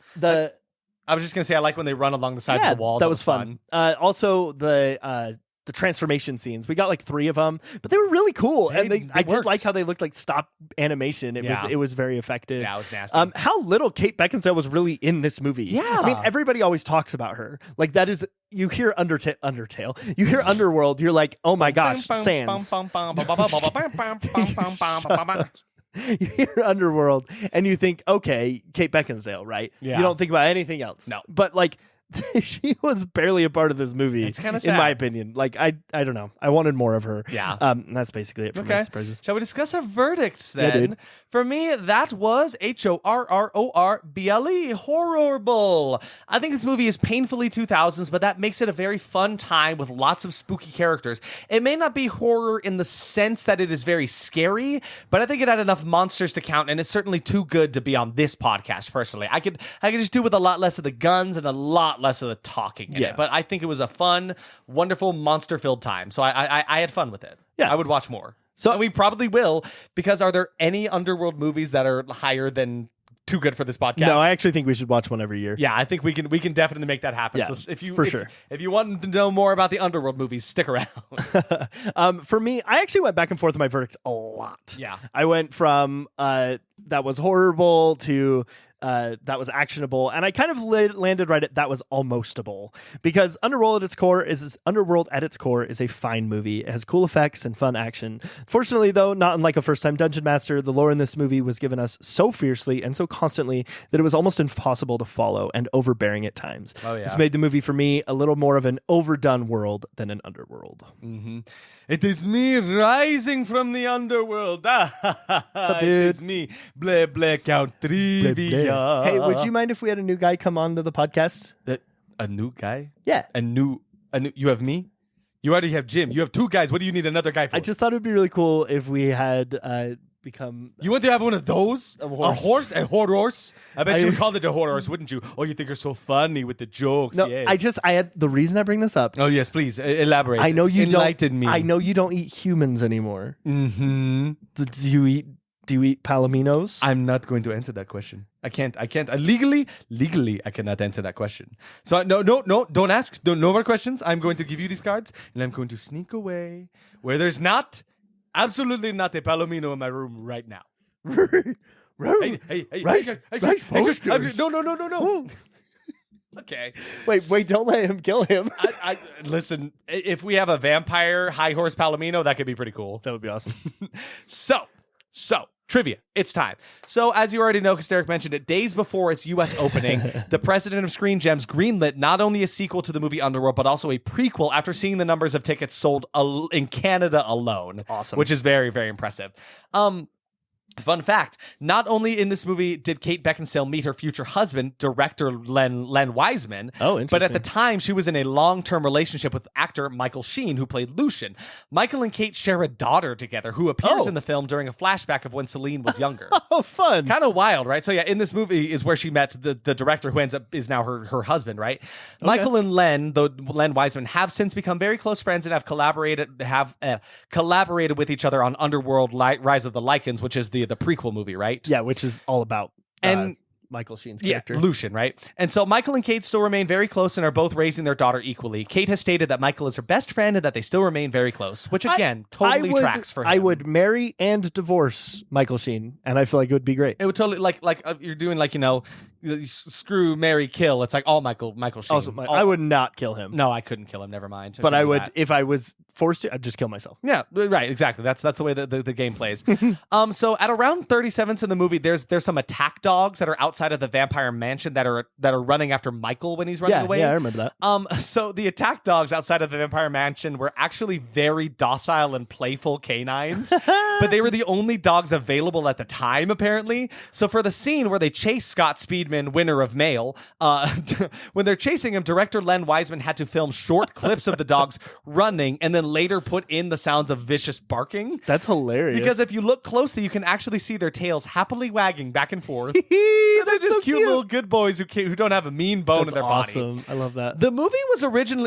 I was just going to say, I like when they run along the sides of the walls. That was fun. Also, the transformation scenes. We got like 3 of them, but they were really cool. I did like how they looked like stop animation. It was very effective. Yeah, it was nasty. How little Kate Beckinsale was really in this movie. Yeah. I mean, everybody always talks about her. Like that is, you hear Undertale, you hear Underworld, you're like, oh my gosh, Sans. You hear Underworld and you think, okay, Kate Beckinsale, right? Yeah. You don't think about anything else. No. But like she was barely a part of this movie. It's kind of in my opinion. Like I don't know. I wanted more of her. Yeah. That's basically it for my surprises. Shall we discuss our verdicts then? Yeah, dude. For me, that was HORRORBLE, Horrible. I think this movie is painfully 2000s, but that makes it a very fun time with lots of spooky characters. It may not be horror in the sense that it is very scary, but I think it had enough monsters to count, and it's certainly too good to be on this podcast. Personally, I could just do with a lot less of the guns and a lot less of the talking in it. But I think it was a fun, wonderful, monster-filled time. So I had fun with it. Yeah, I would watch more. So and we probably will, because are there any Underworld movies that are higher than too good for this podcast? No, I actually think we should watch one every year. Yeah, I think we can definitely make that happen. Yeah, so if you want to know more about the Underworld movies, stick around. For me, I actually went back and forth with my verdict a lot. Yeah. I went from that was horrible to that was actionable, and I kind of landed right at that was almostable, because Underworld at its core is a fine movie. It has cool effects and fun action. Fortunately, though, not unlike a first-time Dungeon Master, the lore in this movie was given us so fiercely and so constantly that it was almost impossible to follow and overbearing at times. Oh, yeah. This made the movie for me a little more of an overdone world than an Underworld. Mm-hmm. It is me rising from the Underworld. What's up, dude? It is me, Bleh Bleh Count Trivia. Bleh, bleh. Hey, would you mind if we had a new guy come on to the podcast? A new guy? Yeah. A new. You have me? You already have Jim. You have two guys. What do you need another guy for? I just thought it would be really cool if we had become... You want to have one of those? A horse. A horse? A horrorse? I bet you would call it a horrorse, wouldn't you? Oh, you think you're so funny with the jokes. No, yes. I had the reason I bring this up. Oh, yes, please. Elaborate. I know you Enlighten me. I know you don't eat humans anymore. Mm-hmm. Do you eat palominos? I'm not going to answer that question. I can't. Legally, I cannot answer that question. So no, don't ask. No more questions. I'm going to give you these cards, and I'm going to sneak away where there's absolutely not a palomino in my room right now. Hey, no. Okay. Wait, don't let him kill him. I listen, if we have a vampire high horse palomino, that could be pretty cool. That would be awesome. So, trivia. It's time. So, as you already know, because Derek mentioned it, days before its U.S. opening, the president of Screen Gems greenlit not only a sequel to the movie Underworld, but also a prequel after seeing the numbers of tickets sold in Canada alone. Awesome. Which is very, very impressive. Fun fact, not only in this movie did Kate Beckinsale meet her future husband, director Len Wiseman, but at the time she was in a long-term relationship with actor Michael Sheen, who played Lucian. Michael and Kate share a daughter together who appears in the film during a flashback of when Celine was younger. Oh, fun. Kind of wild, right? So yeah, in this movie is where she met the director who is now her husband, right? Okay. Michael and Len Wiseman, have since become very close friends and have collaborated with each other on Underworld Rise of the Lycans, which is the prequel movie, right? Yeah, which is all about Michael Sheen's character. Yeah, Lucian, right? And so Michael and Kate still remain very close and are both raising their daughter equally. Kate has stated that Michael is her best friend and that they still remain very close, which again, totally tracks for him. I would marry and divorce Michael Sheen, and I feel like it would be great. It would totally, like you're doing screw, marry, kill. It's like all Michael Sheen. Also, I would not kill him. No, I couldn't kill him. Never mind. But I would, if I was forced to, I'd just kill myself. Yeah, right. Exactly. That's the way the game plays. So at around 37 in the movie, there's some attack dogs that are outside of the vampire mansion that are running after Michael when he's running away. Yeah, I remember that. So the attack dogs outside of the vampire mansion were actually very docile and playful canines, but they were the only dogs available at the time, apparently. So for the scene where they chase Scott Speedman, winner of Mail, when they're chasing him, director Len Wiseman had to film short clips of the dogs running and then later put in the sounds of vicious barking. That's hilarious. Because if you look closely, you can actually see their tails happily wagging back and forth. So they're just cute little good boys who don't have a mean bone in their awesome. body. I love that. The movie was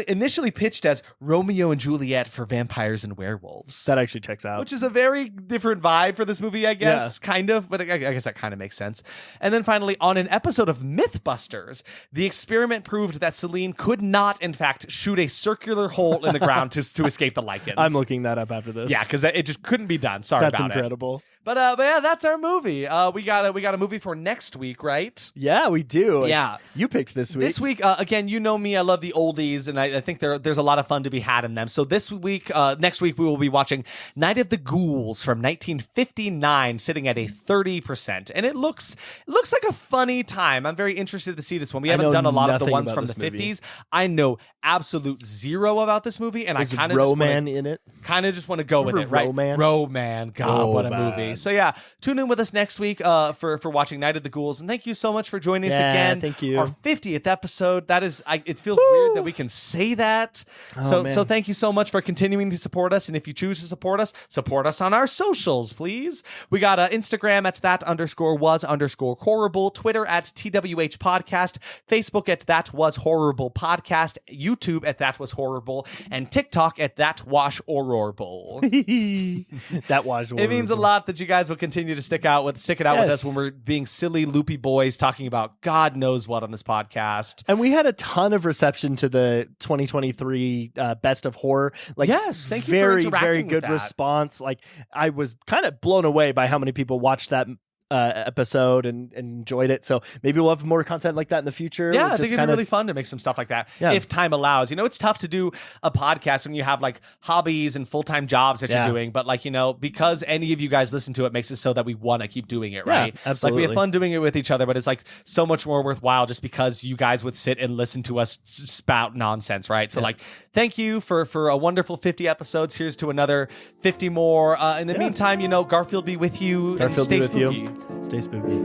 initially pitched as Romeo and Juliet for vampires and werewolves. That actually checks out. Which is a very different vibe for this movie, I guess. Yeah. Kind of, but I guess that kind of makes sense. And then finally, on an episode of Mythbusters, the experiment proved that Celine could not, in fact, shoot a circular hole in the ground to escape the Lycans. I'm looking that up after this. Yeah, because it just couldn't be done. Sorry about it. That's incredible. But yeah, that's our movie. We got a movie for next week. right? Yeah, we do. Yeah. You picked this week. This week, again, you know me, I love the oldies, and I think there's a lot of fun to be had in them. So this week, next week, we will be watching Night of the Ghouls from 1959, sitting at a 30%. And it looks like a funny time. I'm very interested to see this one. We haven't done a lot of the ones from the 50s. I know absolute zero about this movie, and I kind of Roman in it. Kind of just want to go with it, right? Roman? Roman. God, what a movie. So yeah, tune in with us next week for watching Night of the Ghouls, and thank you so much for joining us again. Thank you. Our 50th episode. That is, it feels weird that we can say that. So thank you so much for continuing to support us, and if you choose to support us on our socials, please. We got Instagram at that_was_horrible, Twitter at TWH Podcast, Facebook at That Was Horrible Podcast, YouTube at That Was Horrible, and TikTok at That Wash Horrible. That was horrible. It means a lot that you guys will continue to stick it out with us when we're being silly, loopy boys talking about God knows what on this podcast. And we had a ton of reception to the 2023 Best of Horror. Like, yes, thank you very, for interacting very good with that. response. Like, I was kind of blown away by how many people watched that episode and enjoyed it. So maybe we'll have more content like that in the future. Yeah, I think it'd be really fun to make some stuff like that if time allows. You know, it's tough to do a podcast when you have like hobbies and full-time jobs that you're doing, but like, you know, because any of you guys listen to it makes it so that we want to keep doing it, right? Absolutely. Like, we have fun doing it with each other, but it's like so much more worthwhile just because you guys would sit and listen to us spout nonsense, right? So like, thank you for a wonderful 50 episodes. Here's to another 50 more. In the meantime, you know, Garfield be with you. Garfield and stay be with spooky. you. Stay spooky.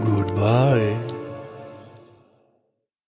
Goodbye.